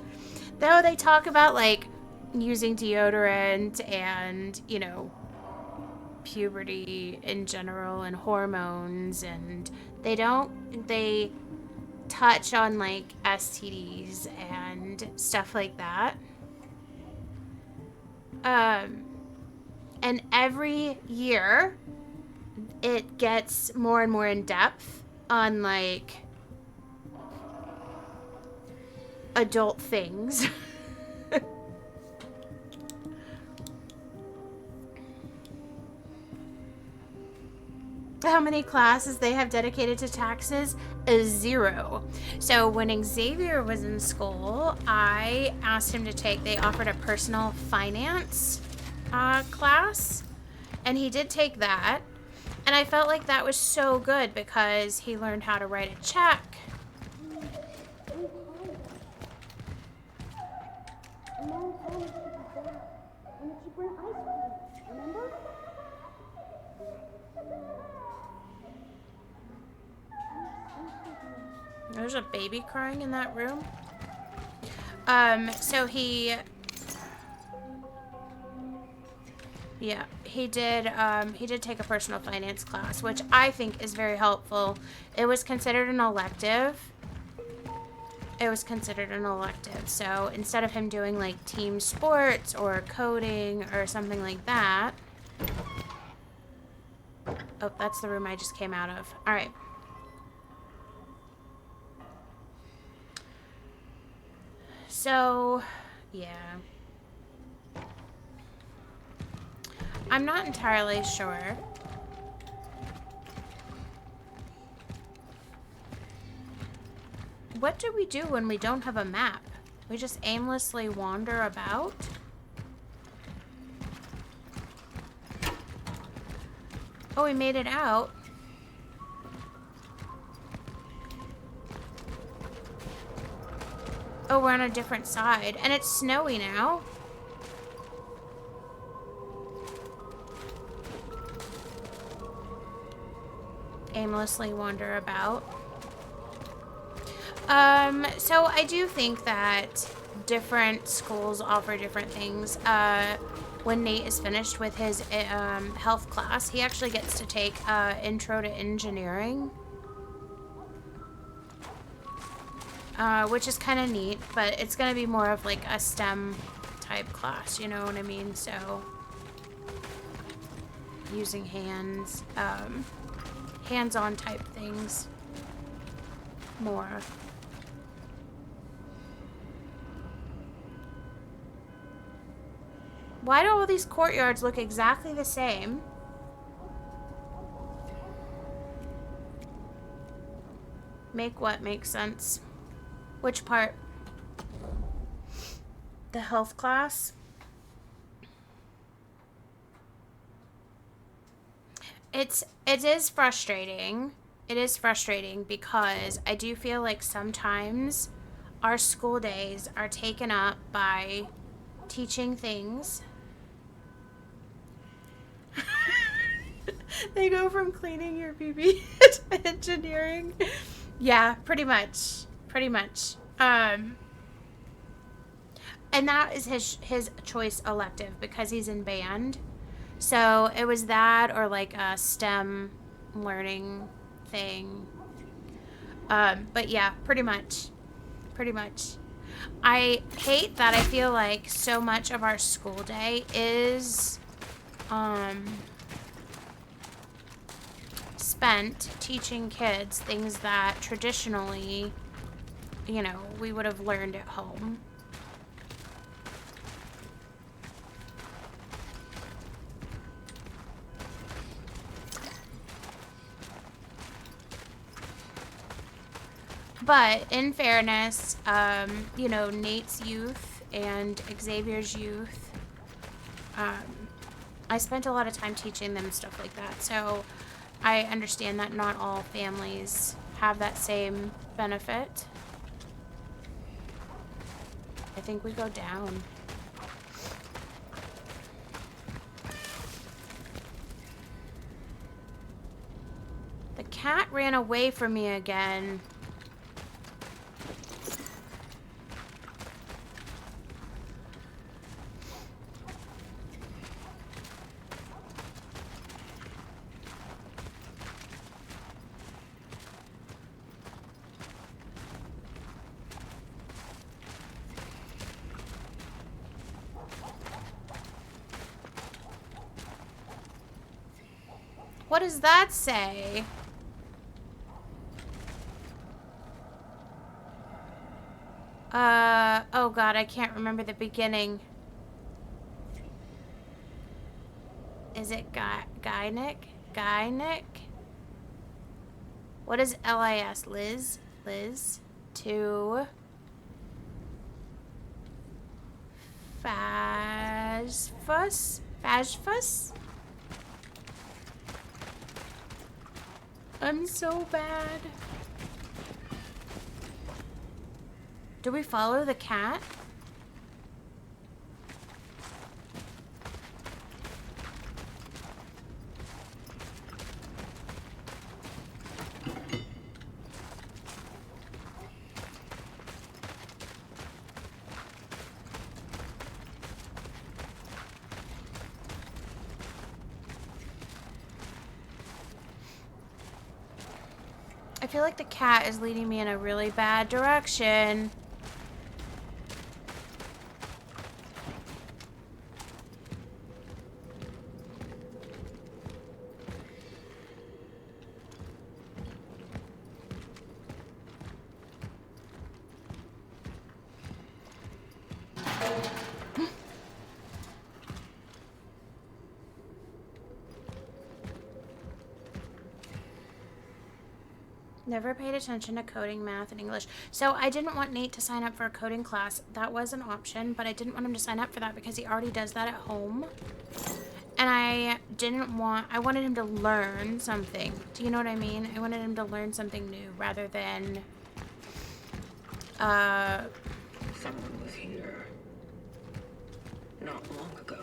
Though they talk about like using deodorant and, you know, puberty in general and hormones, and they touch on like STDs and stuff like that. And every year it gets more and more in depth on like adult things. How many classes they have dedicated to taxes? 0. So when Xavier was in school, I asked him to take, they offered a personal finance class, and he did take that. And I felt like that was so good because he learned how to write a check. There's a baby crying in that room. So he did take a personal finance class, which I think is very helpful. It was considered an elective. So instead of him doing like team sports or coding or something like that. Oh, that's the room I just came out of. All right. So, yeah. I'm not entirely sure. What do we do when we don't have a map? We just aimlessly wander about? Oh, we made it out. Oh, we're on a different side. And it's snowy now. Aimlessly wander about. So I do think that different schools offer different things. When Nate is finished with his health class, he actually gets to take Intro to Engineering. Which is kind of neat, but it's going to be more of like a STEM type class, you know what I mean? So, using hands, hands-on type things more. Why do all these courtyards look exactly the same? Make what make sense? Which part? The health class? It is frustrating. It is frustrating because I do feel like sometimes our school days are taken up by teaching things. They go from cleaning your pee-pee to engineering. Yeah, pretty much. Pretty much. And that is his choice elective because he's in band. So it was that or like a STEM learning thing. But yeah, pretty much. Pretty much. I hate that I feel like so much of our school spent teaching kids things that traditionally, you know, we would have learned at home. But in fairness, you know, Nate's youth and Xavier's youth, I spent a lot of time teaching them stuff like that. So I understand that not all families have that same benefit. I think we go down. The cat ran away from me again. What does that say? Oh god, I can't remember the beginning. Is it Guynick? Guynick? What is LIS? Liz? Liz? To... Fazfus? Fazfus? I'm so bad. Do we follow the cat? I feel like the cat is leading me in a really bad direction. Never paid attention to coding, math, and English. So I didn't want Nate to sign up for a coding class. That was an option, but I didn't want him to sign up for that because he already does that at home. And I wanted him to learn something. Do you know what I mean? I wanted him to learn something new rather than, Someone was here. Not long ago.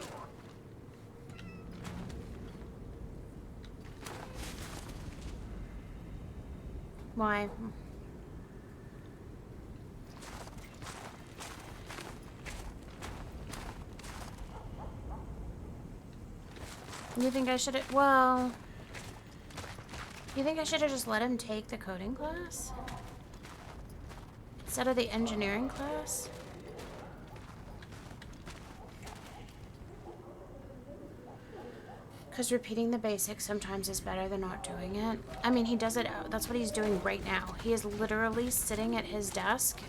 why? You think I should have, well, you think I should have just let him take the coding class? Instead of the engineering class? Because repeating the basics sometimes is better than not doing it. I mean, he does it, that's what he's doing right now. He is literally sitting at his desk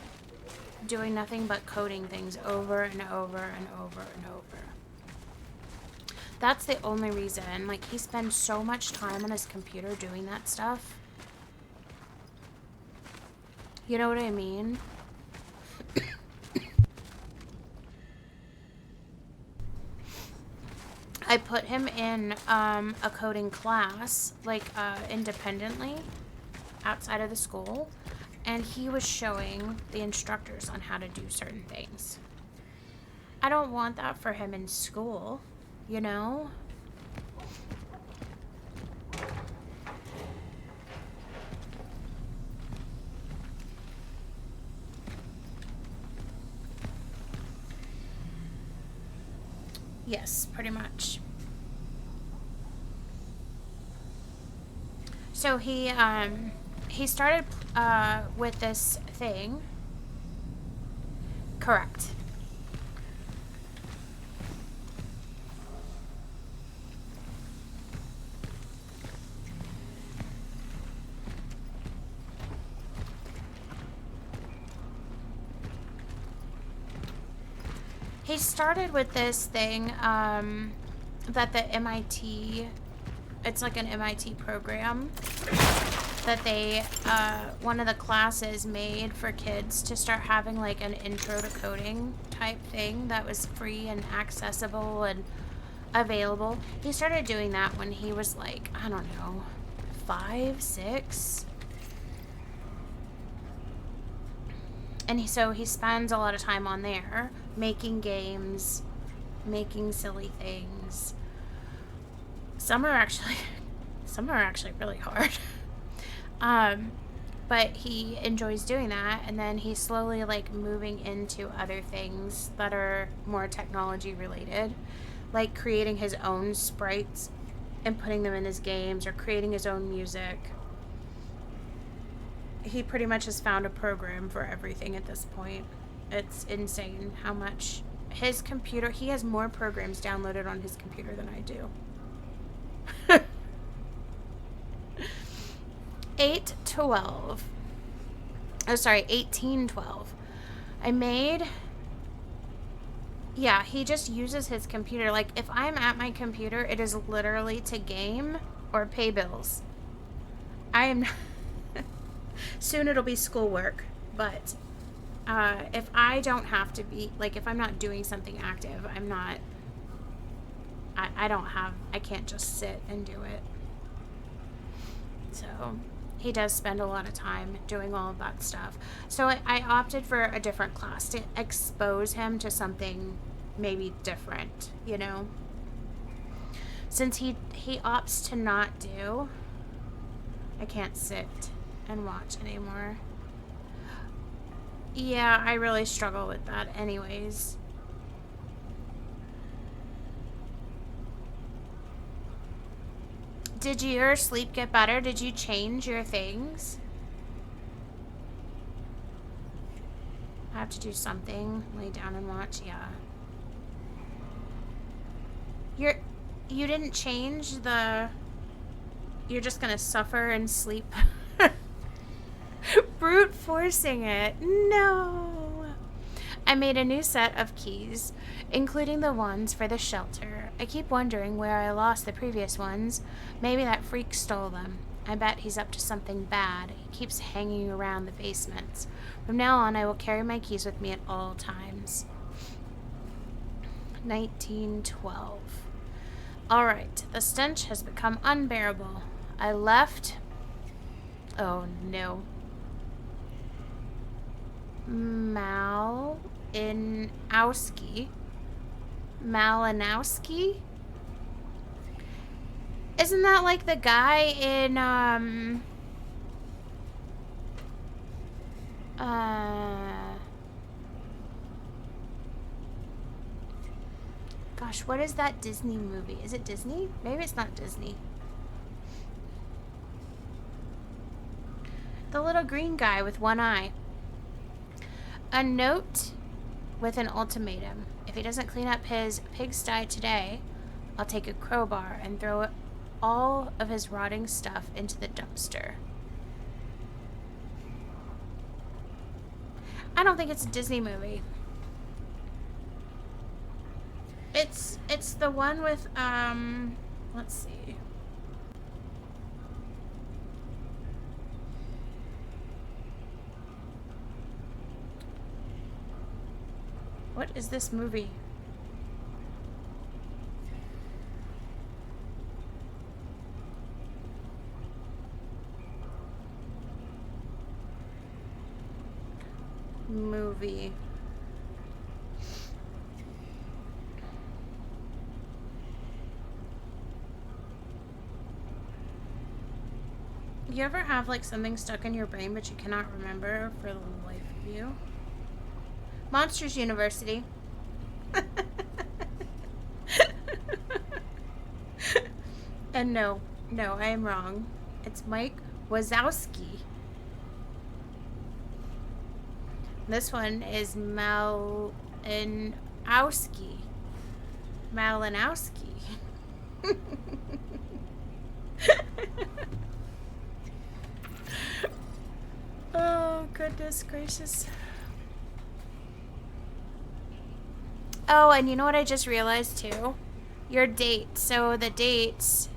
doing nothing but coding things over and over and over and over. That's the only reason. Like, he spends so much time on his computer doing that stuff. You know what I mean? I put him in a coding class, like, independently, outside of the school, and he was showing the instructors on how to do certain things. I don't want that for him in school, you know? Yes, pretty much. So he started with this thing. Correct. He started with this thing that the MIT, it's like an MIT program that they, one of the classes made for kids to start having like an intro to coding type thing that was free and accessible and available. He started doing that when he was like, I don't know, 5, 6. And so he spends a lot of time on there making games, making silly things. Some are actually really hard. But he enjoys doing that, and then he's slowly like moving into other things that are more technology related, like creating his own sprites and putting them in his games, or creating his own music. He pretty much has found a program for everything at this point. It's insane how much his computer, he has more programs downloaded on his computer than I do. 1812. Yeah, he just uses his computer. Like, if I'm at my computer, it is literally to game or pay bills. I am... Soon it'll be schoolwork, but if I don't have to be... Like, if I'm not doing something active, I'm not... I can't just sit and do it. So... He does spend a lot of time doing all of that stuff. So I opted for a different class to expose him to something maybe different, you know? Since he opts to not do, I can't sit and watch anymore. Yeah, I really struggle with that anyways. Did your sleep get better? Did you change your things? I have to do something. Lay down and watch. Yeah. You didn't change the... You're just gonna suffer and sleep. Brute forcing it. No. I made a new set of keys, including the ones for the shelter. I keep wondering where I lost the previous ones. Maybe that freak stole them. I bet he's up to something bad. He keeps hanging around the basements. From now on, I will carry my keys with me at all times. 1912. Alright, the stench has become unbearable. I left... Oh, no. Malinowski? Isn't that like the guy in, gosh, what is that Disney movie? Is it Disney? Maybe it's not Disney. The little green guy with one eye. A note with an ultimatum. If he doesn't clean up his pigsty today, I'll take a crowbar and throw all of his rotting stuff into the dumpster. I don't think it's a Disney movie. It's the one with, let's see. What is this movie? Movie. You ever have like something stuck in your brain but you cannot remember for the life of you? Monsters University. And no, I am wrong. It's Mike Wazowski. This one is Malinowski. Oh, goodness gracious. Oh, and you know what I just realized too? Your date. So the date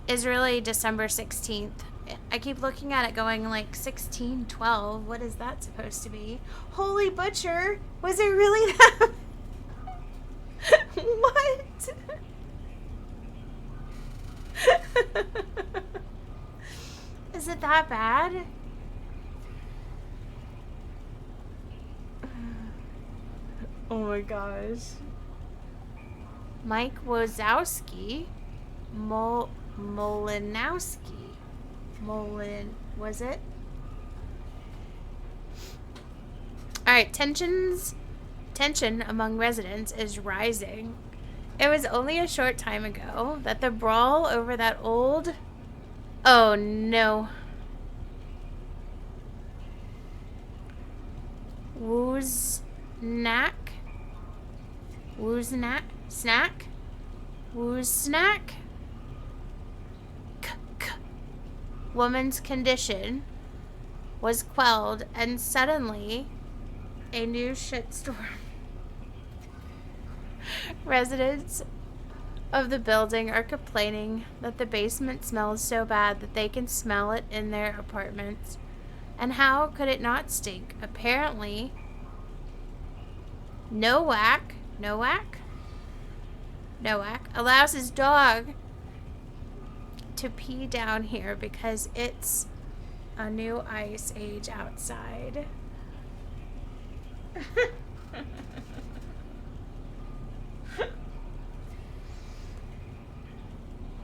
is really December 16th. I keep looking at it going like 16/12. What is that supposed to be? Holy butcher! Was it really that? What? Is it that bad? Oh my gosh. Mike Wazowski. Molinowski. Was it? Alright, tension among residents is rising. It was only a short time ago that the brawl over that old... Oh no. Woosnack? Woman's condition was quelled, and suddenly a new shitstorm. Residents of the building are complaining that the basement smells so bad that they can smell it in their apartments. And how could it not stink? Apparently, Nowak allows his dog to pee down here because it's a new ice age outside.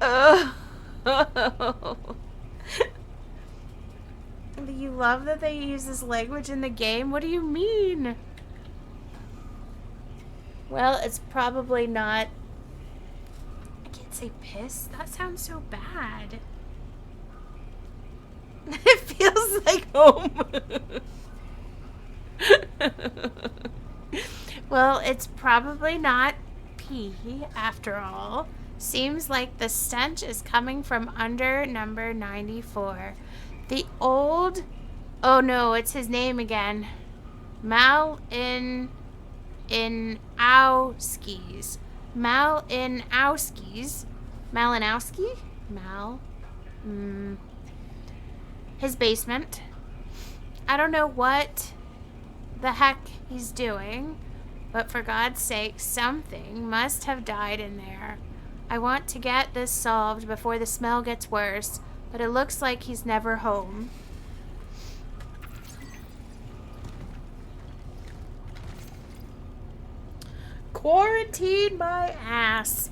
Oh. You love that they use this language in the game? What do you mean? Well, it's probably not... I can't say piss. That sounds so bad. It feels like home. Well, it's probably not pee after all. Seems like the stench is coming from under number 94. The old... Oh no, it's his name again. Malinowski's. Malinowski? His basement. I don't know what the heck he's doing, but for God's sake, something must have died in there. I want to get this solved before the smell gets worse, but it looks like he's never home. Quarantine my ass.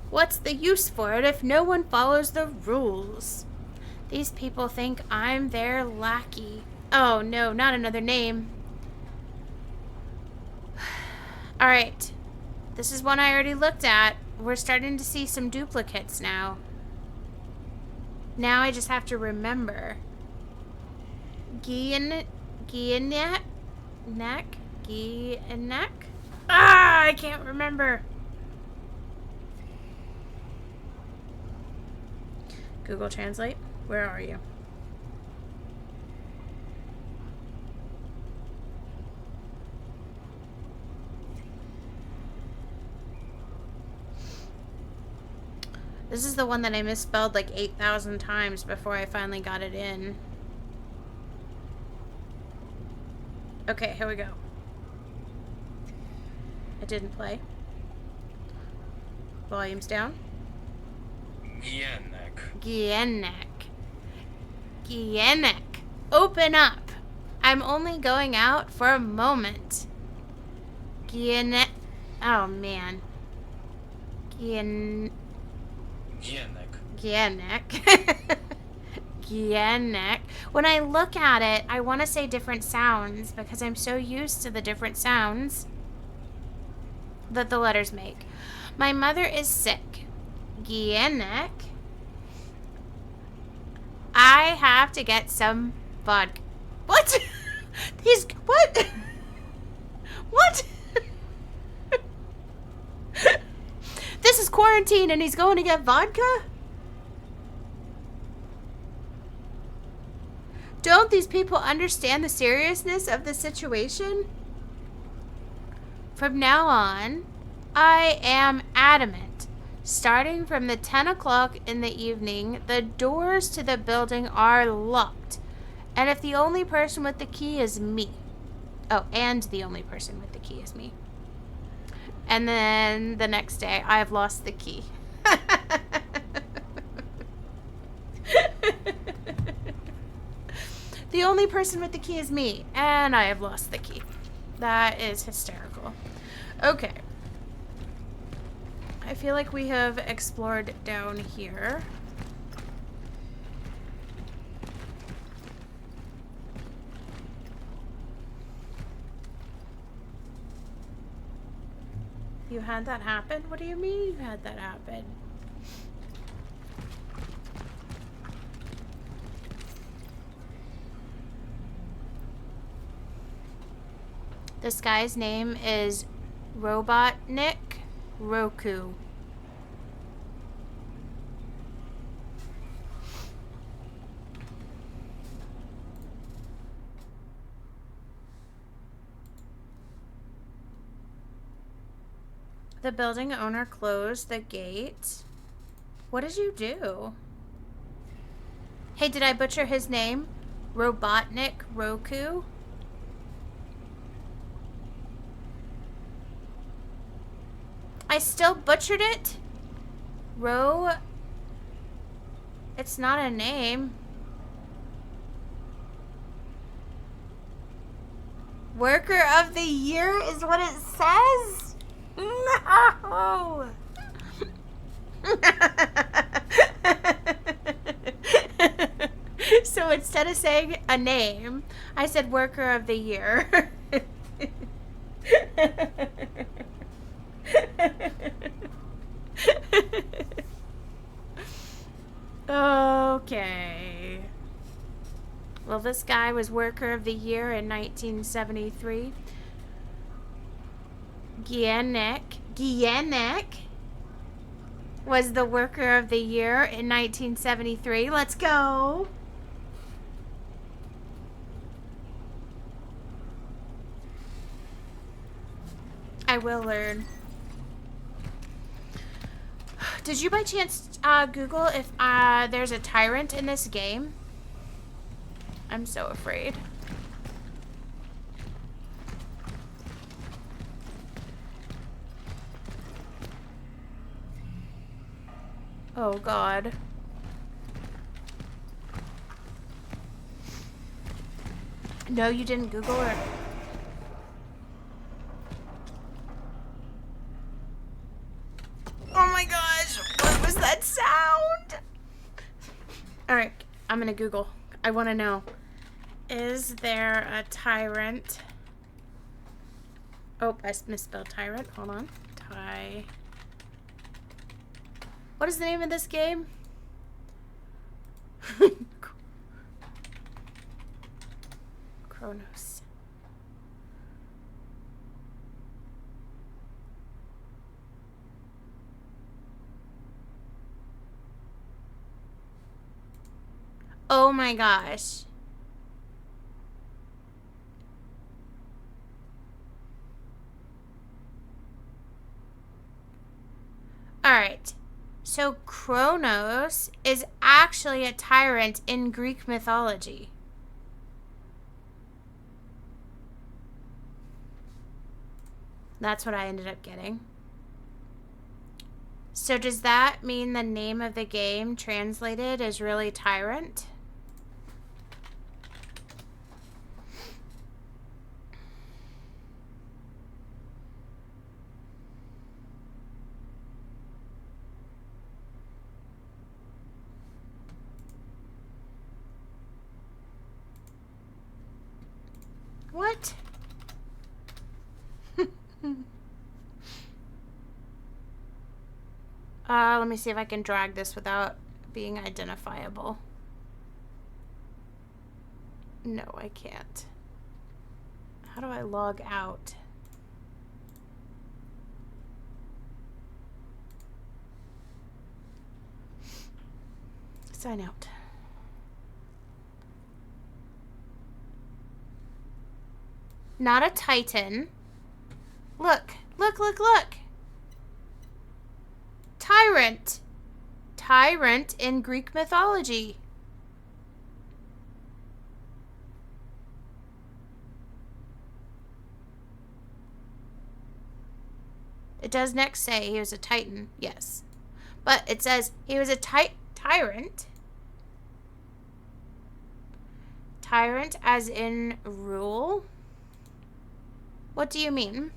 What's the use for it if no one follows the rules? These people think I'm their lackey. Oh no, not another name. Alright. This is one I already looked at. We're starting to see some duplicates now. Now I just have to remember. Guianek? Ah, I can't remember. Google Translate, where are you? This is the one that I misspelled like 8,000 times before I finally got it in. Okay, here we go. It didn't play. Volume's down. Gienek. Open up. I'm only going out for a moment. Gienek. Oh man. Gienek. When I look at it, I want to say different sounds because I'm so used to the different sounds that the letters make. My mother is sick. Gienek. I have to get some vodka. What? What? What? This is quarantine and he's going to get vodka? Don't these people understand the seriousness of the situation? From now on, I am adamant. Starting from the 10 o'clock in the evening, the doors to the building are locked. And if the only person with the key is me. Oh, and the only person with the key is me. And then the next day, I have lost the key. The only person with the key is me, and I have lost the key. That is hysterical. Okay. I feel like we have explored down here. You had that happen? What do you mean you had that happen? This guy's name is Robotnik Roku. The building owner closed the gate. What did you do? Hey, did I butcher his name? Robotnik Roku? I still butchered it? It's not a name. Worker of the Year is what it says? No! So instead of saying a name, I said Worker of the Year. Okay. Well, this guy was Worker of the Year in 1973. Gienek was the Worker of the Year in 1973. Let's go. I will learn. Did you by chance Google if there's a tyrant in this game? I'm so afraid. Oh God. No, you didn't Google it. Oh my gosh, what was that sound? Alright, I'm gonna Google. I wanna know. Is there a tyrant? Oh, I misspelled tyrant. Hold on. What is the name of this game? Kronos. Oh my gosh. Alright. So Kronos is actually a tyrant in Greek mythology. That's what I ended up getting. So does that mean the name of the game translated is really Tyrant? What? Let me see if I can drag this without being identifiable. No, I can't. How do I log out? Sign out. Not a Titan. Look. Look, look, look. Tyrant. Tyrant in Greek mythology. It does next say he was a titan, yes. But it says he was a tyrant. Tyrant as in rule? What do you mean?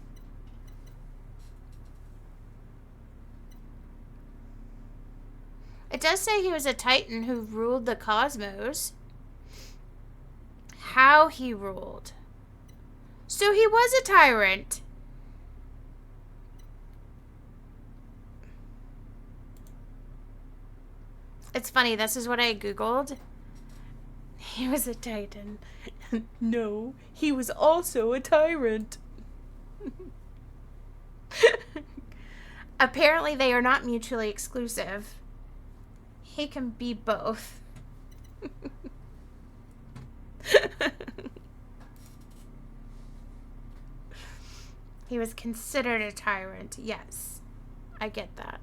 It does say he was a titan who ruled the cosmos. How he ruled. So he was a tyrant. It's funny, this is what I googled. He was a titan. No, he was also a tyrant. Apparently they are not mutually exclusive. He can be both. He was considered a tyrant. Yes, I get that.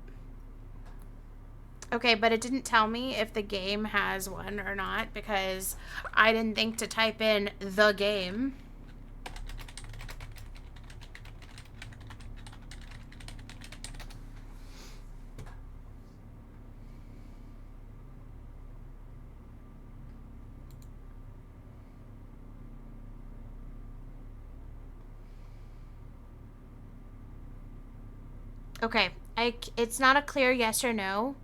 Okay, but it didn't tell me if the game has one or not because I didn't think to type in the game. Okay, it's not a clear yes or no,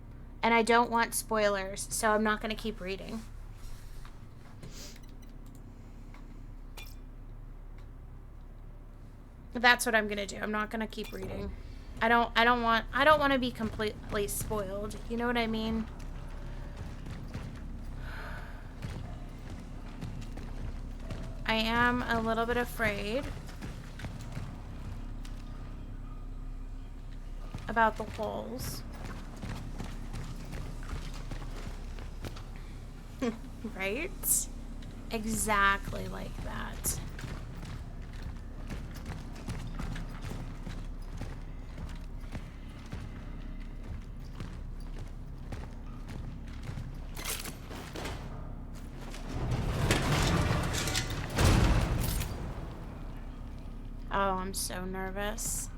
and I don't want spoilers, so I'm not going to keep reading. That's what I'm going to do. I'm not going to keep reading. I don't want to be completely spoiled. You know what I mean? I am a little bit afraid about the holes. Right? Exactly like that. Oh, I'm so nervous.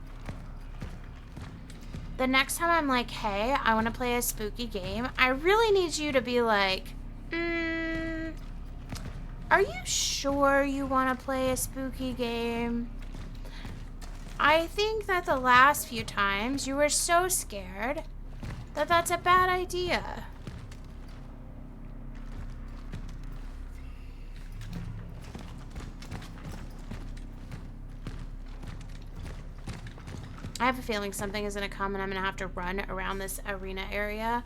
The next time I'm like, hey, I want to play a spooky game, I really need you to be like, are you sure you want to play a spooky game? I think that the last few times you were so scared that that's a bad idea. I have a feeling something is going to come and I'm going to have to run around this arena area.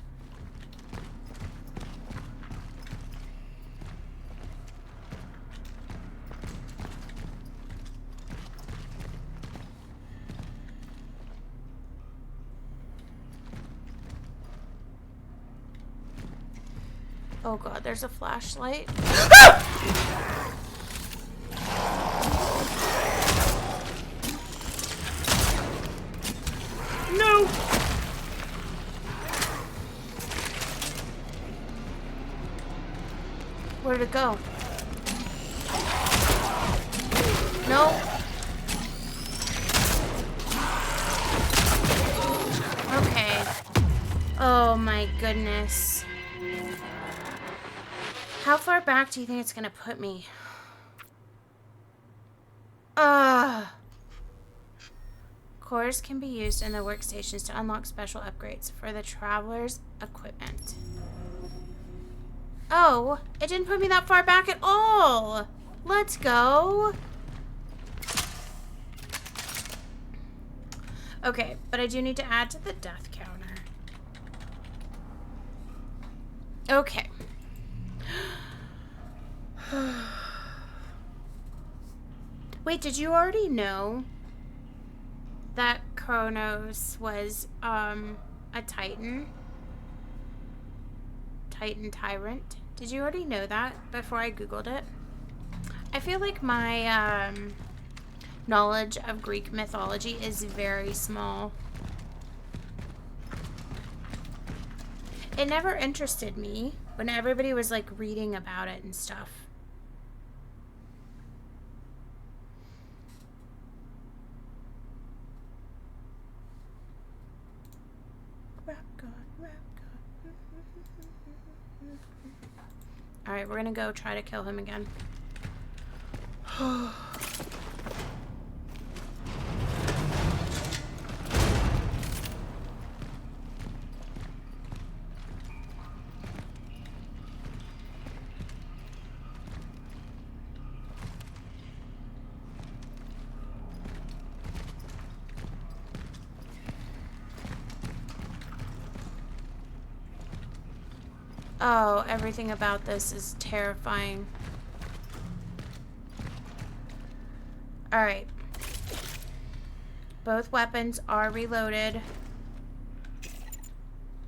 Oh god, there's a flashlight. No! Where'd it go? No. Okay. Oh my goodness. How far back do you think it's gonna put me? Cores can be used in the workstations to unlock special upgrades for the traveler's equipment. Oh, it didn't put me that far back at all. Let's go. Okay, but I do need to add to the death counter. Okay. Wait, did you already know that Kronos was a Titan? Titan Tyrant? Did you already know that before I googled it? I feel like my knowledge of Greek mythology is very small. It never interested me when everybody was like reading about it and stuff. Alright, we're gonna go try to kill him again. Oh, everything about this is terrifying. Alright. Both weapons are reloaded.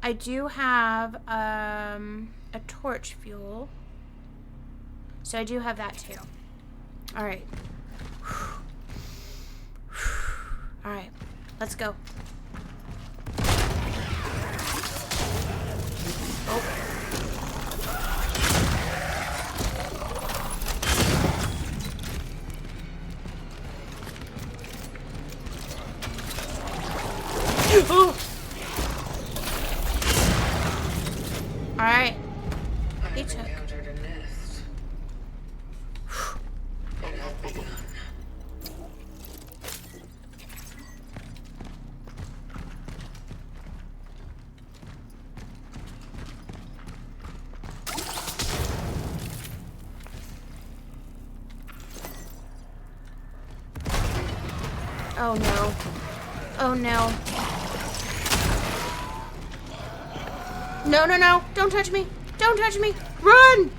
I do have a torch fuel. So I do have that too. Alright. Alright. Let's go. Oh. Alright. He I've took. encountered a nest. It has begun. Oh no. Oh no. No, no, no. Don't touch me. Don't touch me. Run!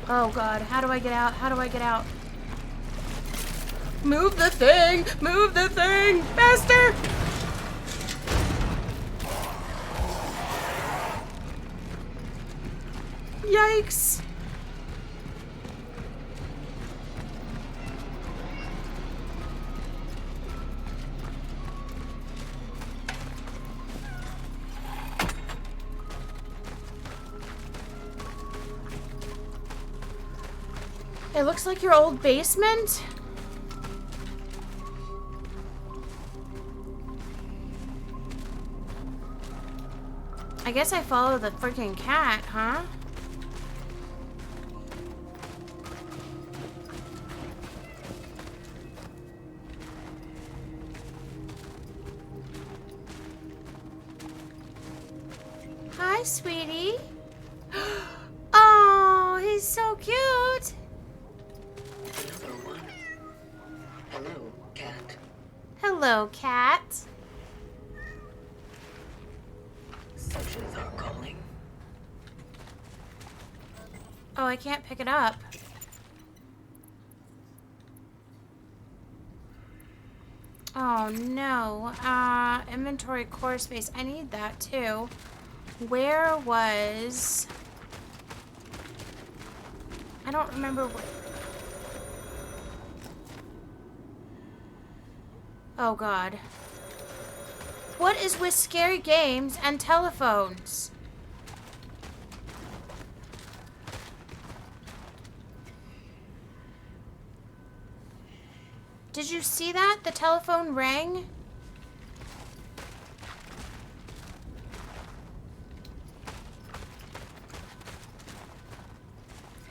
Oh god. How do I get out? How do I get out? Move the thing! Move the thing! Faster! Yikes. It looks like your old basement. I guess I follow the freaking cat, huh? Hi, sweetie. Oh, he's so cute. Another one. Hello, cat. Hello, cat. Such is our calling. Oh, I can't pick it up. Oh, no. Inventory core space. I need that, too. Where was... I don't remember where... Oh, God. What is with scary games and telephones? Did you see that? The telephone rang?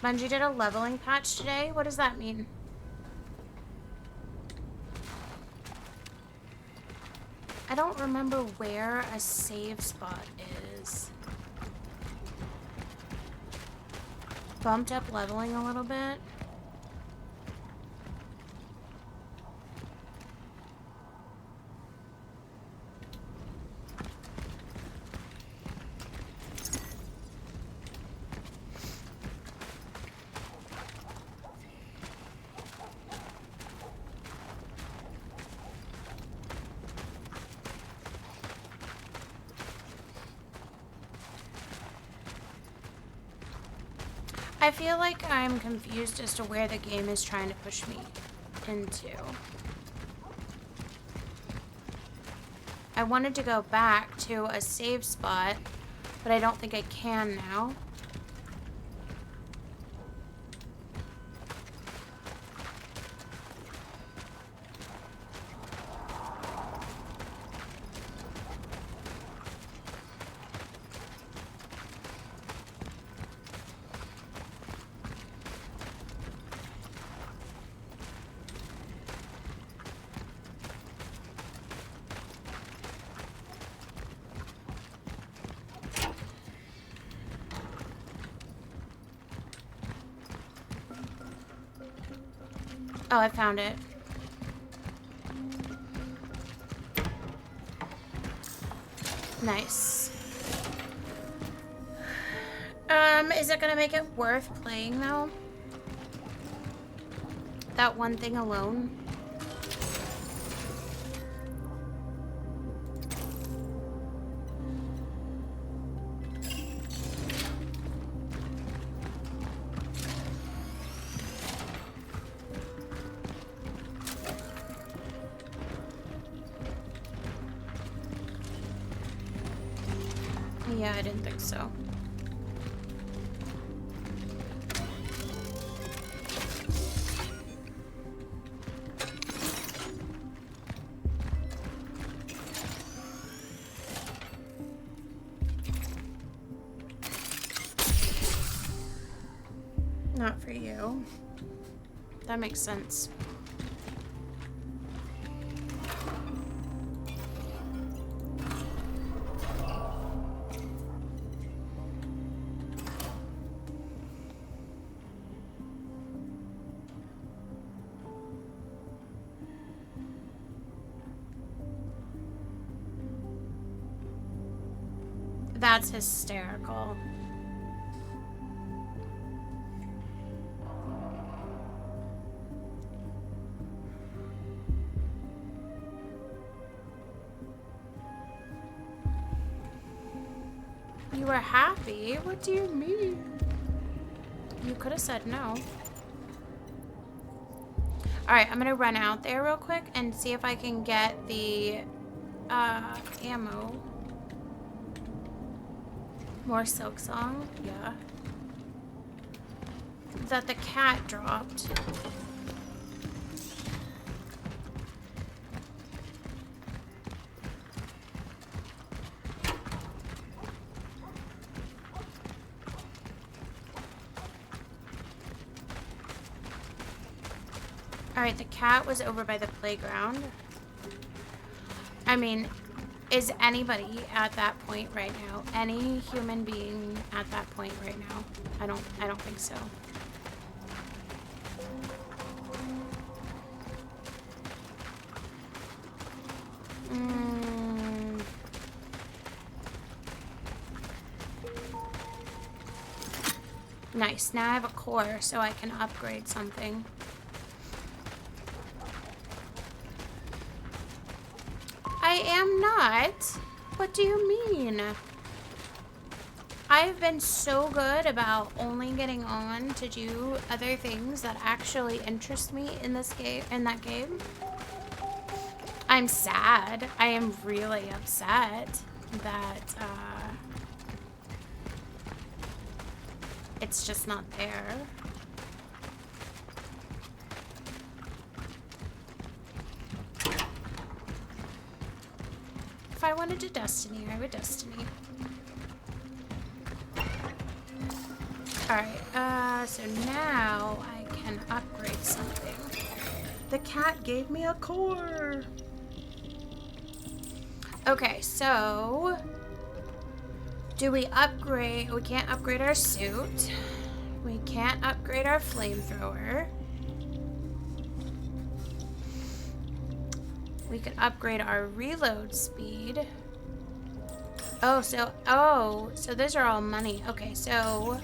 Bungie did a leveling patch today? What does that mean? I don't remember where a save spot is. Bumped up leveling a little bit. I feel like I'm confused as to where the game is trying to push me into. I wanted to go back to a save spot, but I don't think I can now. Oh, I found it. Nice. Is it gonna make it worth playing though? That one thing alone? Yeah, I didn't think so. Not for you. That makes sense. That's hysterical. You were happy? What do you mean? You could have said no. Alright, I'm gonna run out there real quick and see if I can get the ammo. More Silk Song? Yeah. That the cat dropped. Alright, the cat was over by the playground. I mean, is anybody at that point right now? Any human being at that point right now? I don't think so. Nice. Now I have a core so I can upgrade something. I am not. What do you mean? I've been so good about only getting on to do other things that actually interest me in this game, in that game. I'm sad. I am really upset that it's just not there. If I wanted to Destiny, I would Destiny. Alright, so now I can upgrade something. The cat gave me a core! Okay, so... do we upgrade... we can't upgrade our suit. We can't upgrade our flamethrower. We could upgrade our reload speed. Oh, so those are all money. Okay, so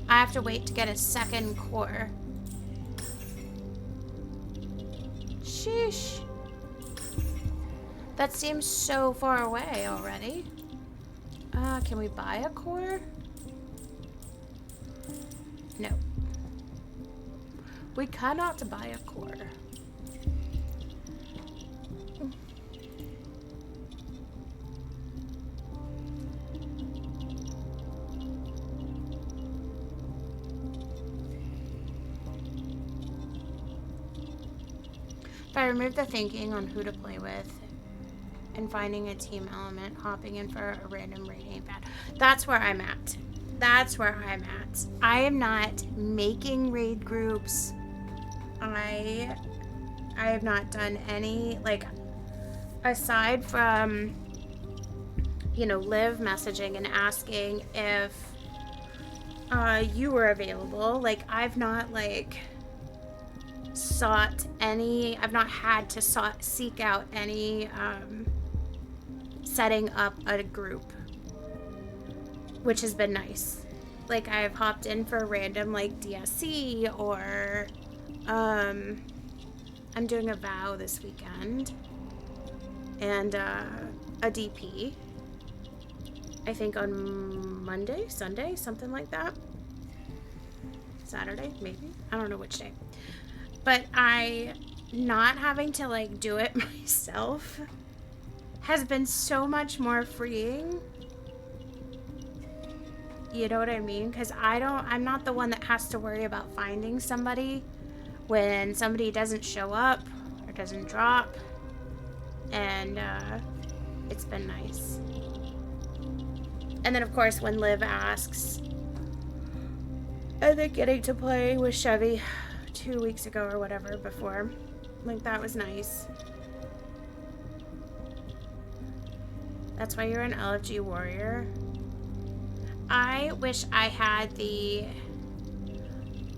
I have to wait to get a second core. Sheesh. That seems so far away already. Can we buy a core? No. We cannot buy a core. If I remove the thinking on who to play with and finding a team element, hopping in for a random raid ain't bad. That's where I'm at. That's where I'm at. I am not making raid groups. I have not done any, like, aside from, you know, Liv messaging and asking if you were available. Like, I've not, like, I've not had to seek out any setting up a group, which has been nice. Like, I've hopped in for a random, like, DSC, or I'm doing a vow this weekend, and a DP, I think on Monday, Sunday, something like that. Saturday, maybe. I don't know which day. But not having to, like, do it myself has been so much more freeing. You know what I mean? Because I'm not the one that has to worry about finding somebody when somebody doesn't show up or doesn't drop. And it's been nice. And then, of course, when Liv asks, and then getting to play with Chevy 2 weeks ago or whatever before, like, that was nice. That's why you're an LFG warrior. I wish I had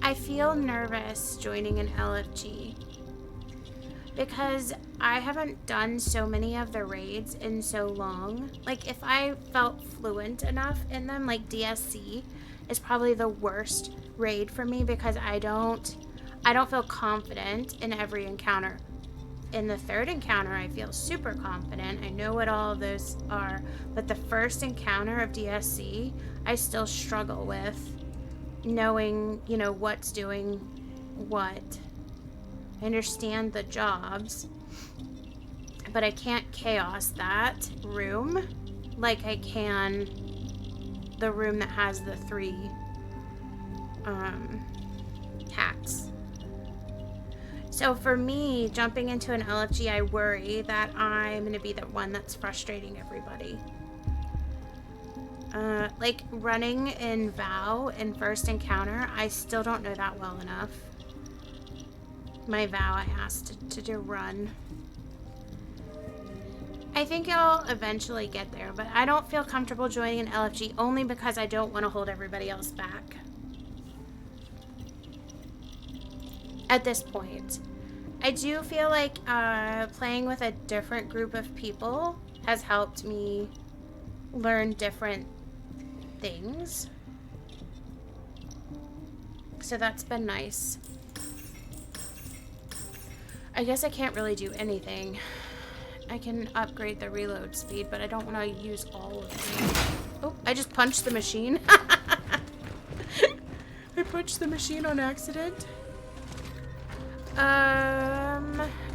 I feel nervous joining an LFG because I haven't done so many of the raids in so long. Like, if I felt fluent enough in them, like, DSC is probably the worst raid for me because I don't feel confident in every encounter. In the third encounter, I feel super confident. I know what all of those are. But the first encounter of DSC, I still struggle with knowing, you know, what's doing what. I understand the jobs, but I can't chaos that room like I can the room that has the 3 hats. So for me, jumping into an LFG, I worry that I'm going to be the one that's frustrating everybody. Like, running in Vow in first encounter, I still don't know that well enough. My Vow I asked to do run. I think I'll eventually get there, but I don't feel comfortable joining an LFG only because I don't want to hold everybody else back. At this point. I do feel like playing with a different group of people has helped me learn different things. So that's been nice. I guess I can't really do anything. I can upgrade the reload speed, but I don't want to use all of it. Oh, I just punched the machine. I punched the machine on accident.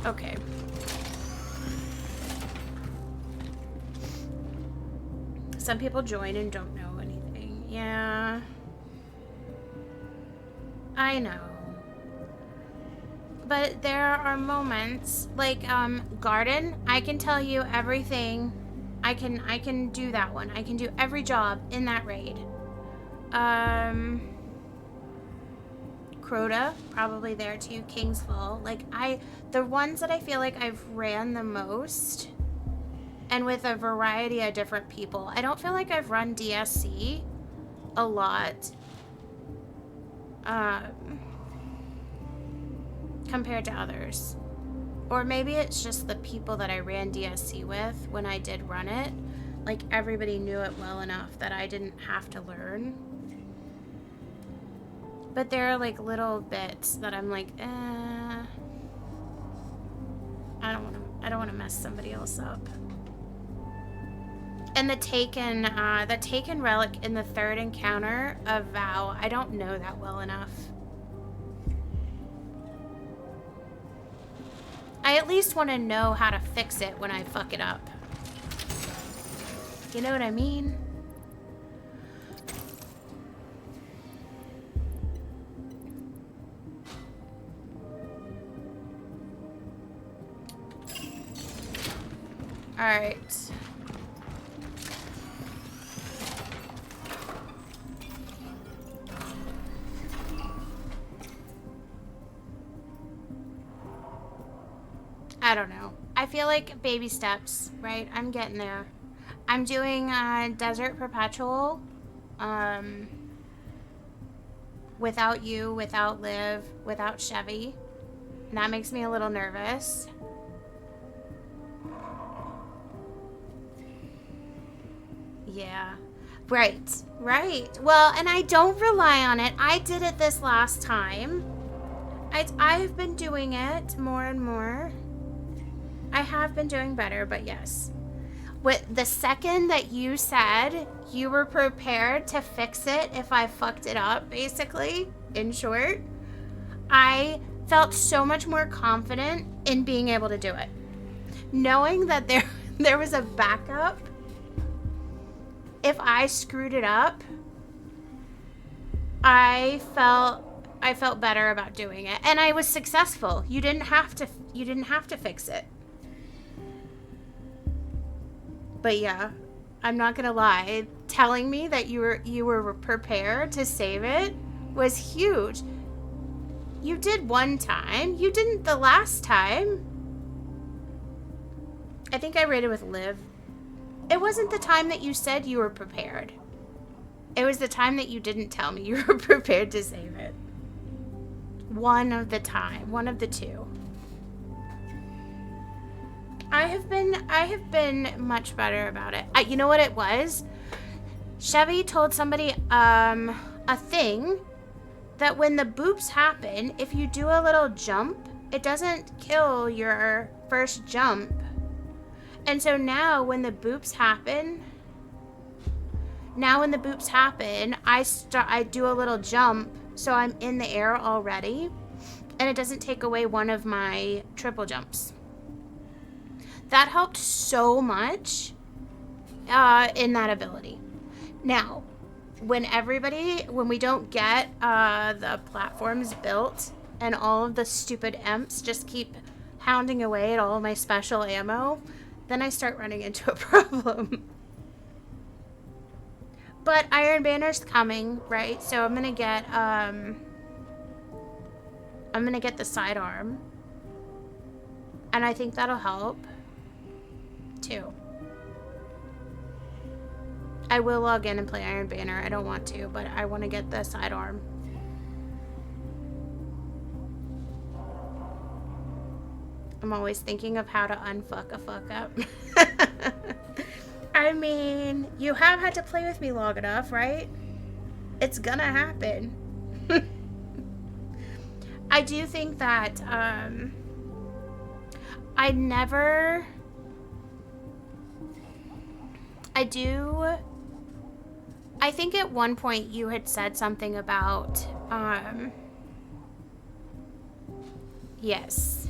Okay. Some people join and don't know anything. Yeah. I know. But there are moments, like, garden, I can tell you everything. I can do that one. I can do every job in that raid. Crota, probably there too. Kingsfall. Like, the ones that I feel like I've ran the most, and with a variety of different people. I don't feel like I've run DSC a lot. Compared to others. Or maybe it's just the people that I ran DSC with when I did run it. Like, everybody knew it well enough that I didn't have to learn. But there are, like, little bits that I'm like, I don't want to mess somebody else up. And the taken relic in the third encounter of Vow, I don't know that well enough. I at least want to know how to fix it when I fuck it up. You know what I mean? All right. I don't know. I feel like baby steps, right? I'm getting there. I'm doing Desert Perpetual. Without you, without Liv, without Chevy. And that makes me a little nervous. Yeah. Right. Right. Well, and I don't rely on it. I did it this last time. I've been doing it more and more. I have been doing better, but yes. The second that you said you were prepared to fix it if I fucked it up, basically, in short, I felt so much more confident in being able to do it. Knowing that there was a backup if I screwed it up, I felt better about doing it, and I was successful. You didn't have to fix it. But yeah, I'm not gonna lie. Telling me that you were prepared to save it was huge. You did one time. You didn't the last time. I think I rated with Liv. It wasn't the time that you said you were prepared. It was the time that you didn't tell me you were prepared to save it. One of the two. I have been much better about it. You know what it was? Chevy told somebody a thing that when the boops happen, if you do a little jump, it doesn't kill your first jump. And so now when the boops happen, I do a little jump, so I'm in the air already, and it doesn't take away one of my triple jumps. That helped so much in that ability. Now, when we don't get the platforms built and all of the stupid imps just keep hounding away at all of my special ammo, then I start running into a problem. But Iron Banner's coming, right? So I'm gonna get the sidearm, and I think that'll help too. I will log in and play Iron Banner. I don't want to, but I want to get the sidearm. I'm always thinking of how to unfuck a fuck up. I mean, you have had to play with me long enough, right? It's gonna happen. I do think that I think at one point you had said something about yes,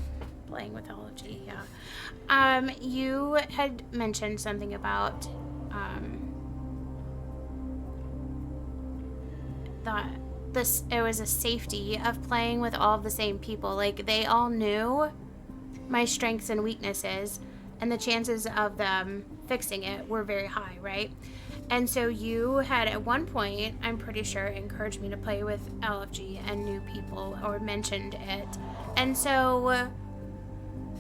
playing with LFG, yeah. You had mentioned something about it was a safety of playing with all of the same people. Like, they all knew my strengths and weaknesses, and the chances of them fixing it were very high, right? And so you had at one point, I'm pretty sure, encouraged me to play with LFG and new people, or mentioned it. And so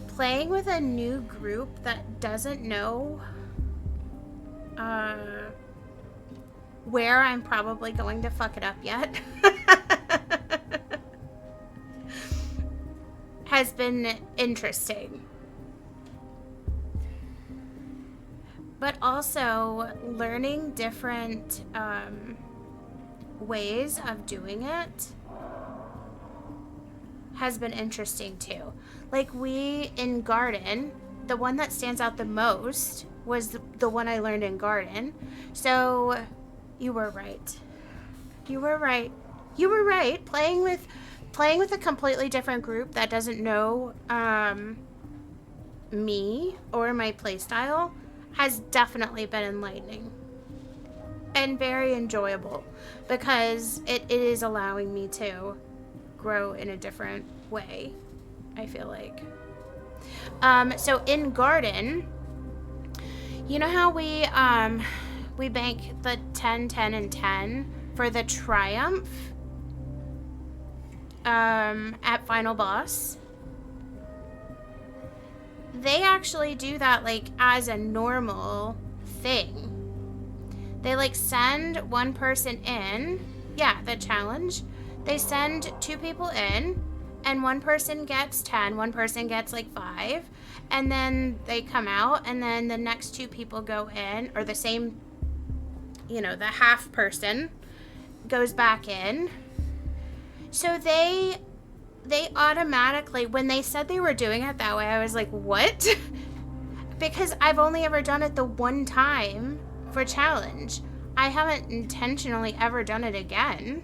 playing with a new group that doesn't know where I'm probably going to fuck it up yet has been interesting. But also learning different ways of doing it has been interesting too. Like, in Garden, the one that stands out the most was the one I learned in garden. So you were right. You were right. You were right. Playing with a completely different group that doesn't know me or my playstyle has definitely been enlightening and very enjoyable, because it is allowing me to grow in a different way, I feel like. So in garden, you know how we bank the 10, 10, and 10 for the triumph at final boss? They actually do that like as a normal thing. They like send one person in, yeah, the challenge. They send 2 people in, and one person gets 10, one person gets like 5, and then they come out, and then the next 2 people go in, or the same, you know, the half person goes back in. So they automatically, when they said they were doing it that way, I was like, what? Because I've only ever done it the one time for challenge. I haven't intentionally ever done it again.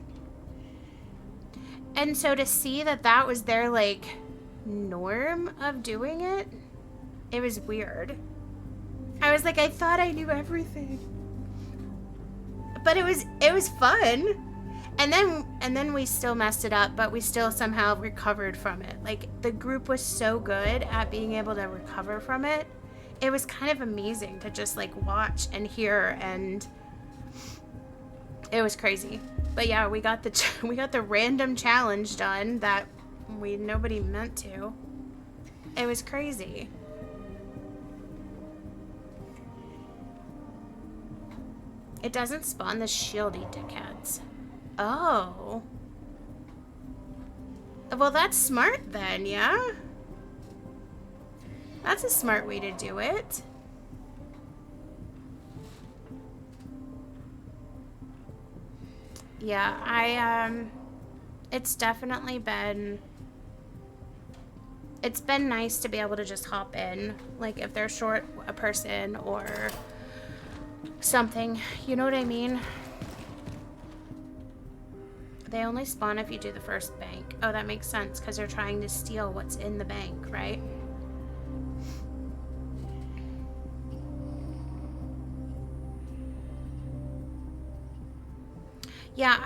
And so to see that that was their like norm of doing it, it was weird. I was like, I thought I knew everything. But it was fun. And then we still messed it up, but we still somehow recovered from it. Like, the group was so good at being able to recover from it. It was kind of amazing to just like watch and hear, and it was crazy. But yeah, we got the random challenge done that nobody meant to. It was crazy. It doesn't spawn the shieldy dickheads. Oh. Well, that's smart then, yeah? That's a smart way to do it. Yeah, it's definitely been... It's been nice to be able to just hop in. Like, if they're short a person or something. You know what I mean? They only spawn if you do the first bank. Oh, that makes sense, because they're trying to steal what's in the bank, right? Yeah,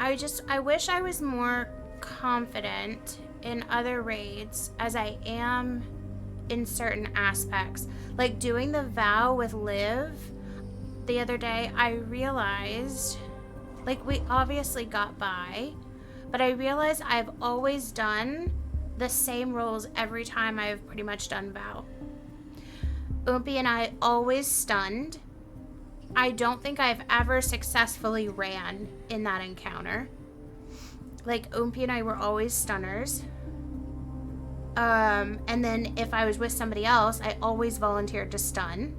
I wish I was more confident in other raids as I am in certain aspects. Like doing the vow with Liv the other day, I realized, like, we obviously got by, but I realized I've always done the same roles every time I've pretty much done vow. Oompy and I always stunned. I don't think I've ever successfully ran in that encounter. Like, Oompy and I were always stunners. And then if I was with somebody else, I always volunteered to stun.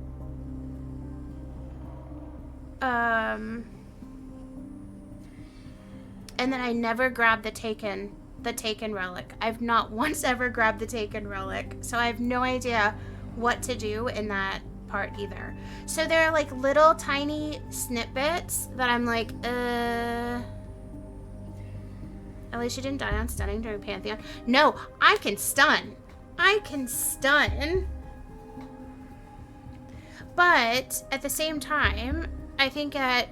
And then I never grabbed the Taken relic. I've not once ever grabbed the Taken relic. So I have no idea what to do in that part either. So there are like little tiny snippets that I'm like, at least you didn't die on stunning during Pantheon. No, I can stun. I can stun. But at the same time, I think that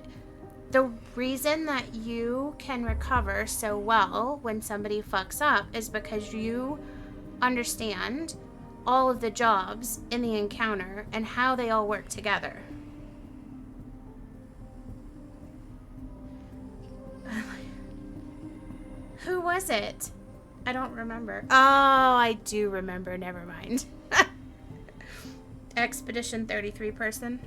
the reason that you can recover so well when somebody fucks up is because you understand all of the jobs in the encounter and how they all work together. Who was it? I don't remember. Oh, I do remember. Never mind. Expedition 33 person.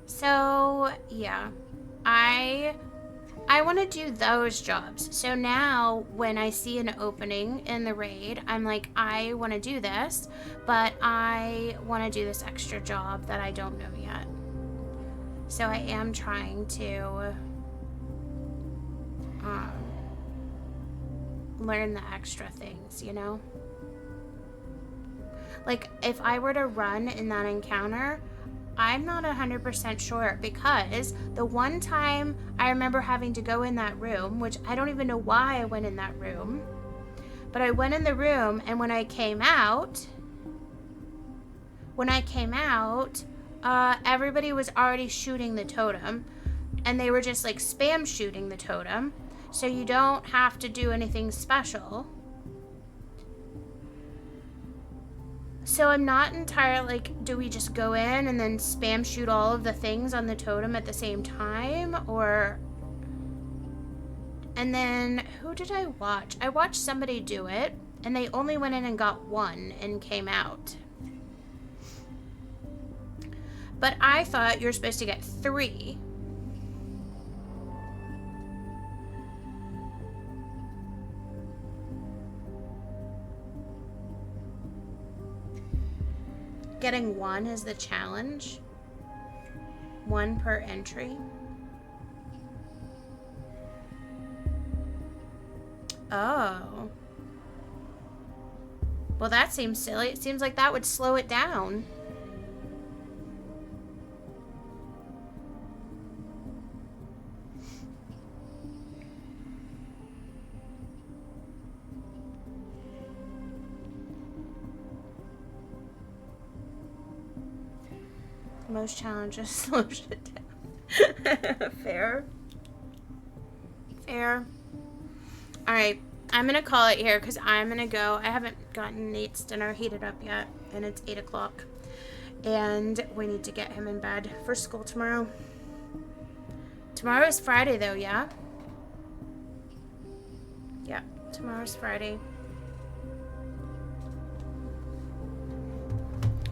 So, yeah. I want to do those jobs. So now when I see an opening in the raid, I'm like, I want to do this, but I want to do this extra job that I don't know yet. So I am trying to learn the extra things, you know? Like, if I were to run in that encounter, I'm not 100% sure, because the one time I remember having to go in that room, which I don't even know why I went in that room, but I went in the room, and when I came out, everybody was already shooting the totem, and they were just like spam shooting the totem, so you don't have to do anything special. So I'm not entirely like, do we just go in and then spam shoot all of the things on the totem at the same time? Or... And then, who did I watch? I watched somebody do it, and they only went in and got one and came out. But I thought you were supposed to get 3. Getting 1 is the challenge. 1 per entry. Oh. Well, that seems silly. It seems like that would slow it down. Most challenges slows it down. Fair. Fair. Alright, I'm gonna call it here because I'm gonna go. I haven't gotten Nate's dinner heated up yet, and it's 8 o'clock. And we need to get him in bed for school tomorrow. Tomorrow is Friday, though, yeah? Yeah, tomorrow's Friday.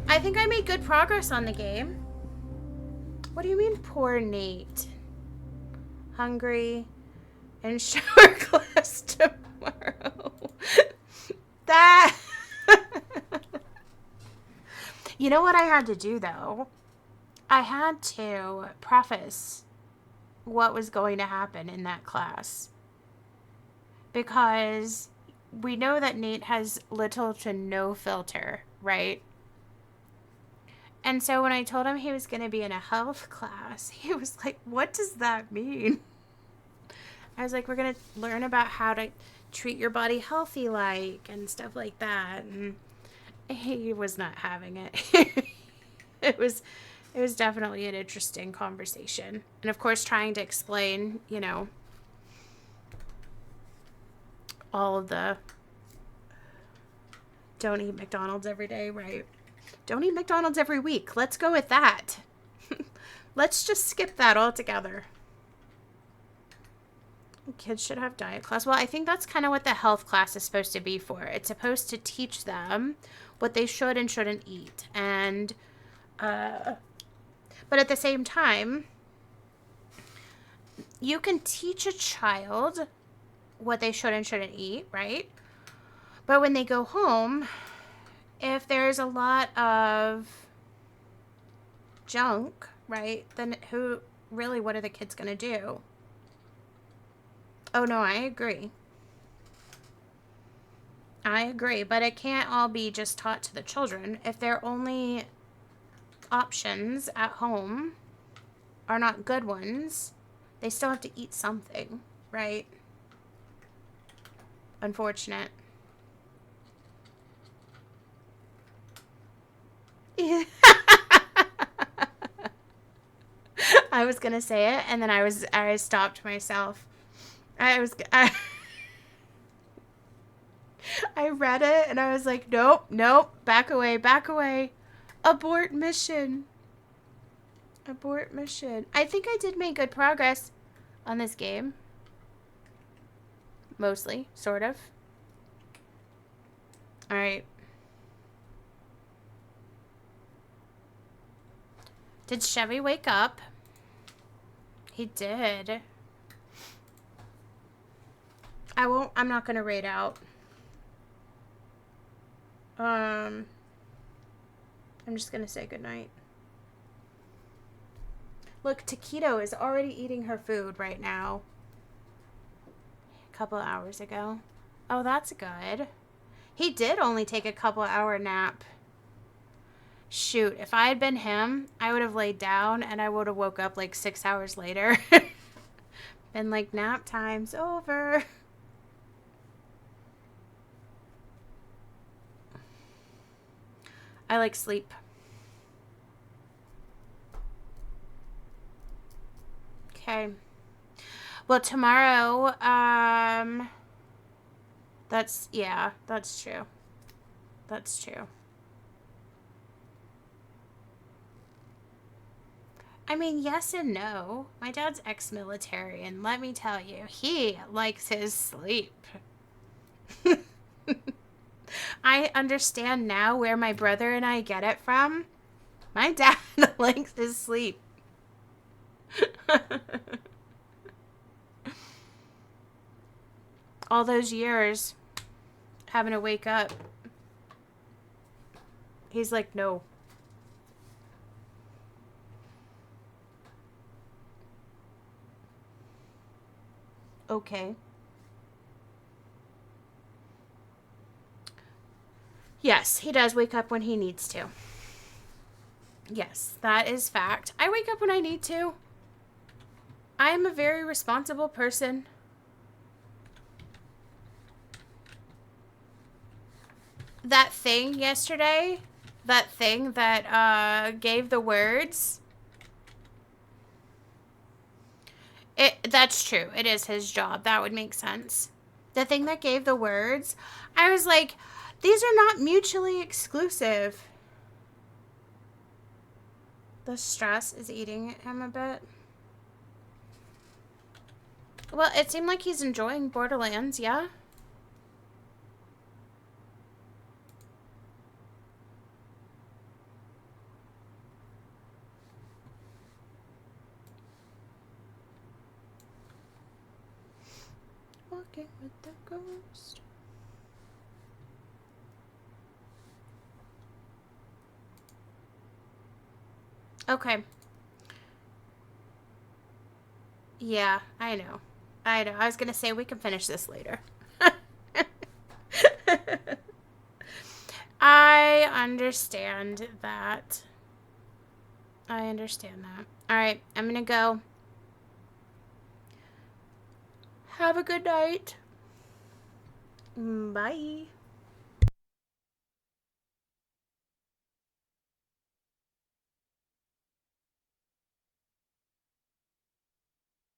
I think I made good progress on the game. What do you mean, poor Nate? Hungry and shower class tomorrow. That... You know what I had to do, though? I had to preface what was going to happen in that class. Because we know that Nate has little to no filter, right? And so when I told him he was going to be in a health class, he was like, what does that mean? I was like, we're going to learn about how to treat your body healthy like and stuff like that. And he was not having it. It was definitely an interesting conversation. And of course, trying to explain, you know, all of the don't eat McDonald's every day, right? Don't eat McDonald's every week. Let's go with that. Let's just skip that altogether. Kids should have diet class. Well, I think that's kind of what the health class is supposed to be for. It's supposed to teach them what they should and shouldn't eat. And, but at the same time, you can teach a child what they should and shouldn't eat, right? But when they go home, if there's a lot of junk, right, then what are the kids going to do? Oh, no, I agree. I agree, but it can't all be just taught to the children. If their only options at home are not good ones, they still have to eat something, right? Unfortunate. I was gonna say it, and then I stopped myself. I read it, and I was like, nope, back away. Abort mission. I think I did make good progress on this game. Mostly, sort of. Alright. Did Chevy wake up? He did. I'm not gonna raid out. I'm just gonna say goodnight. Look, Taquito is already eating her food right now. A couple hours ago. Oh, that's good. He did only take a couple hour nap. Shoot, if I had been him, I would have laid down and I would have woke up like 6 hours later. Been like, nap time's over. I like sleep. Okay. Well, tomorrow, yeah, that's true. That's true. I mean, yes and no. My dad's ex-military, and let me tell you, he likes his sleep. I understand now where my brother and I get it from. My dad likes his sleep. All those years having to wake up. He's like, no. Okay. Yes, he does wake up when he needs to. Yes, that is fact. I wake up when I need to. I am a very responsible person. That thing yesterday, that thing that gave the words, that's true. It is his job. That would make sense. The thing that gave the words, I was like, these are not mutually exclusive. The stress is eating at him a bit. Well, it seemed like he's enjoying Borderlands, yeah? Walking with the ghost. Okay. Yeah, I know. I know. I was going to say we can finish this later. I understand that. I understand that. All right, I'm going to go. Have a good night. Bye.